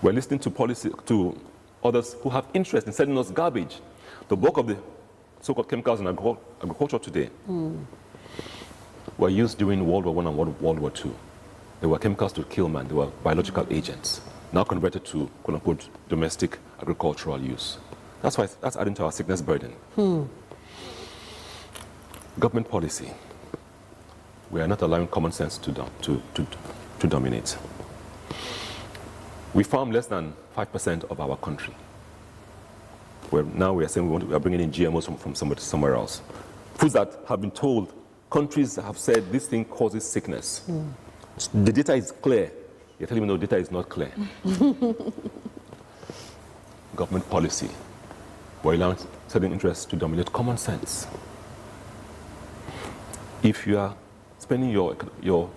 S7: We're listening to others who have interest in selling us garbage. The bulk of the so-called chemicals in agriculture today were used during World War I and World War II. They were chemicals to kill man. They were biological agents, now converted to, quote-unquote, domestic agricultural use. That's why that's adding to our sickness burden. Government policy. We are not allowing common sense to dominate. We farm less than 5% of our country. Now we are saying we are bringing in GMOs from somewhere else. Foods that have been told, countries have said this thing causes sickness. The data is clear. You're telling me no, data is not clear. Government policy. We're allowing certain interests to dominate common sense. If you are spending your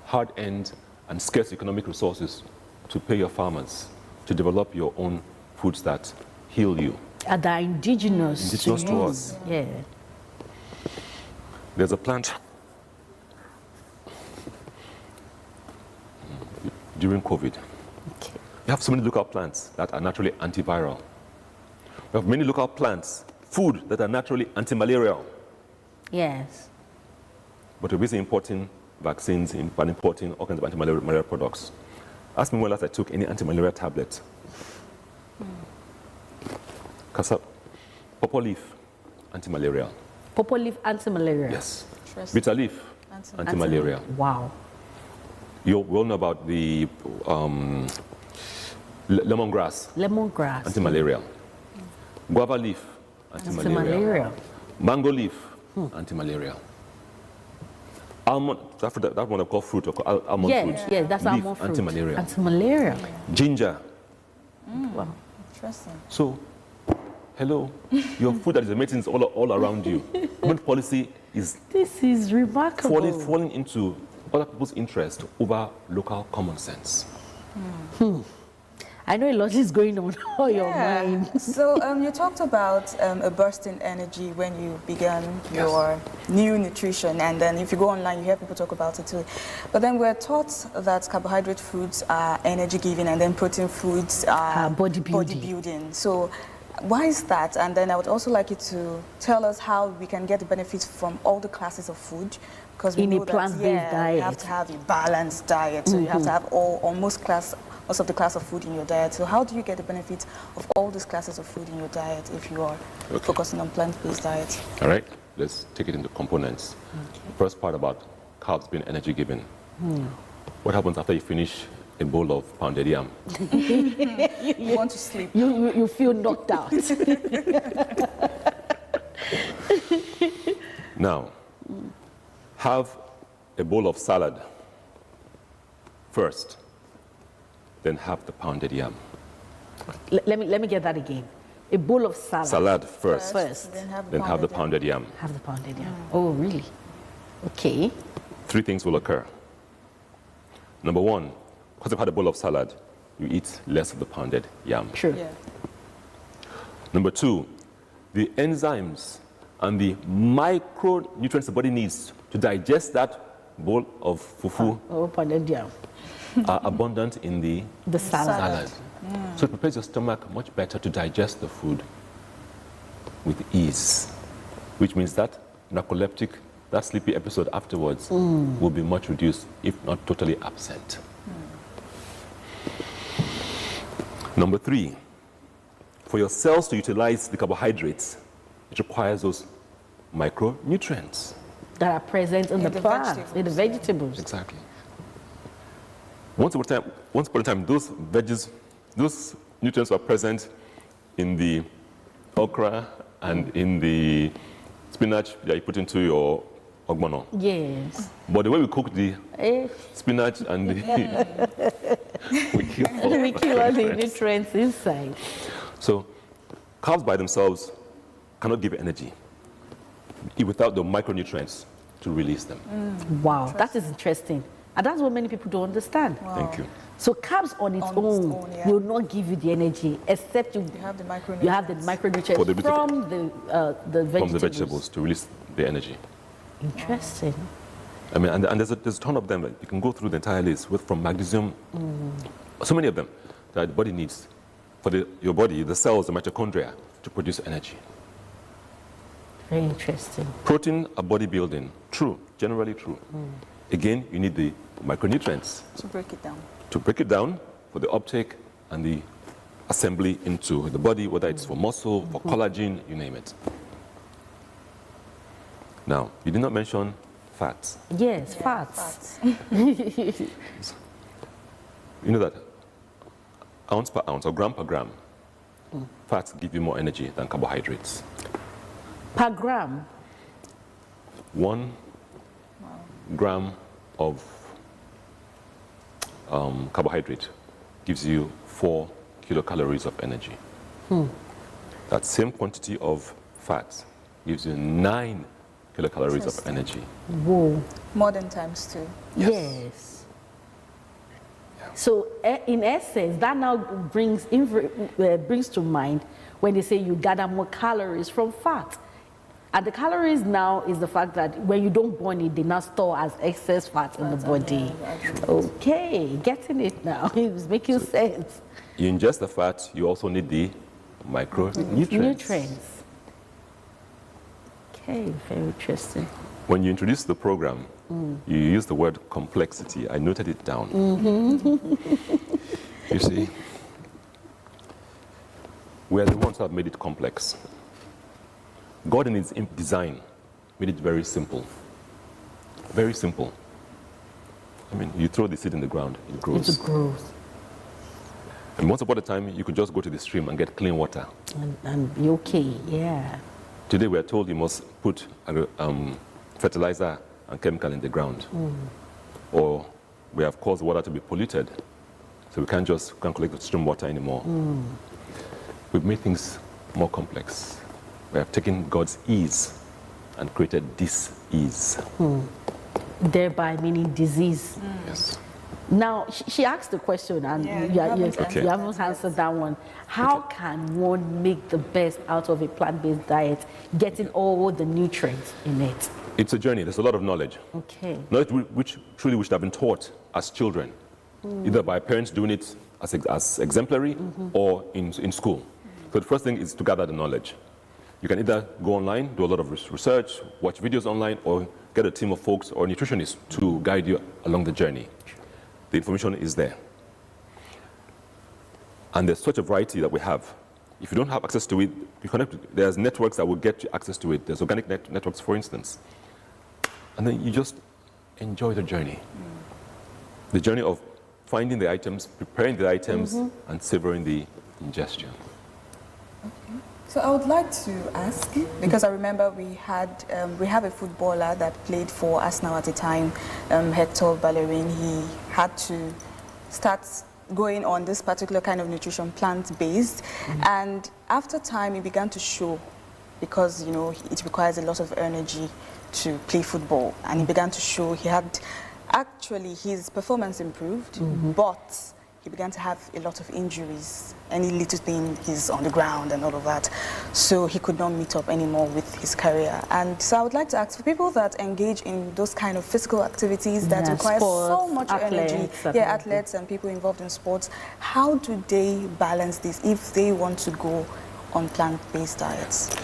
S7: hard-earned and scarce economic resources to pay your farmers to develop your own foods that heal you.
S1: That are indigenous
S7: to us.
S1: Yeah.
S7: There's a plant during COVID.
S1: Okay.
S7: We have so many local plants that are naturally antiviral. We have many local plants, food that are naturally anti-malarial.
S1: Yes.
S7: But we're busy importing vaccines and importing all kinds of anti-malaria products. Ask me when last I took any anti-malaria tablet. Purple leaf, anti-malarial.
S1: Purple leaf, anti-malaria.
S7: Yes. Bitter leaf, anti-malaria.
S1: Wow.
S7: We all know about the lemongrass.
S1: Lemongrass.
S7: Anti-malarial. Guava leaf, anti-malarial. Mango leaf, anti-malarial. Almond, that one I call fruit, or almond fruit.
S1: Yes, that's
S7: leaf,
S1: almond fruit.
S7: Anti-malarial.
S1: Anti-malarial.
S7: Ginger.
S1: Wow.
S2: Interesting.
S7: So, hello, your food that is amazing is all around you. Government policy is
S1: This is remarkable.
S7: falling into other people's interest over local common sense.
S1: I know a lot is going on in your mind.
S2: So you talked about a burst in energy when you began your new nutrition, and then if you go online, you hear people talk about it too. But then we're taught that carbohydrate foods are energy giving, and then protein foods are bodybuilding. So why is that? And then I would also like you to tell us how we can get the benefits from all the classes of food. Because we
S1: In
S2: know
S1: a plant-based diet.
S2: you have to have a balanced diet, so you have to have most of the class of food in your diet. So how do you get the benefit of all these classes of food in your diet if you are focusing on plant-based diet?
S7: All right, let's take it into components. First part about carbs being energy giving. What happens after you finish a bowl of pounded yam?
S2: You want to sleep.
S1: You feel knocked out.
S7: Now, have a bowl of salad first, then have the pounded yam.
S1: Let me get that again. A bowl of salad.
S7: Salad first,
S1: Then
S7: have the pounded yam.
S1: Have the pounded yam. Oh, really? Okay.
S7: 3 things will occur. Number 1, because you've had a bowl of salad, you eat less of the pounded yam.
S1: Sure.
S7: Number 2, the enzymes and the micronutrients the body needs to digest that bowl of fufu
S1: pounded yam
S7: are abundant in the
S1: salad.
S7: So it prepares your stomach much better to digest the food with ease, which means that narcoleptic, that sleepy episode afterwards will be much reduced, if not totally absent. Number 3, for your cells to utilize the carbohydrates, it requires those micronutrients
S1: that are present in the plants, in the vegetables.
S7: Exactly. Once upon a time, those nutrients were present in the okra and in the spinach that you put into your ogbono.
S1: Yes.
S7: But the way we cook the spinach and the we kill
S1: all the nutrients inside.
S7: So carbs by themselves cannot give energy without the micronutrients to release them.
S1: Wow, that is interesting. And that's what many people don't understand.
S7: Thank you.
S1: So carbs on its own will not give you the energy, except you have the micronutrients from the vegetables.
S7: From the vegetables to release the energy.
S1: Interesting.
S7: I mean, and there's a ton of them. You can go through the entire list from magnesium, so many of them that the body needs for your body, the cells, the mitochondria, to produce energy.
S1: Very interesting.
S7: Protein are bodybuilding. True, generally true. Again, you need the micronutrients
S2: To break it down.
S7: to break it down for the uptake and the assembly into the body, whether it's for muscle, for collagen, you name it. Now, you did not mention fats.
S1: Yes, fats.
S7: You know that ounce per ounce or gram per gram, fats give you more energy than carbohydrates.
S1: Per gram?
S7: 1 gram of carbohydrate gives you 4 kilocalories of energy. That same quantity of fat gives you 9 kilocalories of energy.
S1: Whoa.
S2: More than times 2.
S1: Yes. So in essence, that now brings to mind when they say you gather more calories from fat. And the calories now is the fact that when you don't burn it, they now store as excess fat in the body. Okay, getting it now. It's making sense.
S7: You ingest the fat, you also need the micronutrients.
S1: Nutrients. Okay, very interesting.
S7: When you introduced the program, you used the word complexity. I noted it down. You see, we are the ones who have made it complex. God in his design made it very simple. Very simple. I mean, you throw the seed in the ground, it grows.
S1: It grows.
S7: And once upon a time, you could just go to the stream and get clean water.
S1: And be okay, yeah.
S7: Today, we are told you must put fertilizer and chemical in the ground. Or we have caused water to be polluted, so we can't collect the stream water anymore. We've made things more complex. We have taken God's ease and created dis-ease.
S1: Thereby meaning disease.
S7: Yes.
S1: Now, she asked the question, and you haven't answered that one. How can one make the best out of a plant-based diet, getting all the nutrients in it?
S7: It's a journey. There's a lot of knowledge.
S1: Okay.
S7: Knowledge which truly we should have been taught as children, either by parents doing it as exemplary or in school. So the first thing is to gather the knowledge. You can either go online, do a lot of research, watch videos online, or get a team of folks or nutritionists to guide you along the journey. The information is there. And there's such a variety that we have. If you don't have access to it, there's networks that will get you access to it. There's organic networks, for instance. And then you just enjoy the journey. The journey of finding the items, preparing the items, and savoring the ingestion.
S2: So I would like to ask, because I remember we have a footballer that played for Arsenal at the time, Hector Bellerin. He had to start going on this particular kind of nutrition, plant-based, and after time it began to show, because you know it requires a lot of energy to play football, and it began to show. He had actually his performance improved, but he began to have a lot of injuries. Any little thing, he's on the ground and all of that. So he could not meet up anymore with his career. And so I would like to ask, for people that engage in those kind of physical activities that require so much energy, athletes and people involved in sports, how do they balance this if they want to go on plant-based diets?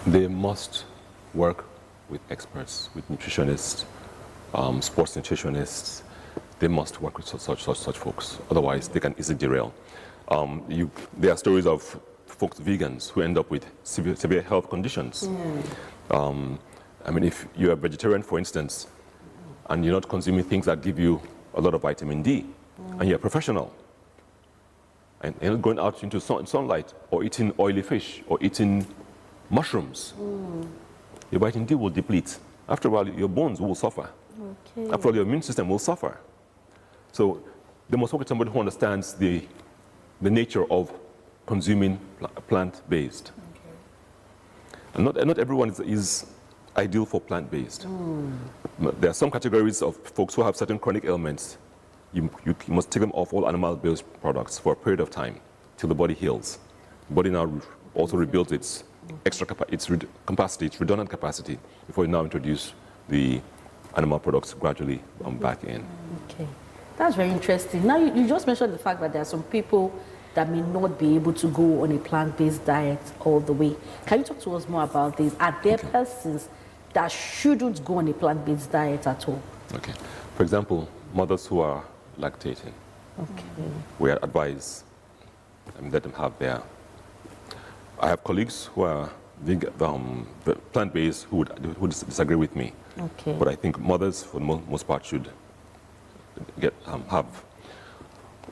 S7: They must work with experts, with nutritionists, sports nutritionists. They must work with such folks. Otherwise, they can easily derail. There are stories of folks, vegans, who end up with severe health conditions. I mean, if you're a vegetarian, for instance, and you're not consuming things that give you a lot of vitamin D, and you're a professional, and you're not going out into sunlight, or eating oily fish, or eating mushrooms, your vitamin D will deplete. After a while, your bones will suffer. After all, your immune system will suffer. So they must work with somebody who understands the nature of consuming plant-based. And not everyone is ideal for plant-based. There are some categories of folks who have certain chronic ailments. You must take them off all animal-based products for a period of time till the body heals. The body now also rebuilds its redundant capacity before you now introduce the animal products gradually back in.
S1: Okay. That's very interesting. Now, you just mentioned the fact that there are some people that may not be able to go on a plant-based diet all the way. Can you talk to us more about this? Are there persons that shouldn't go on a plant-based diet at all?
S7: Okay. For example, mothers who are lactating.
S1: Okay.
S7: We advise let them have their... I have colleagues who are plant-based who would disagree with me.
S1: Okay.
S7: But I think mothers, for the most part, should have.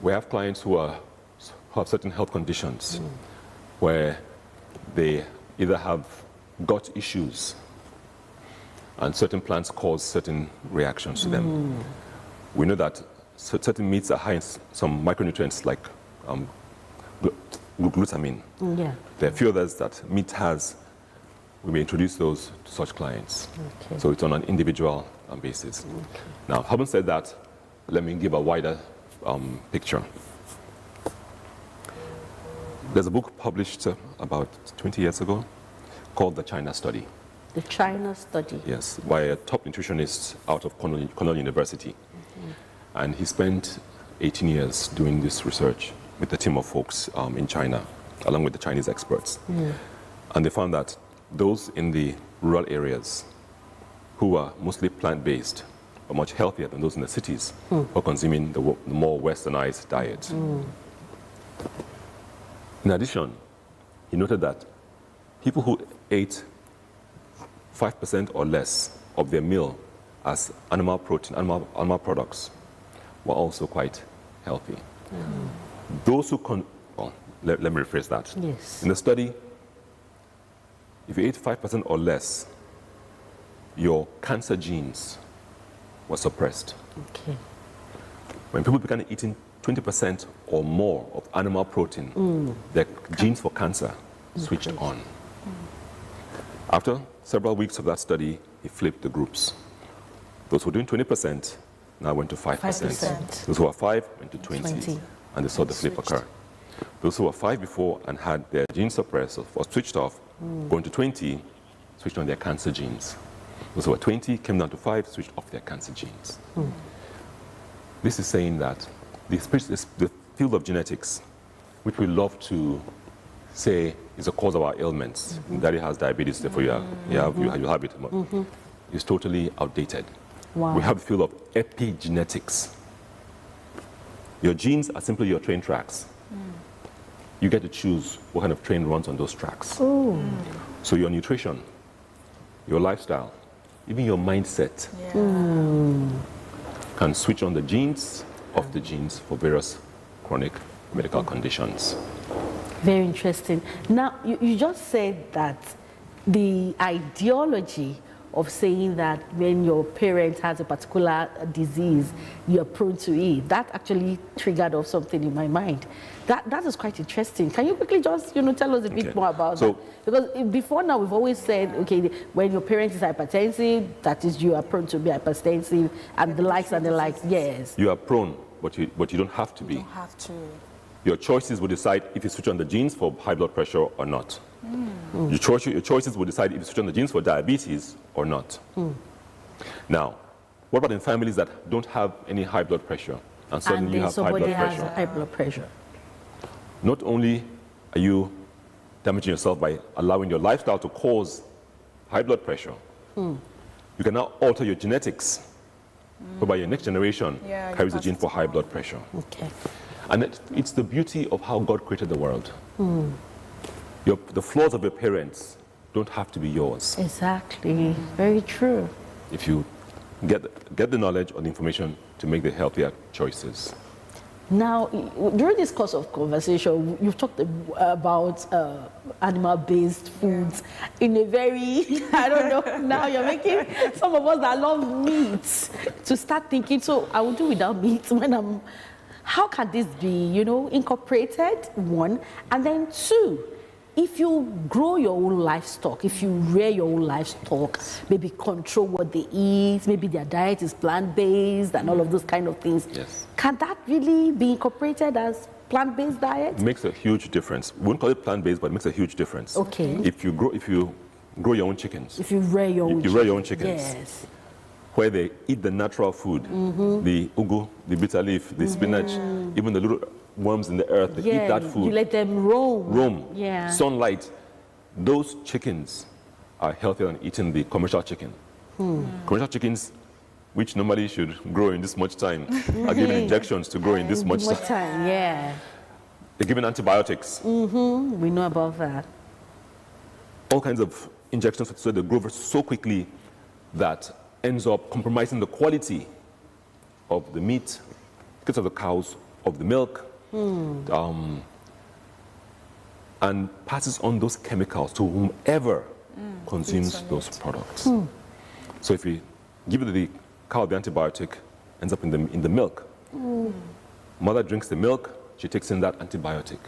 S7: We have clients who have certain health conditions where they either have gut issues and certain plants cause certain reactions to them. We know that certain meats are high in some micronutrients like glutamine. There are a few others that meat has. We may introduce those to such clients.
S1: Okay.
S7: So it's on an individual basis. Now, having said that, let me give a wider picture. There's a book published about 20 years ago called The China Study.
S1: The China Study?
S7: Yes, by a top nutritionist out of Cornell University. And he spent 18 years doing this research with a team of folks in China, along with the Chinese experts. And they found that those in the rural areas who are mostly plant-based are much healthier than those in the cities who are consuming the more westernized diet. In addition, he noted that people who ate 5% or less of their meal as animal protein, animal products, were also quite healthy. Those who let me rephrase that.
S1: Yes.
S7: In the study, if you ate 5% or less, your cancer genes were suppressed.
S1: Okay.
S7: When people began eating 20% or more of animal protein, their genes for cancer switched on. After several weeks of that study, he flipped the groups. Those who were doing 20% now went to 5%. Those who were 5 went to 20. And they saw the flip occur. Those who were 5 before and had their genes suppressed or switched off, going to 20, switched on their cancer genes. Those who were 20 came down to 5, switched off their cancer genes. This is saying that the field of genetics, which we love to say is the cause of our ailments, Daddy has diabetes, therefore you have it, is totally outdated.
S1: Wow.
S7: We have the field of epigenetics. Your genes are simply your train tracks. you get to choose what kind of train runs on those tracks.
S1: Oh.
S7: So your nutrition, your lifestyle, even your mindset can switch on the genes, off the genes for various chronic medical conditions.
S1: Very interesting. Now, you just said that the ideology of saying that when your parent has a particular disease, you're prone to it, that actually triggered off something in my mind. That is quite interesting. Can you quickly just, tell us a bit more about that? Because before now, we've always said, okay, when your parent is hypertensive, that is, you are prone to be hypertensive, and the likes and the likes, yes.
S7: You are prone, but you don't have to be.
S2: You don't have to.
S7: Your choices will decide if you switch on the genes for high blood pressure or not. Your choices will decide if you switch on the genes for diabetes or not. Now, what about in families that don't have any high blood pressure and suddenly you have high blood pressure?
S1: Has high blood pressure.
S7: Not only are you damaging yourself by allowing your lifestyle to cause high blood pressure, you can now alter your genetics, whereby your next generation carries a gene for high blood pressure.
S1: Okay.
S7: And it's the beauty of how God created the world. The flaws of your parents don't have to be yours.
S1: Exactly. Very true.
S7: If you get the knowledge or the information to make the healthier choices.
S1: Now, during this course of conversation, you've talked about animal-based foods in a very, I don't know, now you're making some of us that love meat to start thinking, so I will do without meat when how can this be, incorporated, one, and then two, if you grow your own livestock, if you rear your own livestock, maybe control what they eat, maybe their diet is plant-based and all of those kind of things.
S7: Yes.
S1: Can that really be incorporated as plant-based diet?
S7: It makes a huge difference. We wouldn't call it plant-based, but it makes a huge difference.
S1: Okay.
S7: If you grow your own chickens.
S1: If you rear your own chickens.
S7: rear your own chickens.
S1: Yes.
S7: Where they eat the natural food, the ugu, the bitter leaf, the spinach, even the little worms in the earth, they eat that food.
S1: You let them roam.
S7: Roam.
S1: Yeah.
S7: Sunlight. Those chickens are healthier than eating the commercial chicken. Commercial chickens, which normally should grow in this much time, are given injections to grow in this much time.
S1: Yeah.
S7: They're given antibiotics.
S1: We know about that.
S7: All kinds of injections so they grow so quickly that ends up compromising the quality of the meat, because of the cows, of the milk, and passes on those chemicals to whomever consumes those products. So if you give the cow the antibiotic, ends up in the milk. Mother drinks the milk, she takes in that antibiotic.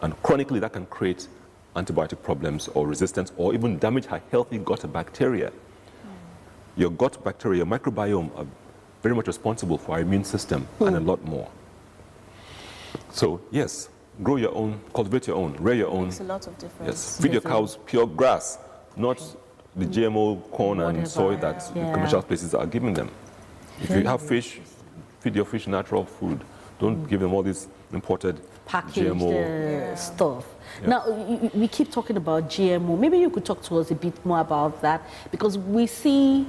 S7: And chronically that can create antibiotic problems or resistance or even damage her healthy gut bacteria. Your gut bacteria, your microbiome are very much responsible for our immune system and a lot more. So yes, grow your own, cultivate your own, rear your own.
S2: Makes a lot of difference.
S7: Yes, feed your cows pure grass, not the GMO corn and soy that the commercial places are giving them. If you have fish, feed your fish natural food. Don't give them all this imported
S1: packaged
S7: GMO
S1: stuff.
S7: Yeah.
S1: Now, we keep talking about GMO. Maybe you could talk to us a bit more about that, because we see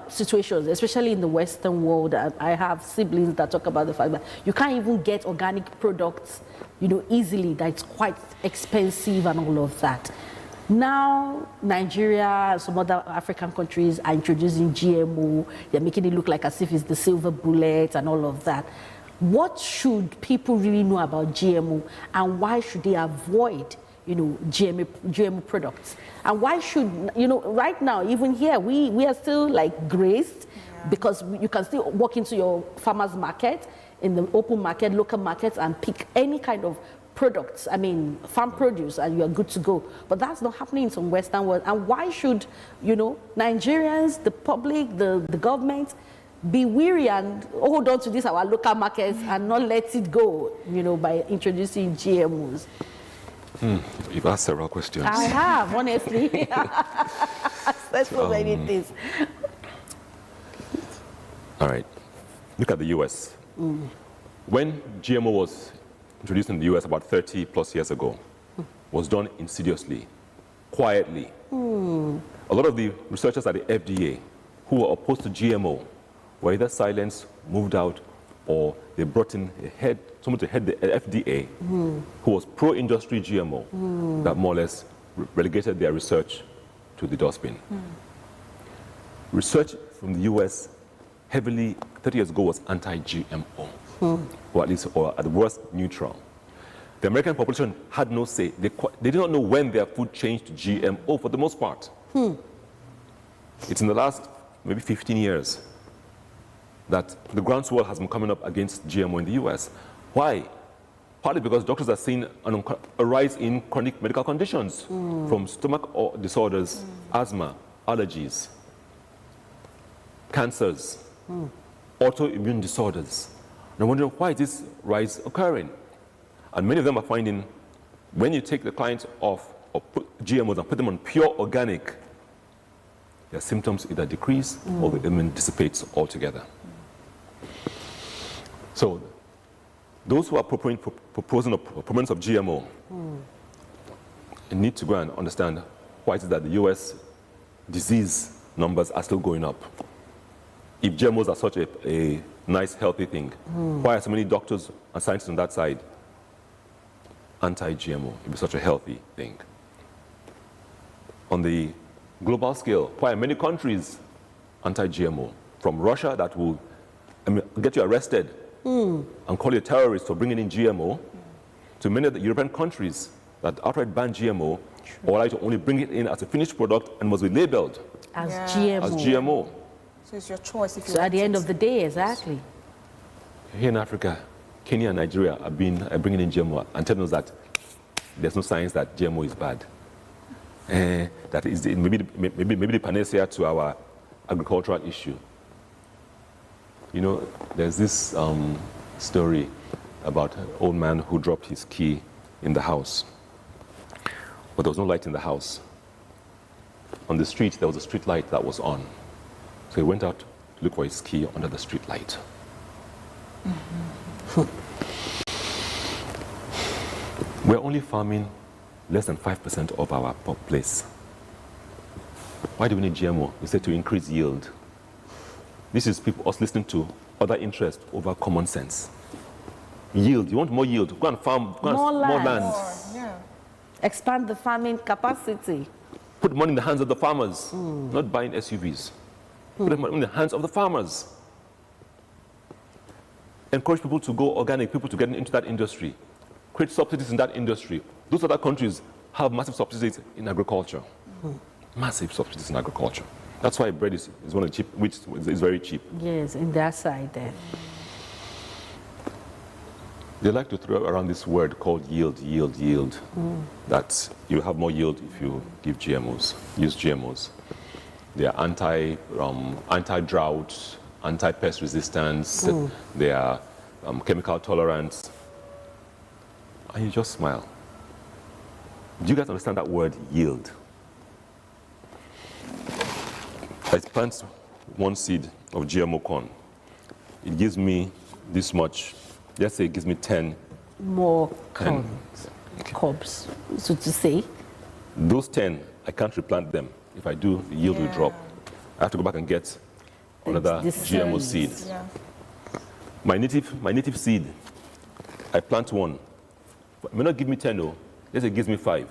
S1: situations, especially in the Western world, and I have siblings that talk about the fact that you can't even get organic products, easily, that it's quite expensive and all of that. Now, Nigeria and some other African countries are introducing GMO. They're making it look like as if it's the silver bullet and all of that. What should people really know about GMO, and why should they avoid, GMO products? And why should, right now, even here, we are still like graced because you can still walk into your farmer's market, in the open market, local markets, and pick any kind of products, farm produce, and you're good to go. But that's not happening in some Western world. And why should, Nigerians, the public, the government, be weary and hold on to this, our local markets, and not let it go, by introducing GMOs?
S7: You've asked several questions.
S1: I have, honestly. There's so many things.
S7: All right. Look at the U.S. When GMO was introduced in the U.S. about 30 plus years ago, was done insidiously, quietly. A lot of the researchers at the FDA who were opposed to GMO were either silenced, moved out, or they brought in someone to head the FDA who was pro-industry GMO that more or less relegated their research to the dustbin. Research from the US heavily 30 years ago was anti-GMO, or at least, or at the worst, neutral. The American population had no say. They did not know when their food changed to GMO for the most part. It's in the last maybe 15 years that the groundswell has been coming up against GMO in the US. Why? Partly because doctors are seeing a rise in chronic medical conditions from stomach disorders, asthma, allergies, cancers, autoimmune disorders. And I'm wondering why is this rise occurring? And many of them are finding when you take the clients off or put GMOs and put them on pure organic, their symptoms either decrease or the ailment dissipates altogether. So those who are proponents of GMO need to go and understand why it is that the US disease numbers are still going up. If GMOs are such a nice, healthy thing, why are so many doctors and scientists on that side anti-GMO? It be such a healthy thing. On the global scale, why are many countries anti-GMO? From Russia, that will get you arrested and call you a terrorist for bringing in GMO, to many of the European countries that outright ban GMO or like to only bring it in as a finished product and must be labeled
S1: as GMO.
S2: So it's your choice if you
S1: So
S2: want
S1: at the end
S2: it.
S1: of the day, exactly.
S7: Here in Africa, Kenya and Nigeria are bringing in GMO and telling us that there's no science that GMO is bad. That is maybe the panacea to our agricultural issue. You know, there's this story about an old man who dropped his key in the house, but there was no light in the house. On the street, there was a street light that was on. So he went out to look for his key under the street light. We're only farming less than 5% of our place. Why do we need GMO? We said to increase yield. This is us listening to other interests over common sense. Yield, you want more yield, go and farm,
S1: More land.
S2: Yeah.
S1: Expand the farming capacity.
S7: Put money in the hands of the farmers, not buying SUVs. Put money in the hands of the farmers. Encourage people to go organic, people to get into that industry. Create subsidies in that industry. Those other countries have massive subsidies in agriculture. Massive subsidies in agriculture. That's why bread is one of the cheap, which is very cheap.
S1: Yes, in that side there.
S7: They like to throw around this word called yield. That you have more yield if you give GMOs, use GMOs. They are anti-drought, anti-pest resistance. They are chemical tolerant. And you just smile. Do you guys understand that word, yield? I plant one seed of GMO corn. It gives me this much. Let's say it gives me 10.
S1: More cobs, so to say.
S7: Those 10, I can't replant them. If I do, the yield will drop. I have to go back and get another GMO seed.
S2: Yeah.
S7: My native seed, I plant one. It may not give me 10 though. Let's say it gives me 5.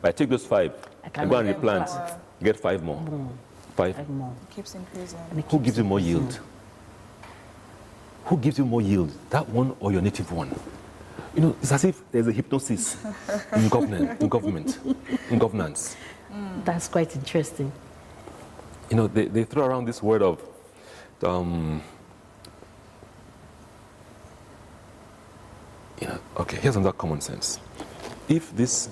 S7: But I take those 5, I go and replant, get 5 more. 5 more.
S2: It keeps increasing.
S7: Who gives you more yield? Who gives you more yield? That one or your native one? You know, it's as if there's a hypnosis in governance.
S1: That's quite interesting.
S7: You know, they throw around this word of you know, okay, here's another common sense. If this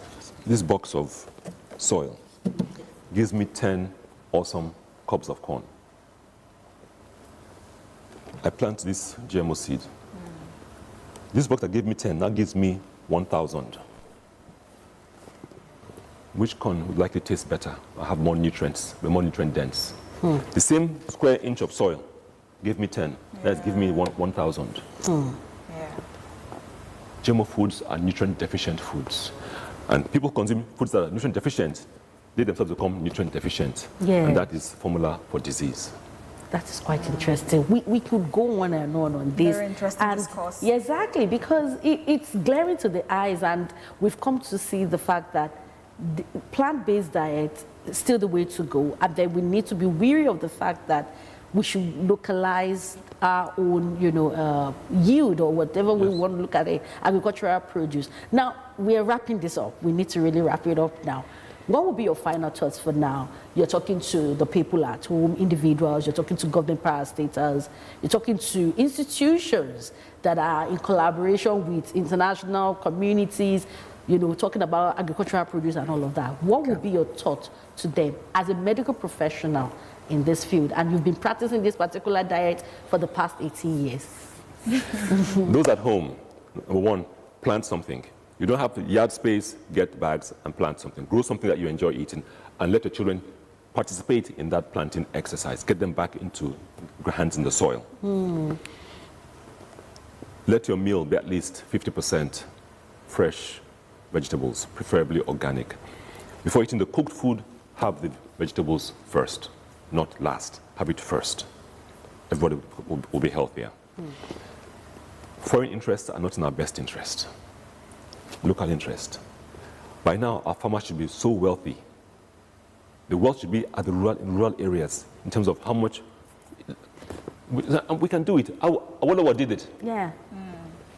S7: box of soil gives me 10 awesome cobs of corn, I plant this GMO seed. This box that gave me 10 now gives me 1,000. Which corn would likely taste better or have more nutrients, be more nutrient dense? The same square inch of soil gave me 10. That's give me 1,000. GMO foods are nutrient deficient foods. And people consume foods that are nutrient deficient, they themselves become nutrient deficient.
S1: Yeah.
S7: And that is formula for disease.
S1: That is quite interesting. We could go on and on this.
S2: Very interesting
S1: and
S2: discourse.
S1: Yeah, exactly, because it's glaring to the eyes, and we've come to see the fact that the plant-based diet is still the way to go, and then we need to be wary of the fact that we should localize our own, yield or whatever we want to look at it, agricultural produce. Now, we are wrapping this up. We need to really wrap it up now. What will be your final thoughts for now? You're talking to the people at home, individuals, you're talking to government parastatals, you're talking to institutions that are in collaboration with international communities, talking about agricultural produce and all of that. What will be your thought to them as a medical professional in this field? And you've been practicing this particular diet for the past 18 years.
S7: Those at home, number one, plant something. You don't have yard space, get bags and plant something. Grow something that you enjoy eating and let your children participate in that planting exercise. Get them back into hands in the soil. Let your meal be at least 50% fresh vegetables, preferably organic. Before eating the cooked food, have the vegetables first, not last. Have it first. Everybody will be healthier. Foreign interests are not in our best interest. Local interest. By now, our farmers should be so wealthy. The wealth should be at the rural areas in terms of how much we can do it. Awolowo did it.
S1: Yeah.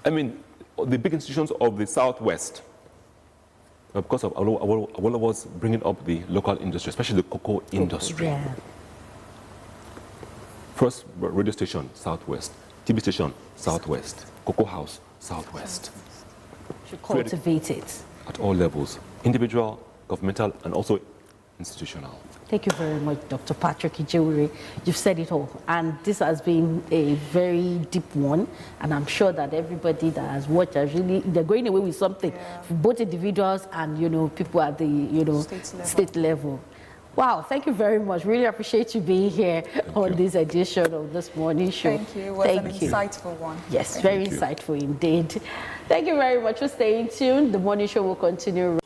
S7: I mean, the big institutions of the Southwest, because of Awolowo's bringing up the local industry, especially the cocoa industry.
S1: Yeah.
S7: First radio station, Southwest. TV station, Southwest. Cocoa house, Southwest.
S1: Should cultivate it.
S7: At all levels, individual, governmental, and also institutional.
S1: Thank you very much, Dr. Patrick Ijeure. You've said it all, and this has been a very deep one, and I'm sure that everybody that has watched has they're going away with something, for both individuals and, people at the, state level. Wow, thank you very much. Really appreciate you being here on this edition of this morning show.
S2: Thank you. It was an insightful one.
S1: Yes, very insightful indeed. Thank you very much for staying tuned. The morning show will continue.